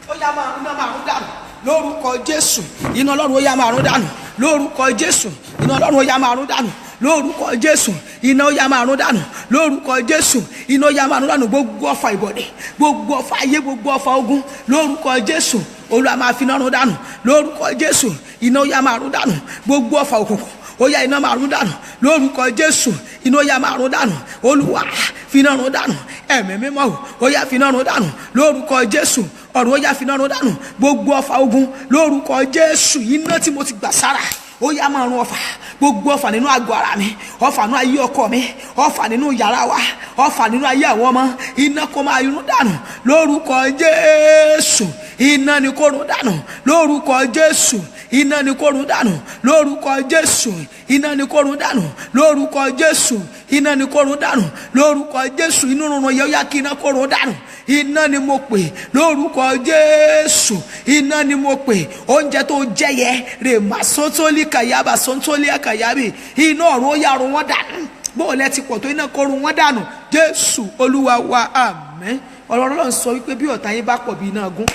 Ó yá máa run dànù lórúkọ Jésù. Iná Ọlọ́run ó yá máa run dànù lórúkọ Jésù. Iná Ọlọ́run ó yá máa run dànù lórúkọ Jésù. Iná ó yá máa run dànù lórúkọ Jésù. Iná ó yá máa run dànù gbogbo ọfà ìbọ̀dẹ̀, gbogbo ọfà ayé, gbogbo ọfà ogun lórúkọ Jésù. Olúwa máa fi iná run dànù lórúkọ Jésù. Iná ó yá máa run dànù gbogbo ọfà òkùnkùn. Ó yá iná máa run dànù lórúkọ Jésù. Iná ó yá máa run dànù. Olúwa fi iná run dànù. Ẹ̀mí mímọ́ ó yá fi iná run dànù lórúkọ Jésù. Ọ̀run ó yá fi iná run dànù gbogbo ọfà ogun lórúkọ Jésù. Iná tí mo ti gbà sára ó yá máa run ọfà, gbogbo ọfà nínú àgọ́ ara mi, ọfà nínú ayé ọkọ mi, ọfà nínú yàrá wa, ọfà nínú ayé àwọn ọmọ. Iná kó máa run dànù lórúkọ Jésù. Iná ni kó run dànù lórúkọ Jésù. Iná ni kó run dànù lórúkọ Jésù. Iná ni kó run dànù lórúkọ Jésù. Iná ni kó run dànù lórúkọ Jésù. Inú rúnrún yẹ ó yá kí iná kó run dànù. Iná ni mo pè lórúkọ Jésù. Iná ni mo pè. Oúnjẹ tó jẹ yẹ rè má sọ́tólì kàyábà sọ́tólì àkàyábì. Iná ọ̀run ó yá run wọ́n dànù. Bóò lẹ ti pọ̀ tó iná kó run wọ́n dànù. Jésù Olúwa wa, àmín. Ọlọ́run sọ wípé bí ọ̀tá yín bá pọ̀ bí iná gún,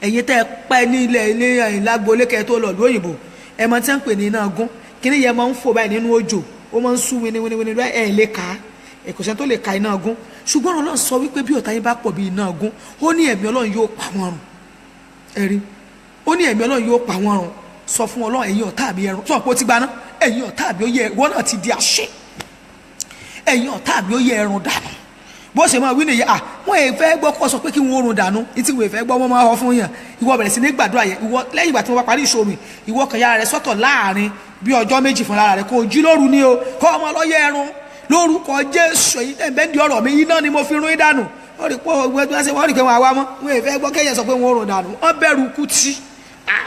ẹ̀yin tẹ́ ẹ pẹ́ ní ilé ìlágbó lékẹ́ tó lọ lóyìnbó, ẹ mọ̀ tí wọ́n ń pè ní iná gún. Kíní yẹn máa ń fò báyìí nínú òjò, ó máa ń sú winiwini ẹ̀ lè ka, kò sẹ́ni tó lè ka iná gún. Ṣùgbọ́n Ọlọ́run sọ wípé bí ọ̀tá yín bá pọ̀ bí iná gún, ó ní ẹ̀mí Ọlọ́run yóò pa wọ́n run. Ẹ̀rí, ó ní ẹ̀mí Ọlọ́run yóò pa wọ́n run. Sọ fún Ọlọ́run, ẹ̀yin ọ̀tá mi ẹrun, sọ pé ó ti gbaná, ẹ̀yin ọ̀tá mi ó yẹ, ìwọ náà ti di àṣẹ, ẹ̀yin ọ̀tá mi ó yẹ ẹrun dànù. Bó ṣe máa wí nìyẹn, wọn èè fẹ́ gbọ́ kó sọ pé kí wọ́n run dànù, ìtí wọ́n èè fẹ́ gbọ́ wọ́n máa họ fún yàn. Ìwọ bẹ̀rẹ̀ sí ní gbàdúrà yẹn, ìwọ lẹ́yìn ìgbà tí wọ́n bá parí ìṣòro, ìwọ kan yára rẹ sọ́tọ̀ láàrin bí ọjọ́ méjì fún lára rẹ, kó o jí lóru ni o, kó ọmọ lọ́yẹ ẹrun lórúkọ Jésù. Èyí tẹ̀ ń bẹ́ẹ̀ di ọ̀rọ̀ mi, iná ni mo fi run ìdànù wọ́n rí pọ́ ọgbẹ́ tó ṣe wọ́n rí pé wọ́n àwa mọ́ wọ́n èfẹ́ gbọ́ kéèyàn sọ pé wọ́n rò dànù wọ́n bẹ̀rù ikú tí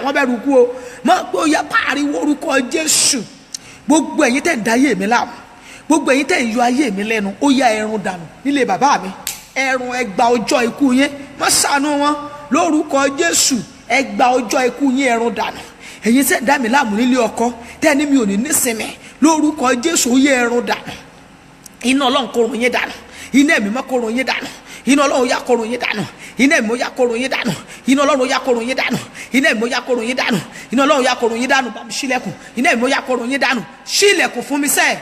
wọ́n bẹ̀rù ikú o mọ́ pé ó yẹ pariwo orúkọ Jésù gbogbo ẹ̀yin tẹ̀ ń da ayé mi láàmú gbogbo ẹ̀yin tẹ̀ ń yọ ayé mi lẹ́nu ó yá ẹ̀rùn dànù nílé bàbá mi ẹ̀rùn ẹgbà ọjọ́ ikú yẹn má ṣàánú wọn lórúkọ Jésù ẹgbà ọjọ́ ikú yẹn ẹ̀rùn dànù ẹ̀yin tẹ̀ ń dá mi láàmú nílé ọkọ tẹ́ ní mi ò ní nísinmi lórúkọ Jésù ó yẹ ẹ̀rùn dànù iná Ọlọ́run kó run yín dànù iná ẹ̀mí mọ́ kó run yín dànù iná Ọlọ́run yá kó run yín dànù iná ẹ̀mí yá kó run yín dànù iná Ọlọ́run yá kó run yín dànù iná ẹ̀mí yá kó run yín dànù iná Ọlọ́run yá kó run yín dànù bá mi ṣílẹ̀kùn iná ẹ̀mí yá kó run yín dànù ṣílẹ̀kùn fún mi sẹ́ẹ̀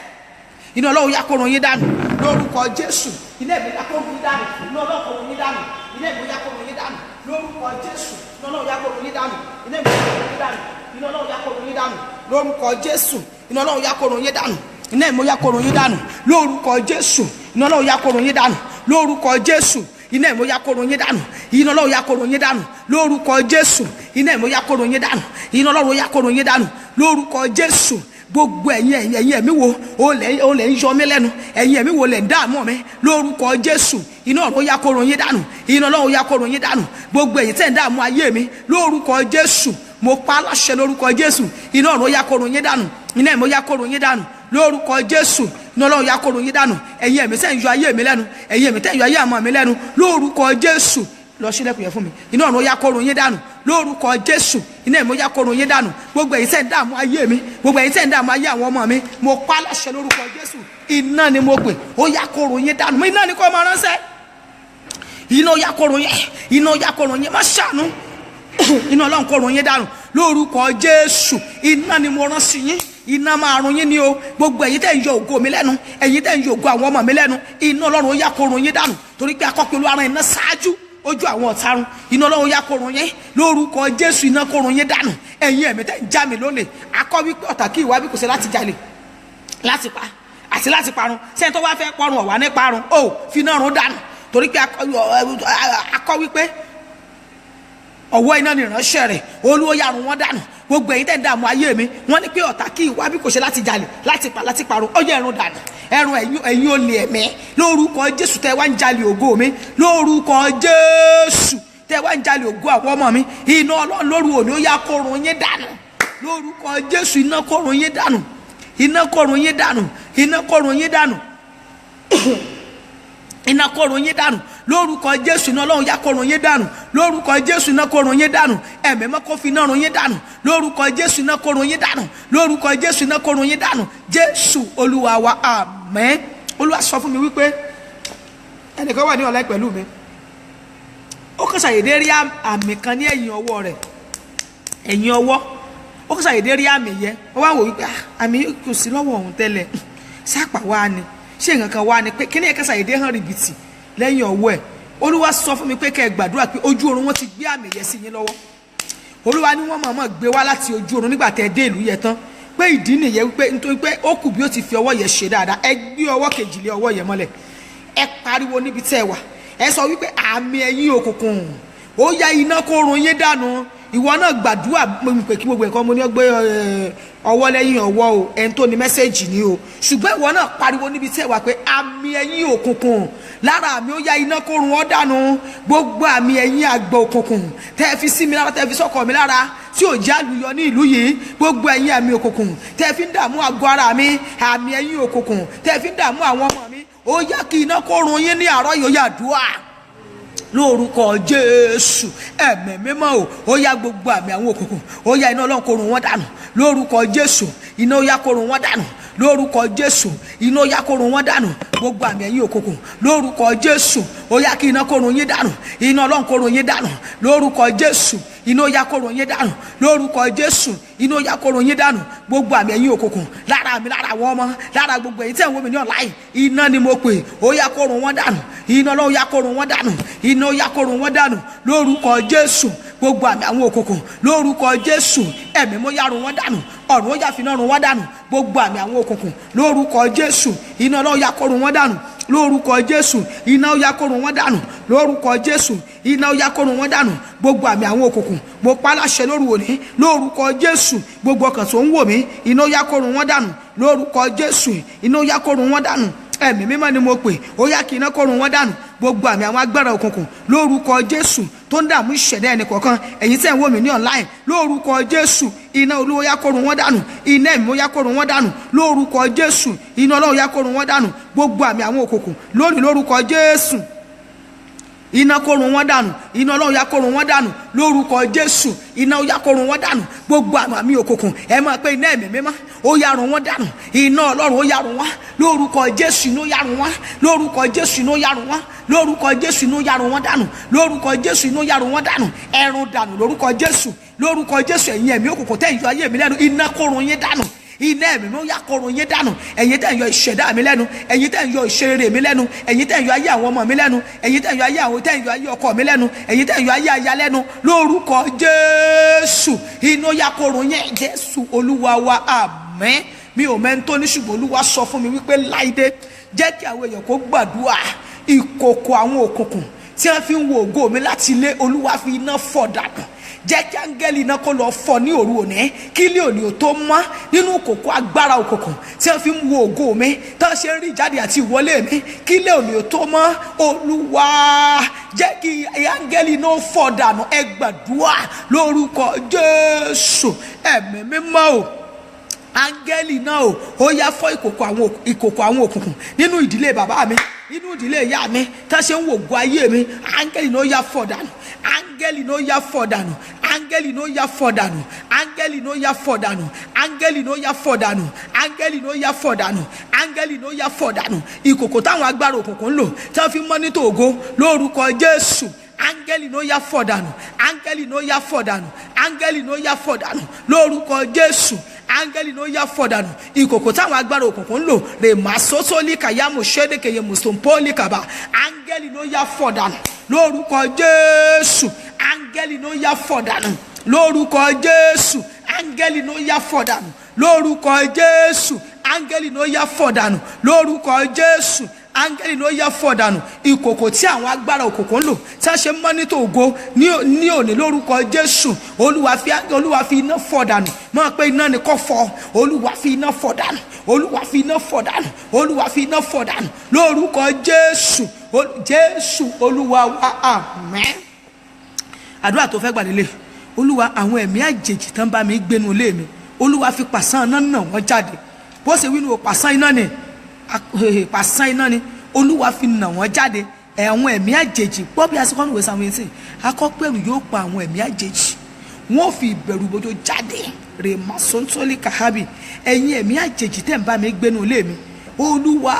iná Ọlọ́run yá kó run yín dànù lórúkọ Jésù iná ẹ̀mí yá kó run yín dànù iná Ọlọ́run kó run yín dànù iná ẹ̀mí yá kó run yín dànù lórúkọ Jésù iná Ọlọ́run yá kó run yín dànù iná ẹ̀mí yá kó run yín dànù iná Ọlọ́run yá kó run yín dànù lórúkọ Jésù iná Ọlọ́run yá kó run yín dànù iná ẹ̀mí yá kó run yín dànù lórúkọ Jésù iná Ọlọ́run yá kó run yín dànù lórúkọ Jésù iná ẹ̀mí yá kó run yín dànù iná Ọlọ́run yá kó run yín dànù lórúkọ Jésù iná ẹ̀mí yá kó run yín dànù iná Ọlọ́run yá kó run yín dànù lórúkọ Jésù gbogbo ẹ̀yin ẹ̀mí wo o lè ń yọ mí lẹ́nu ẹ̀yin ẹ̀mí wo lè ń dààmú mi lórúkọ Jésù iná Ọlọ́run yá kó run yín dànù iná Ọlọ́run yá kó run yín dànù gbogbo ẹ̀yin tẹ́ ń dààmú ayé mi lórúkọ Jésù mo pa á láṣẹ lórúkọ Jésù iná Ọlọ́run yá kó run yín dànù iná ẹ̀mí yá kó run yín dànù lórúkọ Jésù iná Ọlọ́run yá kó run yín dànù ẹ̀yin ẹ̀mí tẹ́ ń yọ ayé mi lẹ́nu ẹ̀yin ẹ̀mí tẹ́ ń yọ ayé àmọ́ mi lẹ́nu lórúkọ Jésù lọ sílẹ̀kùn yẹn fún mi iná Ọlọ́run yá kó run yín dànù lórúkọ Jésù iná ẹ̀mí yá kó run yín dànù gbogbo ẹ̀yin tẹ́ ń dààmú ayé mi gbogbo ẹ̀yin tẹ́ ń dààmú ayé àwọn ọmọ mi mo pa á láṣẹ lórúkọ Jésù iná ni mo pè ó yá kó run yín dànù iná ni kó máa ránṣẹ́ iná yá kó run yín iná yá kó run yín má ṣàánú iná Ọlọ́run kó run yín dànù lórúkọ Jésù iná ni mo rán sí yín iná máa run yín ni o gbogbo ẹ̀yin tẹ́ ń yọ ògo mi lẹ́nu ẹ̀yin tẹ́ ń yọ ògo àwọn ọmọ mi lẹ́nu iná Ọlọ́run ó yá kó run yín dànù torí pé akọ́pẹ́ Olúwa rán iná ṣáájú ojú àwọn ọ̀tarun iná Ọlọ́run yá kó run yín lórúkọ Jésù iná kó run yín dànù ẹ̀yin ẹ̀mí tẹ́ ń já mi lólè akọ́ wípé ọ̀tá kí ìwà bí kò ṣe láti jalè láti pa àti láti parun sẹ́ni tó wá fẹ́ parun ọ̀wá ní parun ó fi iná run dànù torí pé akọ́ wípé ọwọ́ iná ni ìránṣẹ́ rẹ̀ Olúwa yá run wọ́n dànù gbogbo ẹ̀yin tẹ́ ń dààmú ayé mi wọ́n ní pé ọ̀tá kí ìwà bí kò ṣe láti jalè láti pa láti parun ó yẹ ẹ̀rùn dànù ẹ̀rùn ẹ̀yin olè ẹ̀mí lórúkọ Jésù tẹ́ wá ń jalè ògo mi lórúkọ Jésù tẹ́ wá ń jalè ògo àwọn ọmọ mi iná Ọlọ́run lóru òní ó yá kó run yín dànù lórúkọ Jésù iná kó run yín dànù iná kó run yín dànù iná kó run yín dànù iná kó run yín dànù lórúkọ Jésù iná Ọlọ́run yá kó run yín dànù lórúkọ Jésù iná kó run yín dànù ẹ̀mí mọ́ kó fi iná run yín dànù lórúkọ Jésù iná kó run yín dànù lórúkọ Jésù iná kó run yín dànù Jésù Olúwa wa àmín. Olúwa sọ fún mi wípé ẹnìkan wà ní ọ̀la pẹ̀lú mi ó kàn ṣàyèdè rí àmì kan ní ẹ̀yìn ọwọ́ rẹ̀ ẹ̀yìn ọwọ́ ó kàn ṣàyèdè rí àmì yẹn ó wá wò wípé àmì kò sí lọ́wọ́ òun tẹ́lẹ̀ sápà wá ni ṣé nǹkan kan wá ni pé kíní ẹ̀ka ṣàyèdè hàn rìbìtì lẹ́yìn ọwọ́ ẹ̀ Olúwa sọ fún mi pé kẹ́ ẹ gbàdúrà pé ojú oorun wọn ti gbé àmì yẹn sí yín lọ́wọ́ Olúwa ní wọ́n mọ̀ọ́mọ̀ gbé wá láti ojú oorun nígbà tẹ́ ẹ dé ìlú yẹn tán pé ìdí nìyẹn wípé nítorí pé ó kù bí ó ti fi ọwọ́ yẹn ṣe dáadáa ẹ gbé ọwọ́ kejì lé ọwọ́ yẹn mọ́lẹ̀ ẹ pariwo níbi tẹ́ ẹ wà ẹ sọ wípé àmì ẹ̀yin òkùnkùn ó yá iná kó run yín dànù ìwọ náà gbàdúrà pé kí gbogbo nǹkan mo ní gbé ọwọ́ lẹ́yìn ọwọ́ o ẹni tó ní mẹ́sẹ̀jì ni o ṣùgbọ́n ìwọ náà pariwo níbi tí ẹ wà pé àmì ẹ̀yin òkùnkùn lára àmì ó yá iná kó run ọ́ dànù gbogbo àmì ẹ̀yin àgbà òkùnkùn tẹ́ ẹ fi sí mi lára tẹ́ ẹ fi sọ́kọ̀ mi lára tí ò já lùyọ ní ìlú yìí gbogbo ẹ̀yin àmì òkùnkùn tẹ́ ẹ fi ń dààmú àgọ́ ara mi àmì ẹ̀yin òkùnkùn tẹ́ ẹ fi ń dààmú àwọn ọmọ mi ó yá kí iná kó run yín ní àárọ̀ yìí ó yá àdúrà lórúkọ Jésù ẹ̀mí mímọ́ o ó yá gbogbo àmì àwọn òkùnkùn ó yá iná Ọlọ́run kó run wọ́n dànù lórúkọ Jésù iná ó yá kó run wọ́n dànù lórúkọ Jésù iná ó yá kó run wọ́n dànù gbogbo àmì ẹ̀yin òkùnkùn lórúkọ Jésù ó yá kí iná kó run yín dànù iná Ọlọ́run kó run yín dànù lórúkọ Jésù iná ó yá kó run yín dànù lórúkọ Jésù iná ó yá kó run yín dànù gbogbo àmì ẹ̀yin òkùnkùn lára mi lára àwọn ọmọ lára gbogbo ẹ̀yin tẹ́ ń wò mí ní ọ̀láì iná ni mo pè ó yá kó run wọ́n dànù iná Ọlọ́run yá kó run wọ́n dànù iná ó yá kó run wọ́n dànù lórúkọ Jésù gbogbo àmì àwọn òkùnkùn lórúkọ Jésù ẹ̀mí mo yá run wọ́n dànù ọ̀run ó yá fi iná run wọ́n dànù gbogbo àmì àwọn òkùnkùn lórúkọ Jésù iná Ọlọ́run yá kó run wọ́n dànù lórúkọ Jésù iná ó yá kó run wọ́n dànù lórúkọ Jésù iná ó yá kó run wọ́n dànù gbogbo àmì àwọn òkùnkùn mo pa láṣẹ lóru òní lórúkọ Jésù gbogbo ọkàn tó ń wò mí iná ó yá kó run wọ́n dànù lórúkọ Jésù iná ó yá kó run wọ́n dànù ẹ̀mí mímọ́ ni mo pè, ó yá kí iná kó run wọ́n dànù. Gbogbo àmì àwọn agbára òkùnkùn lórúkọ Jésù tó ń dààmú ìṣẹ̀dá ẹnì kọ̀ọ̀kan, ẹ̀yin tẹ́ ń wò mí ní online, lórúkọ Jésù iná Olúwa yá kó run wọ́n dànù, iná ẹ̀mí ó yá kó run wọ́n dànù lórúkọ Jésù, iná Ọlọ́run yá kó run wọ́n dànù. Gbogbo àmì àwọn òkùnkùn lónìí lórúkọ Jésù, iná kó run wọ́n dànù, iná Ọlọ́run yá kó run wọ́n dànù lórúkọ Jésù, iná ó yá kó run wọ́n dànù. Gbogbo àmì òkùnkùn ẹ máa pé iná ẹ̀mí mímọ́ ó yá run wọ́n dànù, iná Ọlọ́run ó yá run wọ́n lórúkọ Jésù, iná ó yá run wọ́n lórúkọ Jésù, iná ó yá run wọ́n lórúkọ Jésù, iná ó yá run wọ́n dànù lórúkọ Jésù, iná ó yá run wọ́n dànù. Ẹ̀rùn dànù lórúkọ Jésù, lórúkọ Jésù. Ẹ̀yin ẹ̀mí òkùnkùn tẹ́ ń yọ ayé mi lẹ́nu, iná kó run yín dànù, iná ẹ̀mí mi ó yá kó run yín dànù. Ẹ̀yin tẹ́ ń yọ ìṣẹ̀dá mi lẹ́nu, ẹ̀yin tẹ́ ń yọ ìṣerere mi lẹ́nu, ẹ̀yin tẹ́ ń yọ ayé àwọn ọmọ mi lẹ́nu, ẹ̀yin tẹ́ ń yọ ayé àwọn tẹ́ ń yọ ayé ọkọ mi lẹ́nu, ẹ̀yin tẹ́ ń yọ ayé aya lẹ́nu, lórúkọ Jésù iná ó yá kó run yín. Jésù Olúwa wa, àmín. Mi ò mẹ́ni tó ní, ṣùgbọ́n Olúwa sọ fún mi wípé Láìdé jẹ́ kí àwọn èèyàn kó gbàdúrà ìkòkò àwọn òkùnkùn tí wọ́n fi ń wo ògo mi láti ilé, Olúwa fi iná fọ́ dànù. Jẹ́ kí áńgẹ́lì iná kó lọ fọ́ ní òru òní, kí ilé òní ò tó mọ́ nínú ìkòkò agbára òkùnkùn tí wọ́n fi ń wo ògo mi, tí wọ́n ṣe ń rí ìjáde àti ìwọlé mi, kí ilé òní ò tó mọ́. Olúwa jẹ́ kí áńgẹ́lì iná fọ́ dànù. Ẹ gbàdúrà lórúkọ Jésù. Ẹ̀mí mímọ́ o, áńgẹ́lì náà ó yá fọ́ ìkòkò àwọn òkùnkùn nínú ìdílé bàbá mi, nínú ìdílé ìyá mi, tá a ṣe ń wògo ayé mi. Áńgẹ́lì náà ó yá fọ́ dànù, áńgẹ́lì náà ó yá fọ́ dànù, áńgẹ́lì náà ó yá fọ́ dànù, áńgẹ́lì náà ó yá fọ́ dànù, áńgẹ́lì náà ó yá fọ́ dànù, áńgẹ́lì náà ó yá fọ́ dànù, áńgẹ́lì náà ó yá fọ́ dànù. Ìkòkò táwọn agbára òkùnkùn ń lò tí wọ́n fi mọ́nítò ògo lórúkọ Jésù, áńgẹ́lì náà ó yá fọ́ dànù, áńgẹ́lì náà ó yá fọ́ dànù, áńgẹ́lì náà ó yá fọ́ dànù lórúkọ Jésù, áńgẹ́lì náà ó yá fọ́ dànù. Ìkòkò táwọn agbára òkùnkùn ń lò rè má sósólì kàyámù ṣédèkèyè mùsùlùmí kàbà, áńgẹ́lì náà ó yá fọ́ dànù lórúkọ Jésù, áńgẹ́lì náà ó yá fọ́ dànù lórúkọ Jésù, áńgẹ́lì náà ó yá fọ́ dànù lórúkọ Jésù, áńgẹ́lì náà ó yá fọ́ dànù lórúkọ Jésù, áńgẹ́lì náà ó yá fọ́ dànù. Ìkòkò tí àwọn agbára òkùnkùn ń lò tí a ṣe mọ́nítò ògo ní òní lórúkọ Jésù, Olúwa fi iná fọ́ dànù. Mọ̀ pé iná ni kò fọ́, Olúwa fi iná fọ́ dànù, Olúwa fi iná fọ́ dànù, Olúwa fi iná fọ́ dànù lórúkọ Jésù. Jésù Olúwa wa, àmín. Àdúrà tó fẹ́ gbà lélẹ̀, Olúwa àwọn ẹ̀mí àjèjì tán bá mi gbénu ilé mi, Olúwa fi pàṣán iná náà wọ́n jáde. Bó ṣe wí ni o, pàṣán iná ni, pàṣán iná ni, Olúwa fi nà wọ́n jáde. Àwọn ẹ̀mí àjèjì gbọ́ bí asọ́kọ́nù wẹ̀ Sáwọn ẹ̀sìn akọ́pẹ̀rù yóò pa àwọn ẹ̀mí àjèjì, wọ́n fi ìbẹ̀rù bójó jáde. Rè má sọ́ńtólì kàhábì, ẹ̀yin ẹ̀mí àjèjì tẹ̀ ń bá mi gbénu ilé mi, Olúwa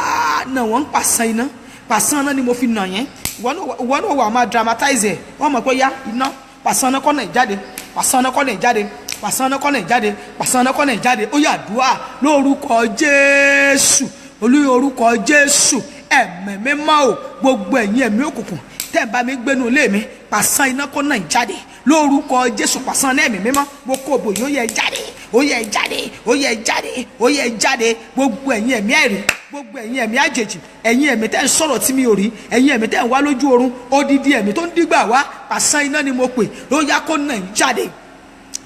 nà wọ́n pàṣán iná, pàṣán iná ni mo fi nà yẹn. Ìwọ náà wà máa dramatize ẹ̀, wọ́n mọ̀ pé yá iná pàṣán iná kọ́nà ìjáde, pàṣán iná kọ́nà ìjáde, pàṣán iná kọ́nà ìjáde, pàṣán iná kọ́nà ìjáde. Ó yá àdúrà lórúkọ Jésù, orúkọ Jésù. Ẹ̀mí mímọ́ o, gbogbo ẹ̀yin ẹ̀mí òkùnkùn tẹ́ ń bá mi gbénu ilé mi, pàṣán iná kọ́nà ìjáde lórúkọ Jésù. Pàṣán iná ẹ̀mí mímọ́, mo kó òbò yóò yẹ jáde, ó yẹ jáde, ó yẹ jáde, ó yẹ jáde. Gbogbo ẹ̀yin ẹ̀mí ẹ̀rí, gbogbo ẹ̀yin ẹ̀mí àjèjì, ẹ̀yin ẹ̀mí tẹ́ ń sọ̀rọ̀ tí mi ò rí, ẹ̀yin ẹ̀mí tẹ́ ń wá lójú oorun, odidi ẹ̀mí tó ń dígbà wá, pàṣán iná ni mo pè, ló yá kó nà jáde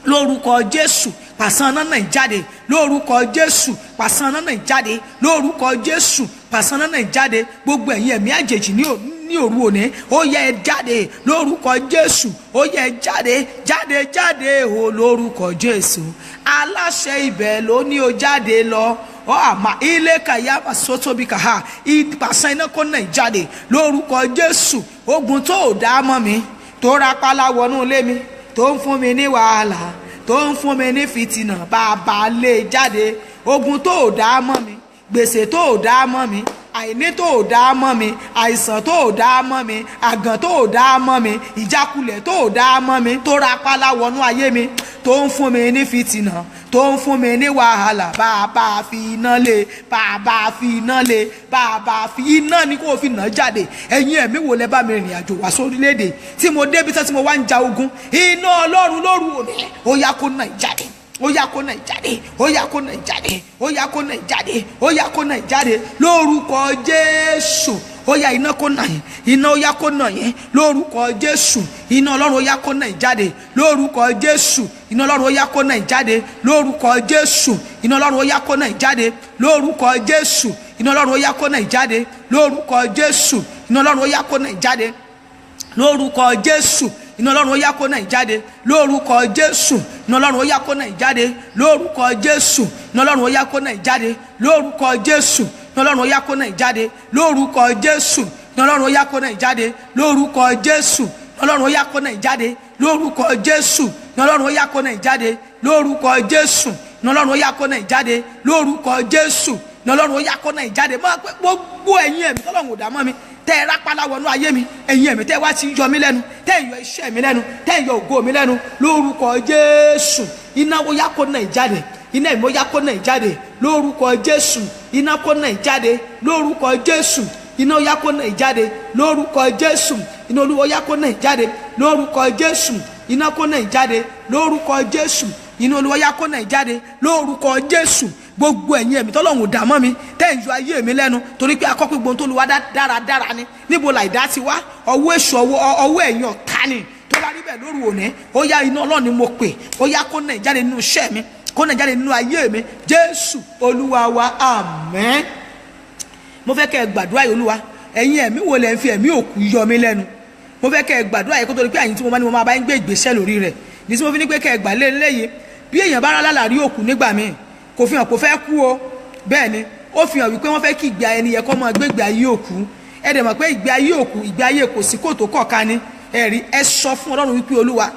lórúkọ Jésù. Pàṣán iná náà jáde lórúkọ Jésù, pàṣán iná náà jáde lórúkọ Jésù, pàṣán iná náà jáde. Gbogbo ẹ̀yin ẹ̀mí àjèjì ní òru òní, ó yẹ jáde lórúkọ Jésù, ó yẹ jáde jáde jáde o lórúkọ Jésù. Aláṣẹ ibẹ̀ ló ní o jáde lọ, ọ àmà ilé kàyàmà sótóbi kàhá, ìpàṣán iná kó náà jáde lórúkọ Jésù. Ogun tó ò dá mọ́ mi, tó rapálá wọnú ilé mi, tó ń fún mi ní wàhálà, tó ń fún mi ní fìtínà, bàbá lè jáde. Ogun tó ò dá mọ́ mi, gbèsè tó ò dá mọ́ mi, àìní tó ò dá mọ́ mi, àìsàn tó ò dá mọ́ mi, àgàn tó ò dá mọ́ mi, ìjákulẹ̀ tó ò dá mọ́ mi, tó rapálá wọnú ayé mi, tó ń fún mi ní fìtínà, tó ń fún mi ní wàhálà. Bàbá fi iná lé, bàbá fi iná lé, bàbá fi iná ni kó fi nà jáde. Ẹ̀yin ẹ̀mí wo lẹ bá mi rìnrìn àjò wá sórílẹ̀-èdè tí mo débi tí mo wá ń ja ogun, iná Ọlọ́run lóru òní, ó yá kó nà jáde, ó yá kó nà jáde, ó yá kó nà jáde, ó yá kó nà jáde, ó yá kó nà jáde lórúkọ Jésù. Ó yá iná kó nà yẹn, iná ó yá kó nà yẹn lórúkọ Jésù. Iná Ọlọ́run ó yá kó nà jáde lórúkọ Jésù. Iná Ọlọ́run ó yá kó nà jáde lórúkọ Jésù. Iná Ọlọ́run ó yá kó nà jáde lórúkọ Jésù. iná ọlọ́run ó yá kó náà jáde lórúkọ jésù, iná ọlọ́run ó yá kó náà jáde lórúkọ jésù, iná ọlọ́run ó yá kó náà jáde lórúkọ jésù, iná ọlọ́run ó yá kó náà jáde lórúkọ jésù, iná ọlọ́run ó yá kó náà jáde lórúkọ jésù, iná ọlọ́run ó yá kó náà jáde lórúkọ jésù, iná ọlọ́run ó yá kó náà jáde lórúkọ jésù, iná ọlọ́run ó yá kó náà jáde lórúkọ jésù, iná ọlọ́run ó yá kó náà jáde lórúkọ jésù, iná ọlọ́run ó yá kó náà jáde lórúkọ jésù, iná ọlọ́run ó yá kó náà jáde. máa pẹ́ gbogbo ẹ̀yin ẹ̀mí tọ́lọ́run ò dá mọ́ mi tẹ́ ẹ rápálá wọnú ayé mi, ẹ̀yin ẹ̀mí tẹ́ wá ti yọ mí lẹ́nu, tẹ́ ẹ yọ iṣẹ́ mi lẹ́nu, tẹ́ ẹ yọ ògo mi lẹ́nu lórúkọ jésù, iná ó yá kó náà jáde, iná ẹ̀mí ó yá kó náà jáde lórúkọ jésù, iná kó náà jáde lórúkọ jésù, iná ó yá kó náà jáde lórúkọ jésù, iná olúwa ó yá kó náà jáde lórúkọ jésù, iná kó náà jáde lórúkọ jésù, iná olúwa ó yá kó náà jáde lórúkọ jésù. gbogbo ẹ̀yin ẹ̀mí tọ́lọ́run ò dá mọ́ mi tẹ́ ń yọ ayé mi lẹ́nu torí pé akọ́pẹ́ gbogbo tó lu wá dáradára ni, níbo làìdá ti wá, ọwọ́ èṣù ọwọ́ ẹ̀yìn ọ̀tá ni. tó bá rí bẹ́ẹ̀ lóru òní, ó yá iná ọlọ́run ni mo pè, ó yá kó náà jáde nínú iṣẹ́ mi, kó náà jáde nínú ayé mi, jésù olúwa wa àmín. mo fẹ́ kẹ́ ẹ gbàdúrà yìí olúwa, ẹ̀yin ẹ̀mí wo lẹ́ ń fi ẹ̀mí òkú yọ mí lẹ́nu, mo fẹ́ kẹ́ ẹ gbàdúrà yìí kó tó di pé àyìn tí mo máa bá ń gbé ìgbésẹ̀ lórí rẹ̀, ní tí mo fi ní pé kẹ́ ẹ gbà léyìí. bí èèyàn bá rálá láàrí òkú nígbà míì kò fi hàn kó fẹ́ kú o, bẹ́ẹ̀ ni ó fi hàn wípé wọ́n fẹ́ kí ìgbé ẹni yẹ kó máa gbé ìgbé ayé òkú. ẹ dẹ̀ mọ̀ pé ìgbé ayé òkú ìgbé ayé kò sí kòtò kọ̀ọ̀kan ni, ẹ̀rí ẹ sọ fún ọlọ́run wípé olúwa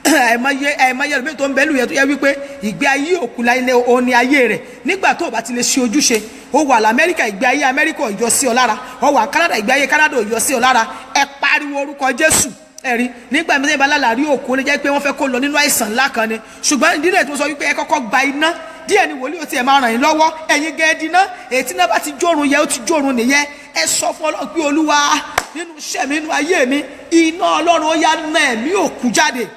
àìmọye ẹlòmíì tó ń bẹ́lú yẹn tó yẹ wípé ìgbé ayé òkú láyé òun ni ayé rẹ̀, nígbà tó o bá ti lè ṣe ojúṣe, ó wà lamẹ́ríkà ìgbé ayé amẹ́ríkà ò yọ sí ọ lára, ó wà kánádà ìgbé ayé kánádà ò yọ sí ọ lára, ẹ pariwo orúkọ jésù. ẹ̀rí nígbà mi bá lálàrí òkú ó lè jẹ́ pé wọ́n fẹ́ kó lọ nínú àìsàn ńlá kan ni, ṣùgbọ́n ìdílé tó sọ wípé ẹ kọ́kọ́ gba iná díẹ̀ ni wòlíì ó tiẹ̀ máa ràn yín lọ́wọ́, ẹ̀yin gẹ́ẹ́dì náà èyí tí náà bá ti jórun yẹ ó ti jórun nìyẹn. ẹ sọ fún ọlọ́run pé olúwa nínú iṣẹ́ mi nínú ayé mi iná ọlọ́run ó yá ná ẹ̀mí òkú jáde.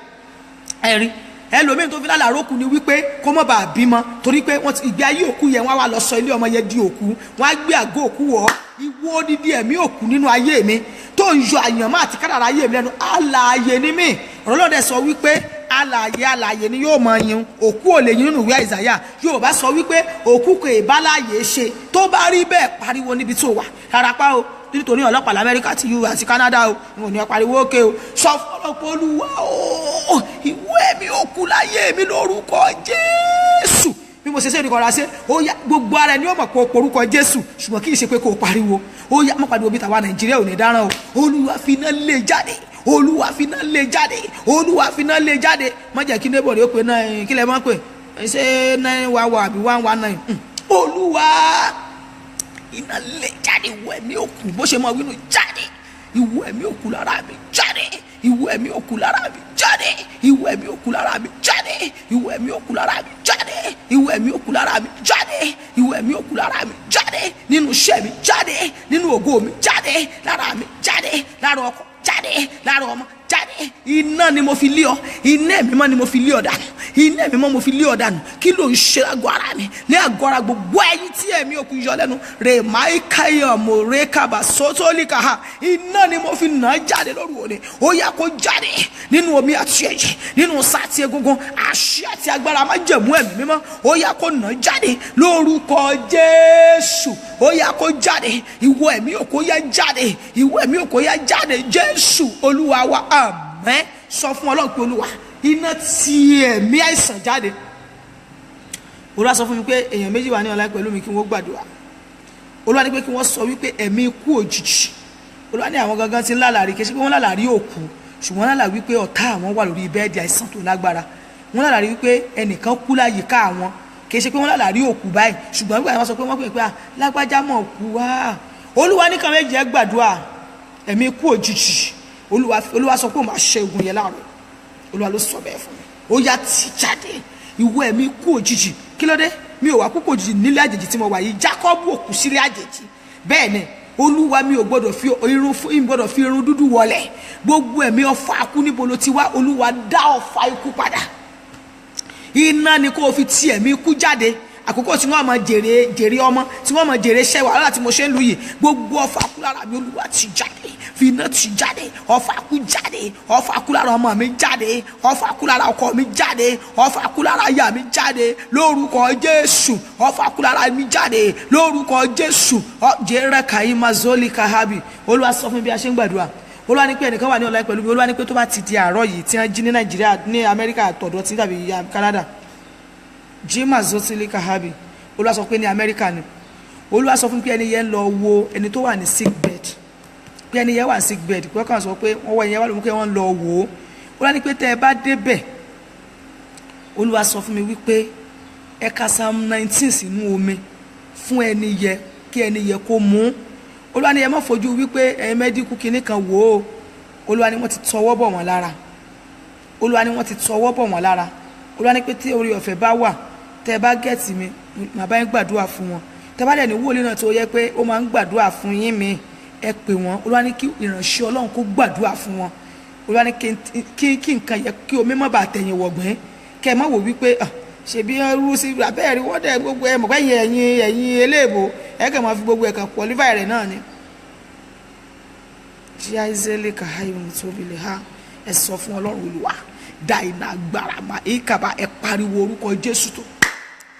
ẹ̀rí ẹlòmíì tó fi lálàrí òkú ni wípé kó mọ̀ bá a bímọ torí pé wọ́n ti ìgbé ayé òkú yẹn wọ́n á wá lọ sọ ilé ọmọ yẹn di òkú, wọ́n á gbé àgọ́ òkú wọ̀ ìwọ odidi ẹ̀mí òkú nínú ayé mi tó ń yọ àyànmọ́ àti kádàrá ayé mi lẹ́nu, alààyè ni mí. ọ̀rọ̀ lọ́dẹ sọ wípé alààyè ni yóò mọ yin, òkú ò lè yin nínú ìwé àìsàyà. Yorùbá sọ wípé òkú kò ì bá láàyè ṣe, tó bá rí bẹ́ẹ̀ pariwo níbi tó wà rárapá o, nítorí ọlọ́pàá lamẹ́ríkà ti US àti Canada o, ìwọ̀n ni ẹ pariwo òkè o, sọ fọlọ́pọ̀ olúwa o ìwọ ẹ̀mí òkú láyé mi lórúkọ Jésù. bí mo ṣe ṣe ìrìnkọ̀ra ṣe ó yá gbogbo ara ẹni ó mọ̀ pé o porúkọ Jésù, ṣùgbọ́n kì í ṣe pé kò pariwo, ó yá mọ̀ pariwo bí tàwa Nàìjíríà ò ní dáràn o. olúwa fi iná lé jáde, olúwa fi iná lé jáde, olúwa fi iná lé jáde. má jẹ́ kí neighbor rẹ̀ ó pe náà kí lẹ́ mọ́ pé ṣé 911 àbí 119. olúwa iná lé jáde, ìwọ ẹ̀mí òkú bó ṣe mọ wínú jáde, ìwọ ẹ̀mí òkú lára mi jáde, ìwọ ẹ̀mí òkú lára mi jáde, ìwọ ẹ̀mí òkú lára mi jáde, ìwọ ẹ̀mí òkú lára mi jáde, ìwọ ẹ̀mí òkú lára mi jáde, ìwọ ẹ̀mí òkú lára mi jáde, nínú iṣẹ́ mi jáde, nínú ògo mi jáde, lára mi jáde, lára ọkọ jáde, lára ọmọ jáde. iná ni mo fi lé ọ, iná ẹ̀mí mọ́ ni mo fi lé ọ dànù, iná ẹ̀mí mọ́ mo fi lé ọ dànù. kí ló ń ṣe àgọ́ ara mi ní àgọ́ ara gbogbo ẹ̀yin tí ẹ̀mí òkú yọ lẹ́nu rè máìkáyọ̀ mo rè kábà sótólíkà ha, iná ni mo fi nà á jáde lóru òní. ó yá kó jáde nínú omi àti ẹ̀jẹ̀, nínú sáàtì egungun, àṣẹ àti agbára májẹ̀mú ẹ̀mí mímọ́, ó yá kó nà á jáde lórúkọ Jésù. ó yá kó jáde, ìwọ ẹ̀mí òkú yá jáde, ìwọ ẹ̀mí òkú yá jáde, Jésù olúwa wa àmín. sọ fún Ọlọ́run pé olúwa iná ti ẹ̀mí àìsàn jáde. olúwa sọ fún mi pé èèyàn méjì wà ní ọ̀la pẹ̀lú mi kí wọ́n gbàdúrà. olúwa ní pé kí wọ́n sọ wípé ẹ̀mí ikú òjijì, olúwa ní àwọn gangan ti ń lálàrí, kì í ṣe pé wọ́n lálàrí òkú, ṣùgbọ́n wọ́n lálàrí wípé ọ̀tá àwọn wà lórí bẹ́ẹ̀dì àìsàn tó lágbára. wọ́n lálàrí wípé ẹnìkan kú láyìíká àwọn, kì í ṣe pé wọ́n lálàrí òkú báyìí, ṣùgbọ́n nígbà wọ́n sọ pé wọ́n pè pé lágbájá mọ̀ kú wá. olúwa ní kan méjì ẹ gbàdúrà ẹ̀mí ikú òjijì. olúwa sọ pé ó máa ṣe ogun yẹn láàárọ̀, olúwa ló sọ bẹ́ẹ̀ fún mi. ó yá ti jáde, ìwọ ẹ̀mí ikú òjijì. kí ló dé? mi ò wá kúkú òjijì nílé àjèjì tí mo wà yìí, Jákọ́bù òkú sílé àjèjì. bẹ́ẹ̀ ni olúwa mi ò gbọ́dọ̀ fi irun dúdú wọlẹ̀. gbogbo ẹ̀mí ọfà akú níbo ló ti wá, olúwa dá ọfà ikú padà. iná ni kó o fi ti ẹ̀mí ikú jáde, àkókò tí wọ́n mọ jèrè ọmọ, tí wọ́n mọ jèrè iṣẹ́ wàhálà tí mo ṣe ń lu yìí, gbogbo ọfà kú lára mi Olúwa ti jáde, fi iná ti jáde, ọfà kú jáde, ọfà kú lára ọmọ mi jáde, ọfà kú lára ọkọ mi jáde, ọfà kú lára aya mi jáde lórúkọ Jésù, ọfà kú lára mi jáde lórúkọ Jésù. Jẹ́rẹ́ kàyí mazoli kahabi. Olúwa sọ fún mi bí a ṣe ń gbàdúrà. Olúwa ní pé ẹnìkan wà ní ọ̀la pẹ̀lú mi. Olúwa ní pé tó bá ti di àárọ̀ yìí tí wọ́n jí ní Nàìjíríà, ní Amẹ́ríkà tọ̀dọ̀ tí tàbí Canada, jima zotili kahabi. Olúwa sọ pé ní Amẹ́ríkà ni. Olúwa sọ fún mi pé ẹni yẹn lọ wo ẹni tó wà ní sick bed, pé ẹni yẹn wà ní sick bed, pé ọkàn sọ pé wọ́n wọ ẹni yẹn wà lóhùn pé wọ́n lọ wò ó. Olúwa ní pé tẹ́ ẹ bá débẹ̀, Olúwa sọ fún mi wípé ẹ ka Psalm 19 sínú omi fún ẹni yẹ, kí ẹni yẹ kó mú. Olúwa ní ẹ má fojú wípé ẹ̀yin mẹ́díkù kìíní kan wò ó. Olúwa ní wọ́n ti tọwọ́ bọ̀ wọ́n lára. Olúwa ní wọ́n ti tọwọ́ bọ̀ wọ́n lára. Olúwa ní pé tí orí ọ̀fẹ́ bá wà, tẹ́ ẹ bá gẹ̀ẹ́tì mi, màá bá yín gbàdúrà fún wọn. Tẹ́ bá dẹ̀ ní wòlíì náà tó yẹ pé ó máa ń gbàdúrà fún yín mi, ẹ pè wọ́n. Olúwa ní kí ìránṣẹ́ Ọlọ́run kó gbàdúrà fún wọn. Olúwa ní kí nǹkan yẹ kí omi má bàa tẹ̀yìn wọ̀gbìn, kẹ́ ẹ má wò wípé ṣebí ẹrú sí abẹ́rẹ́ wọ́n dẹ̀ gbogbo ẹ̀ mọ̀pẹ́ ẹ̀yìn eléèbó ẹ̀ kàn máa fi gbogbo ẹ̀kan qualify rẹ̀ náà ni. Ṣé àìsílẹ̀ kàáyé ohun tó fi lè ha ẹ sọ fún Ọlọ́run Olúwa dá iná agbára mà ìkàbà ẹ pariwo orúkọ Jésù tó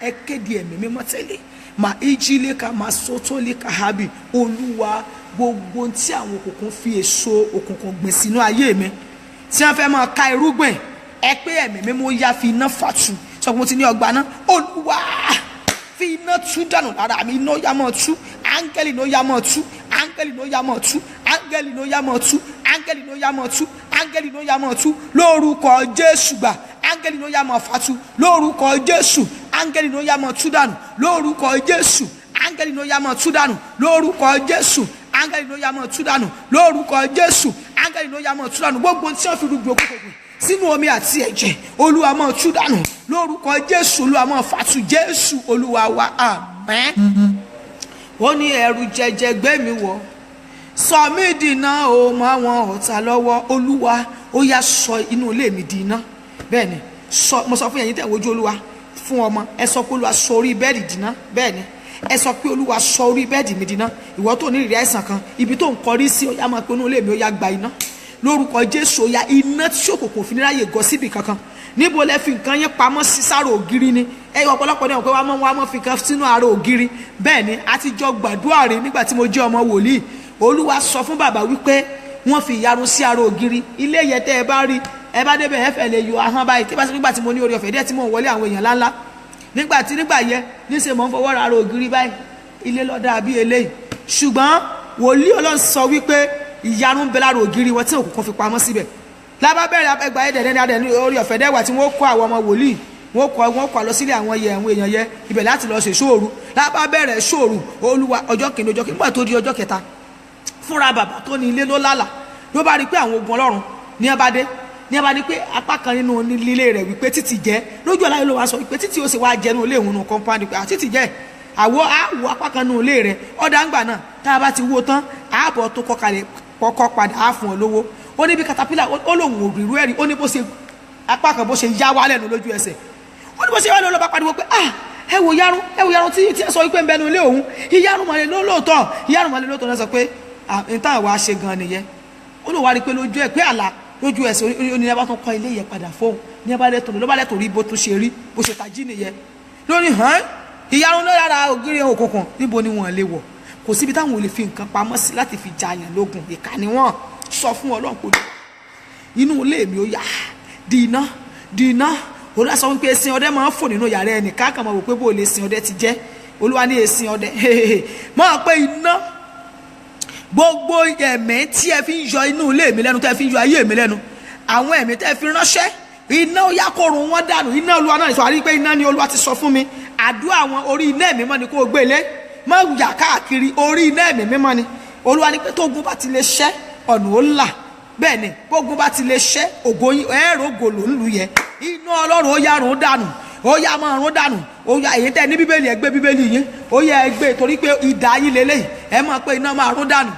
ẹ kéde ẹ̀mí mímọ́ tẹ́lẹ̀ mà ìjìlẹ̀ ká mà sọ́tọ́lẹ̀ kàhábì. Olúwa gbogbo tí àwọn òkùnkùn fi èso òkùnkùn gbìn sínú ayé mi tí wọ́n fẹ́ máa ka irúgbìn, ẹ pé ẹ̀mí mímọ́ yá fi iná fàtú sọ mo ti ní ọgbà náà. Olúwa fi iná tú dànù lára mi, iná yá mọ́ tú, áńgẹ́lì ló yá mọ́ tú, áńgẹ́lì ló yá mọ́ tú, áńgẹ́lì ló yá mọ́ tú, áńgẹ́lì ló yá mọ́ tú, áńgẹ́lì ló yá mọ́ tú lórúkọ Jésù gbà, áńgẹ́lì ló yá mọ́ fàtú lórúkọ Jésù, áńgẹ́lì ló yá mọ́ tú dànù lórúkọ Jésù, áńgẹ́lì ló yá mọ́ tú dànù lórúkọ Jésù, áńgẹ́lì ló yá mọ́ tú dànù lórúkọ Jésù, áńgẹ́lì ló yá mọ́ tú dànù gbogbo tí wọ́n fi rúgbìn òkùnkùn sínú omi àti ẹ̀jẹ̀, Olúwa máa tú dànù lórúkọ Jésù, Olúwa máa fàtú Jésù Olúwa wa, àmín. Ó ní ẹ̀rù jẹjẹ gbé mi wọ̀, sọ mí di iná o mọ́ àwọn ọ̀tá lọ́wọ́. Olúwa ó yá sọ inú ilé mi di iná. Bẹ́ẹ̀ ni mo sọ fún ẹ̀yin tẹ̀ wojú Olúwa fún ọmọ, ẹ sọ pé Olúwa sọ orí bẹ́ẹ̀dì di iná. Bẹ́ẹ̀ ni ẹ sọ pé Olúwa sọ orí bẹ́ẹ̀dì mi di iná. Ìwọ tó ní ìrírí àìsàn kan, ibi tó ń kọrí sí, ó yá máa pe inú ilé mi ó yá gba iná lórúkọ Jésù. Ó yá iná tí òkùnkùn fi ní ráyè gọ síbi kankan. Níbo lẹ fi nǹkan yẹn pamọ́ sí sára ògiri ni? Ẹ ọ̀pọ̀lọpọ̀ ní ọ̀pẹ́ wa mọ́ fi kan sínú ara ògiri. Bẹ́ẹ̀ ni a ti jọ gbàdúrà rí nígbà tí mo jẹ́ ọmọ wòlíì. Olúwa sọ fún bàbá wípé wọ́n fi ìyarun sí ara ògiri. Ilé yẹn tẹ́ ẹ bá rí, ẹ bá débẹ̀ ẹ fẹ́ lè yọ ahọ́n báyìí. Tí bá sọ nígbà tí mo ní orí ọ̀fẹ́ díẹ̀ tí mò ń wọlé àwọn èèyàn ńláńlá, nígbà yẹn níṣẹ́ mò ń fọwọ́ ra ara ògiri báyìí. Ilé lọ́dà bí eléyìí. Ṣùgbọ́n wòlíì Ọlọ́run sọ wípé ìyarun bẹ lára ògiri wọn tí òkùnkùn fi pamọ́ síbẹ̀. Lábá bẹ̀rẹ̀ ẹgbàá ẹ̀dẹ̀ ní orí ọ̀fẹ́ dẹ́wà tí wọ́n kó àwọn ọmọ wòlíì, wọ́n kọ́ lọ sílé àwọn èèyàn yẹ ibẹ̀ láti lọ ṣe ṣóòru. Lábá bẹ̀rẹ̀ ṣóòru, Olúwa ọjọ́ kìíní nígbà tó di ọjọ́ kẹta, fúnra bàbá tó ní ilé ló lálà ló bá rí pé àwọn ogun Ọlọ́run ní abadé ní pé apá kan nínú ilé rẹ̀ wípé títì jẹ́ lójú ọ̀la ló wá sọ wípé títì ó sì wá jẹnu ilé òun nù kọ́ńpáàdì pé àtítì jẹ́ àwọ̀ apá kan nínú ilé rẹ̀ ọ̀dà ńgbà náà tá a bá ti wó tán ààbọ̀ tó kọ́kọ́ padà á fún ọ lówó. Ó ní bí katapila ó lòun ò rírú ẹ̀rí, ó ní bó ṣe apá kan bó ṣe yá wálẹ̀ nù lójú ẹsẹ̀, ó ní bó ṣe wá lọ́ọ́ bá pariwo pé ẹ wò yarun tí ẹ sọ wípé ń bẹnu ilé òun, ìyarun mọ̀lẹ́ lóòótọ́ náà sọ pé nǹkan àwa ṣe gan nìyẹn. Ó lò wá rí pé lójú ẹ pé àlà lójú ẹsẹ̀ ó ní ẹ bá tún kọ́ ilé yẹn padà fóun ní ẹ bá lẹ́tọ̀ọ́ ló bá lẹ́tọ̀ọ́ rí bó tún ṣe rí bó ṣe tají nìyẹn. Lónìí ìyarun ló yára ògiri òkùnkùn níbo ni wọ́n lè wọ̀, kò síbi táwọn ò lè fi nǹkan pamọ́ sí láti fi jàyàn lógun. Ìkà ni wọ́n sọ fún Ọlọ́run kò lè inú ilé mi ó yá di iná. Olúwa sọ wípé ẹṣin ọdẹ máa ń fò nínú yàrá ẹnì káàkiri máa wò pé bó lè sin ọdẹ ti jẹ́. Olúwa ní ẹṣin ọdẹ máa pé iná gbogbo ẹ̀mí tí ẹ fi ń yọ inú ilé mi lẹ́nu, tẹ́ fi ń yọ ayé mi lẹ́nu, àwọn ẹ̀mí tẹ́ fi ránṣẹ́, iná ó yá kó run wọn dànù. Iná Olúwa náà sọ àrí pé iná ni Olúwa ti sọ fún mi. Àdúrà àwọn orí iná ẹ̀mí mọ́ ni kó gbélé, má yà káàkiri, orí iná ẹ̀mí mímọ́ ni. Olúwa ní pé tógun bá ti lè ṣẹ́ ọ̀nà ó là. Bẹ́ẹ̀ ni gbogbo bá ti lè ṣẹ́ ògo ẹ̀rọ ògo ló ń lu yẹ. Iná Ọlọ́run ó yá run dànù, ó yá máa run dànù, ó yá èyí tẹ́ ní bíbélì ẹ gbé bíbélì yín, ó yá ẹ gbé torí pé idà yín lélẹ́yìí, ẹ mọ̀ pé iná máa run dànù.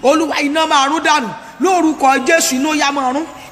Olúwa iná máa run dànù lórúkọ Jésù, iná yá máa run,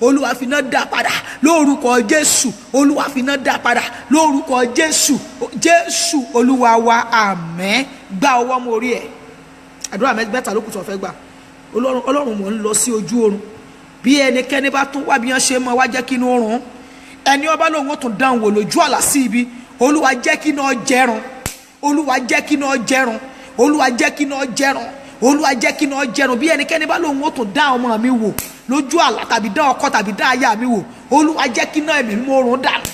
olúwa fi iná dá padà lórúkọ jésù, olúwa fi iná dá padà lórúkọ jésù, jésù olúwa wa àmín. Gba ọwọ́ mọ́ orí ẹ̀. Àdúrà mẹ́ta ló kù tó fẹ́ gbà. Ọlọ́run mò ń lọ sí ojú oorun, bí ẹnikẹ́ni bá tún wá bí wọ́n ṣe mọ́ wá jẹ́ kí inú oorun, ẹni ọba lòun ó tún dáhùn wò lójú àlá sí ibi, olúwa jẹ́ kí iná jẹrun, olúwa jẹ́ kí iná jẹrun, olúwa jẹ́ kí iná jẹrun, olúwa jẹ́ kí iná jẹrun. Bí ẹnikẹ́ni bá lòun ó tún dá ọmọ mi wò lójú àlá tàbí dá ọkọ tàbí dá aya mi wò, olúwa jẹ́ kí iná ẹ̀mí mímọ́ oorun dànù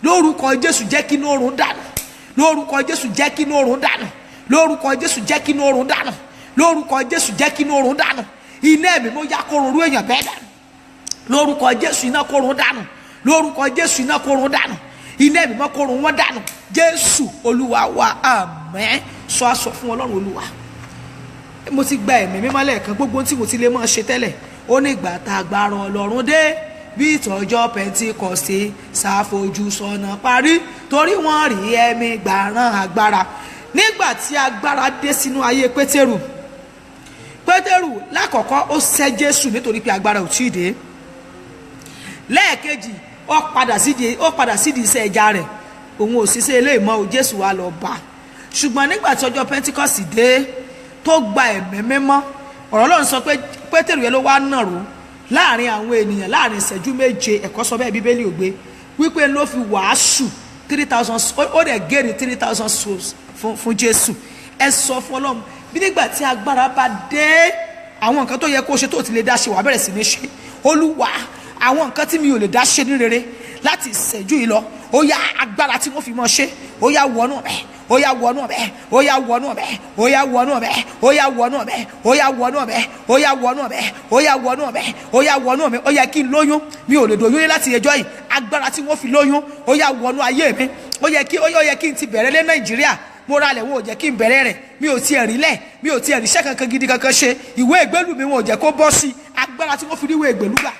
lórúkọ jésù, jẹ́ kí iná oorun dànù lórúkọ jésù, jẹ́ kí iná oorun dànù lórúkọ jésù, jẹ́ kí iná oorun dànù lórúkọ jésù, jẹ́ kí iná oorun dànù. Iná ẹ̀mí mímọ́ yá kórun rú èèyàn bẹ́ẹ̀ dànù lórúkọ jésù, iná kórun dànù lórúkọ jésù, iná kórun dànù, iná ẹ̀mí mímọ́ kórun wọn dànù, jésù olúwa wa àmín. Sọ aṣọ fún ọlọ́run, olúwa mo ti gba ẹ̀mí mímọ́ lẹ́ẹ̀kan, gbogbo tí mo ti lè máa ṣe tẹ́lẹ̀, ó ní ìgbà tá agbára ọlọ́run dé bí ìtọ́jọ́ Pẹ́ńtíkọ́sì ṣàfojú sọ́nà parí, torí wọ́n rí ẹ̀mí gbàrán agbára. Nígbà tí agbára dé sínú ayé Pétérù lákọ̀ọ́kọ́ ó sẹ́ Jésù nítorí pé agbára ò tíì dé. Lẹ́ẹ̀kejì ó padà sídìí iṣẹ́ ẹja rẹ̀, òun ò ṣiṣẹ́ eléyìí mọ́ o, Jésù wá lọ bá. Ṣùgbọ́n nígbà tí ọjọ́ Pẹ́ńtíkọ́sì dé tó gba ẹ̀mí mímọ́, ọ̀rọ̀ Ọlọ́run sọ pé Pétérù yẹn ló wá nàró láàrin àwọn ènìyàn láàrin ìṣẹ́jú méje, ẹ̀kọ́ sọ bẹ́ẹ̀ Bíbélì ò gbé, wípé ló fi wàásù 3,000, ó dẹ̀ gèrè 3,000 souls fún Jésù. Ẹ sọ fún Ọlọ́run, bí nígbà tí agbára bá dé, àwọn nǹkan tó yẹ kó ṣe tó ti lè dá ṣe wà bẹ̀rẹ̀ sí ní ṣe. Olúwa, àwọn nǹkan tí mi ò lè dá ṣe ní rere láti ìṣẹ́jú yìí lọ, ó yá agbára tí wọ́n fi mọ́ ṣe, ó yá wọnú bẹ́ẹ̀, ó yá wọnú bẹ́ẹ̀, ó yá wọnú bẹ́ẹ̀, ó yá wọnú bẹ́ẹ̀, ó yá wọnú bẹ́ẹ̀, ó yá wọnú bẹ́ẹ̀, ó yá wọnú bẹ́ẹ̀, ó yá wọnú bẹ́ẹ̀, ó yá wọnú bẹ́ẹ̀. Ó yẹ kí n lóyún, mi ò lè dòyún láti ẹjọ́ yìí, agbára tí wọ́n fi lóyún, ó yá wọnú ayé mi. Ó yẹ kí n ti bẹ̀rẹ̀ lé Nàìjíríà, mo ra lẹ̀ wọ́n ò jẹ́ kí n bẹ̀rẹ̀ rẹ̀, mi ò tiẹ̀ rí lẹ̀, mi ò tiẹ̀ ríṣẹ́ kankan gidi kankan ṣe, ìwé ìgbélú mi wọn ò jẹ́ kó bọ́ sí, agbára tí wọ́n fi rí ìwé ìgbélú gbà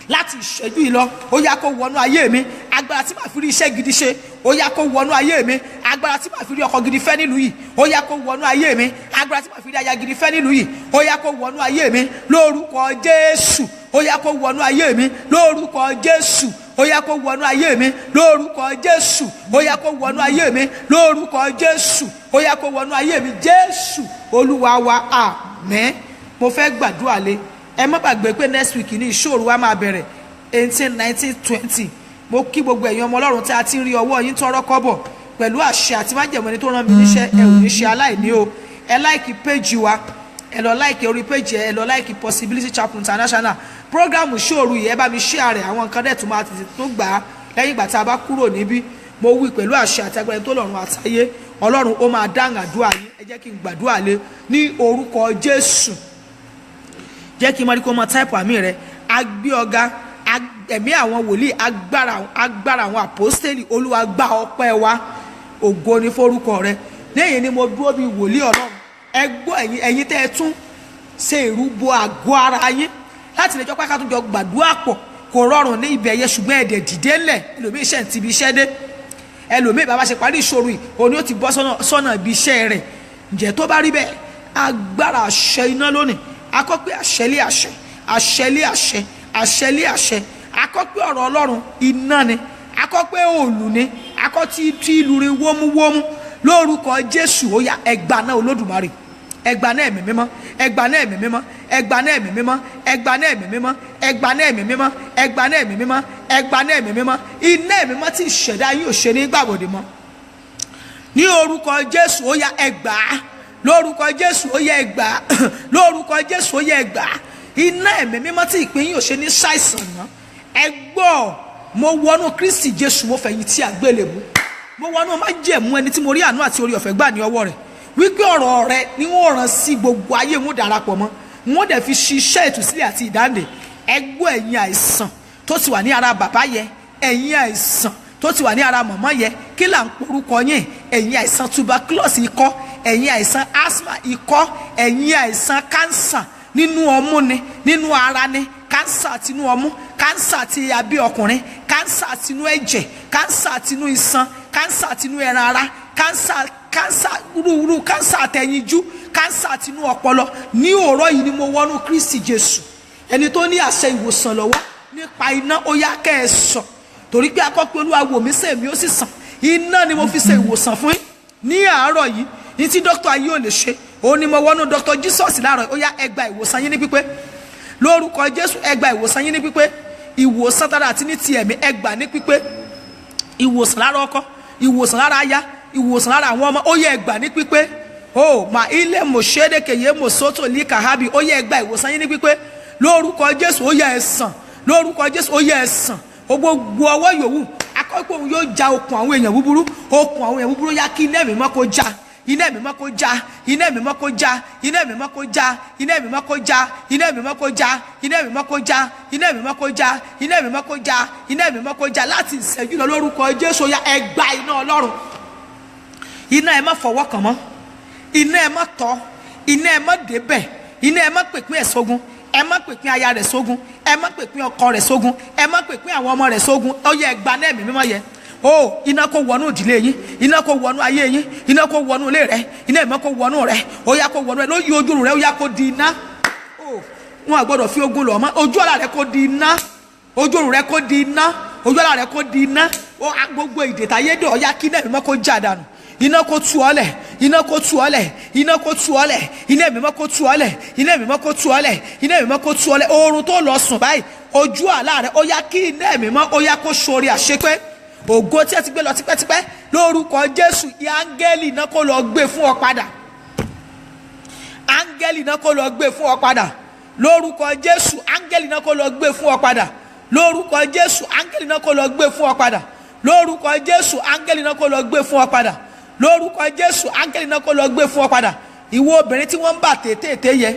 láti ìṣẹ́jú yìí lọ, ó yá kó wọnú ayé mi. Agbára tí màá fi rí iṣẹ́ gidi ṣe, ó yá kó wọnú ayé mi. Agbára tí màá fi rí ọkọ gidi fẹ́ nílùú yìí, ó yá kó wọnú ayé mi. Agbára tí màá fi rí aya gidi fẹ́ nílùú yìí, ó yá kó wọnú ayé mi lórúkọ Jésù, ó yá kó wọnú ayé mi lórúkọ Jésù, ó yá kó wọnú ayé mi lórúkọ Jésù, ó yá kó wọnú ayé mi lórúkọ Jésù, ó yá kó wọnú ayé mi, Jésù olúwa wa àmín. Mo fẹ́ gbàdúrà lé, ẹ má gbàgbé pé next week ní ìṣòro wa máa bẹ̀rẹ̀ 18, 19, 20. Mo kí gbogbo ẹ̀yin ọmọ Ọlọ́run tí a ti ń rí ọwọ́ yín tọrọ kọ́bọ̀ pẹ̀lú àṣẹ àti májẹ̀mú ẹni tó rán mi níṣẹ́, ẹ ò ní ṣe aláìní o. Ẹ láìkì péjì wa, ẹ lọ láìkì orí péjì, ẹ lọ láìkì Possibility Chapel International programu ìṣòro yìí, ẹ bá mi share rẹ̀, àwọn nǹkan dẹ̀ tó máa tètè tó gbà á lẹ́yìn ìgbà tá a bá kúrò níbí. Mo wí pẹ̀lú àṣẹ àti agbára tó lọ́run àtayé, Ọlọ́run ó máa dáhùn àdúrà yín. Ẹ jẹ́ kí n gbàdúrà lé ní orúkọ Jésù. Jẹ́ kí n máa rí kó máa táìpù àmì rẹ̀. Agbé ọ̀gá, ẹ̀mí àwọn wòlíì, agbára àwọn àpọ́stélì, Olúwa gba ọpẹ́ wa, ògo ni forúkọ rẹ̀. Lẹ́yìn ni mo dúró bí wòlíì Ọlọ́run. Ẹ gbọ́ ẹ̀yin tẹ́ ẹ tún ṣe ìrúbọ àgọ́ ara yín láti lè jọ pé ká tún jọ gbàdúrà pọ̀. Kò rọrùn ní ibẹ̀ yẹn, ṣùgbọ́n ẹ̀dẹ̀ dìde ńlẹ̀. Ẹlòmíì iṣẹ́ ń ti ibi iṣẹ́ dé, ẹlòmíì bàbá ṣe parí ìṣòro yìí, òní ó ti bọ́ sọ́nà ibi iṣẹ́ rẹ̀. Ǹjẹ́ tó bá rí bẹ́ẹ̀, agbára àṣẹ iná lónìí, akọ́ pé àṣẹ lé àṣẹ, àṣẹ lé àṣẹ, àṣẹ lé àṣẹ, akọ́ pé ọ̀rọ̀ Ọlọ́run iná ni, akọ́ pé òòlù ni, akọ́ tí ìlú rin wómúwómú lórúkọ Jésù. Ó yá ẹgbà náà Olódùmarè, ẹgbà náà ẹ̀mí mímọ́, ẹgbà náà ẹ̀mí mímọ́, ẹgbà náà ẹ̀mí mímọ́, ẹgbà náà ẹ̀mí mímọ́, ẹgbà náà ẹ̀mí mímọ́, ẹgbà náà ẹ̀mí mímọ́, ẹgbà náà ẹ̀mí mímọ́, iná ẹ̀mí mímọ́ tí ìṣẹ̀dá yín ò ṣe ní gbàbọ̀dé mọ́ ní orúkọ Jésù. Ó yá ẹgbà lórúkọ Jésù, ó yá ẹgbà lórúkọ Jésù, ó yá ẹgbà iná ẹ̀mí mímọ́ tí ìpín yín ò ṣe ní ṣàìsàn mọ́. Ẹ gbọ́, mo wọnú Kristi Jésù, mo fẹ̀yìn tí àgbélébùú, mo wọnú májẹ̀mú ẹni tí mo rí àánú àti orí ọ̀fẹ́ gbà ní ọwọ́ rẹ̀, wípé ọ̀rọ̀ rẹ̀ ni wọ́n rán sí gbogbo ayé, wọ́n darapọ̀ mọ́, wọ́n dẹ̀ fi ṣiṣẹ́ ìtúsílẹ̀ àti ìdáǹdè. Ẹ gbọ́ ẹ̀yin àìsàn tó ti wà ní ara bàbá yẹ, ẹ̀yin àìsàn tó ti wà ní ara mọ̀mọ́ yẹ, kí là ń porúkọ yín? Ẹ̀yin àìsàn tuberculosis ikọ́, ẹ̀yin àìsàn asthma ikọ́, ẹ̀yin àìsàn cancer nínú ọmú ni, nínú ara ni, cancer tinú ọmú, cancer ti abẹ́ ọkùnrin, cancer tinú ẹ̀jẹ̀, cancer tinú iṣan, cancer tinú ẹran ara, cancer rúurú, cancer àtẹ̀yinjú, cancer tinú ọpọlọ. Ní òórọ̀ yìí ni mo wọnú Kristi Jésù, ẹni tó ní àṣẹ ìwòsàn lọ́wọ́ nípa iná ó yá kẹ́ ẹ sàn, torí pé akọ́ pé Olúwa wò mí sàn èmi ó sì sàn. Iná ni mo fi ṣe ìwòsàn fún yín ní àárọ̀ yìí. Ní tí dókítà ayé ò lè ṣe òun ni mo wọnú Dr. Jesus láàárọ̀. Ó yá ẹ gba ìwòsàn yín ní pípé lórúkọ Jésù. Ẹ gba ìwòsàn yín ní pípé, ìwòsàn tara àti ní ti ẹ̀mí ẹ gbà ní pípé. Ìwòsàn lára ọkọ, ìwòsàn lára aya, ìwòsàn lára àwọn ọmọ ó yá ẹ gbà ní pípé. Oh ma ilé mòṣédékèyé mòsótò ní kàhábì ó yá ẹ gba ìwòsàn yín ní pípé lórúkọ Jésù. Ó yá ẹ sàn lórúkọ Jésù. Ó yá ẹ sàn gbogbo ọwọ́ yòówù akọ́pọ̀ òun yóò já okùn àwọn èèyàn búburú, okùn àwọn èèyàn búburú yá kí iná ẹ̀mí mọ́ kó já, iná ẹ̀mí mọ́ kó já, iná ẹ̀mí mọ́ kó já, iná ẹ̀mí mọ́ kó já, iná ẹ̀mí mọ́ kó já, iná ẹ̀mí mọ́ kó já, iná ẹ̀mí mọ́ kó já, iná ẹ̀mí mọ́ kó já, iná ẹ̀mí mọ́ kó já, iná ẹ̀mí mọ́ kó já láti ìṣẹ́jú lọ lórúkọ Jésù. Ó yá ẹ gba iná Ọlọ́run. Iná ẹ má fọwọ́ kàn mọ́, iná ẹ má tọ́, iná ẹ má débẹ̀, iná ẹ má pèpín ẹ̀ sógun, ẹ má pèpín aya rẹ̀ sógun, ẹ má pèpín ọkọ rẹ̀ sógun, ẹ má pèpín àwọn ọmọ rẹ̀ sógun. Ó yá ẹ gba náà ẹ̀mí mímọ́ yẹ. Oh iná kó wọnú ìdílé yín, iná kó wọnú ayé yín, iná kó wọnú ilé rẹ, iná ẹ̀mọ́ kó wọnú rẹ. Ó yá kó wọnú rẹ lóyè ojú rẹ. Ó yá kó di iná. Oh wọn àgbọ́dọ̀ fi ogun lọ mọ́. Ojú ọ̀la rẹ kó di iná, ojú rẹ kó di iná, ojú ọ̀la rẹ kó di iná. Ó gbogbo ìdètàyé dè ó yá kí iná ẹ̀mí mọ́ kó já dànù. Iná kó tú ọ lẹ̀, iná kó tú ọ lẹ̀, iná kó tú ọ lẹ̀, iná ẹ̀mí mọ́ kó tú ọ lẹ̀, iná ẹ̀mí mọ́ kó tú ọ lẹ̀, iná ẹ̀mí mọ́ kó tú ọ lẹ̀. Oorun tó lọ sùn báyìí ojú àlá rẹ ó yá kí iná ẹ̀mí mọ́ ó yá kó sórí àṣepé. Ògo tí ẹ ti gbé lọ tipẹ́tipẹ́ lórúkọ Jésù. Áńgẹ́lì náà kó lọ gbé fún ọ padà, áńgẹ́lì náà kó lọ gbé fún ọ padà lórúkọ Jésù. Áńgẹ́lì náà kó lọ gbé fún ọ padà lórúkọ Jésù. Áńgẹ́lì náà kó lọ gbé fún ọ padà lórúkọ Jésù. Áńgẹ́lì náà kó lọ gbé fún ọ padà lórúkọ Jésù. Áńgẹ́lì náà kó lọ gbé fún ọ padà. Ìwọ obìnrin tí wọ́n ń bà tètè yẹ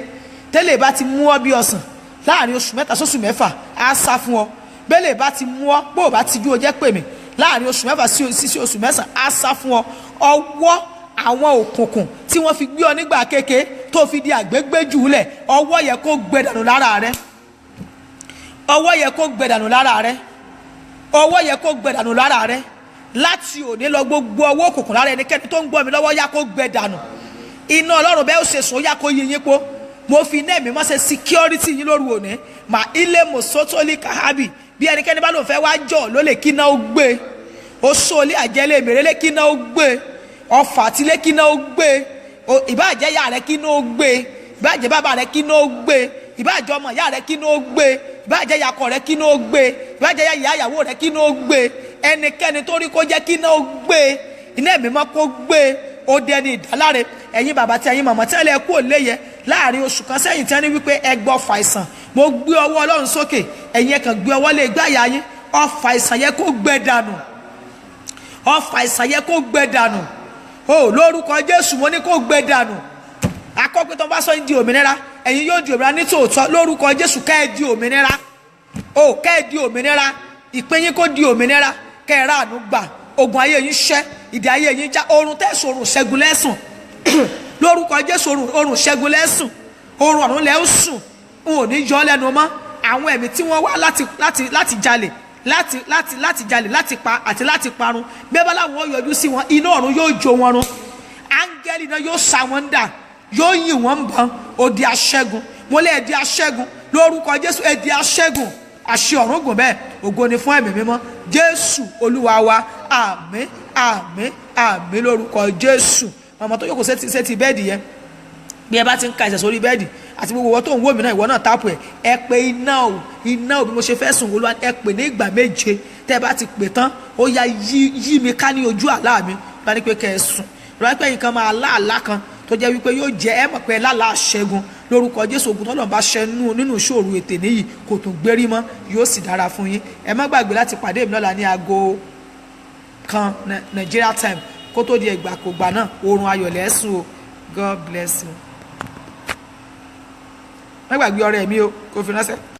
tẹ́lẹ̀ bá ti mú ọ bí ọsàn láàrin oṣù mẹ́ta sóṣù mẹ́fà á sá fún ọ. Bẹ́lẹ̀ bá ti mú ọ bó o bá ti jú o jẹ́ pè mí láàrin oṣù mẹ́fà sí oṣù mẹ́sàn-án á sá fún ọ. Ọwọ́ àwọn òkùnkùn tí wọ́n fi gbé ọ nígbà kéke tó fi di àgbégbéjù lẹ̀ ọwọ́ yẹ kó gbẹ dànù lára rẹ, ọwọ́ yẹ kó gbẹ dànù lára rẹ, ọwọ́ yẹ kó gbẹ dànù lára rẹ. Láti òní lọ gbogbo ọwọ́ òkùnkùn lára ẹnikẹ́ni tó ń gbọ́ mi lọ́wọ́ yá kó gbẹ dànù. Iná Ọlọ́run bẹ́ẹ̀ ó ṣe sùn yá kó yí yín po. Mo fi iná ẹ̀mí mọ́ ṣe security yín lóru òní. Mà ilé mòsótólì kàhábì bí ẹnikẹ́ni bá lòun fẹ́ wá jọ̀ ló lè kí iná ó gbé. Oṣoolé àjẹlé mèrèlé kí iná ó gbé. Ọfà àtìlé kí iná ó gbé. Ìbáàjẹ́ ìyá rẹ kí iná ó gbé. Ìbáàjẹ́ bàbá rẹ kí iná ó gbé. Ìbáàjẹ́ ọmọ ìyá rẹ kí iná ó gbé. Ìbáàjẹ́ ìyàkọ rẹ kí iná ó gbé. Ìbáàjẹ́ ìyá ìyàwó rẹ kí iná ó gbé. Ẹnikẹ́ni tó rí kó jẹ́ kí iná ó gbé, iná ẹ̀mí mọ́ kó gbé. Ó di ẹni ìdáláre. Ẹ̀yin bàbá tí ẹ̀yin màmá tí ẹ lè kú òlé yẹ láàrin oṣù kan sẹ́yìn tí wọ́n ní wípé ẹ gbọ́ ọfà àìsàn. Mo gbé ọwọ́ Ọlọ́run sókè, ẹ̀yin ẹ kàn gbé ọwọ́ lé gbáyà yín. Ọfà àìsàn yẹ kó gbẹ dànù, ọfà àìsàn yẹ kó gbẹ dànù. O lórúkọ Jésù mo ní kó gbẹ dànù. Akọ́pẹ́ tó bá sọ yín di òmìnira ẹ̀yin yóò di òmìnira ní tòótọ́ lórúkọ Jésù. Kẹ́ ẹ di òmìnira, o kẹ́ ẹ di òmìnira, ìpín yín kó di òmìnira. Kẹ́ ẹ ráàánú gbà, ogun ayé yín ṣẹ́, ìdè ayé yín já. Oorun tẹ̀sán oorun ṣẹ́gun lẹ́sùn lórúkọ Jésù. Oorun ṣẹ́gun lẹ́sùn, oorun ọ̀run lẹ́ ń sùn. N ò ní yọ lẹ́nu mọ́. Àwọn ẹ̀mí tí wọ́n wá láti jalè, láti jalè, láti pa àti láti parun, bẹ́ẹ̀ bá láwọn yọjú sí wọn iná ọ̀run yóò jó wọn run. Áńgẹ́lì náà yóò sá wọn dà, yóò yìn wọ́n bọ́n. Ó di aṣẹ́gun. Mo lé ẹ di aṣẹ́gun lórúkọ Jésù. Ẹ di aṣẹ́gun. Àṣẹ ọ̀run gùn bẹ́ẹ̀. Ògo ni fún ẹ̀mí mímọ́ Jésù Olúwa wa. Àmín àmín àmín lórúkọ Jésù. Màmá tó yóò kó sétí bẹ́ẹ̀dì yẹn bí ẹ bá ti ń ka ẹsẹ̀ sórí bẹ́ẹ̀dì àti gbogbo wọn tó ń wò mí náà ìwọ náà tápù ẹ pé iná o bí mo ṣe fẹ́ sùn Olúwa ẹ pè ní ìgbà méje. Tẹ́ ẹ bá ti pè tán ó yá yí mi ká ní ojú àlá mi bá ní pé kẹ́ ẹ sùn. Lọ́wọ́ pé nǹkan máa láàlá kan tó jẹ́ wípé yóò jẹ́ ẹ mọ̀ pé lálàá ṣẹ́gun lórúkọ Jésù. Ògùn tọ́lọ̀ bá ṣẹ́ nínú ìṣòro ètè níyì kò tún gbérí mọ́, yóò sì dára fún yín. Ẹ má gbàgbé láti pàdé mi lọ́la ní aago kan Nigeria time kó tó di ìgbà kò gbà náà. Oorun ayọ̀ lẹ́sùn o. God bless you. Má gbàgbé ọrẹ mi o kò fi ránṣẹ́.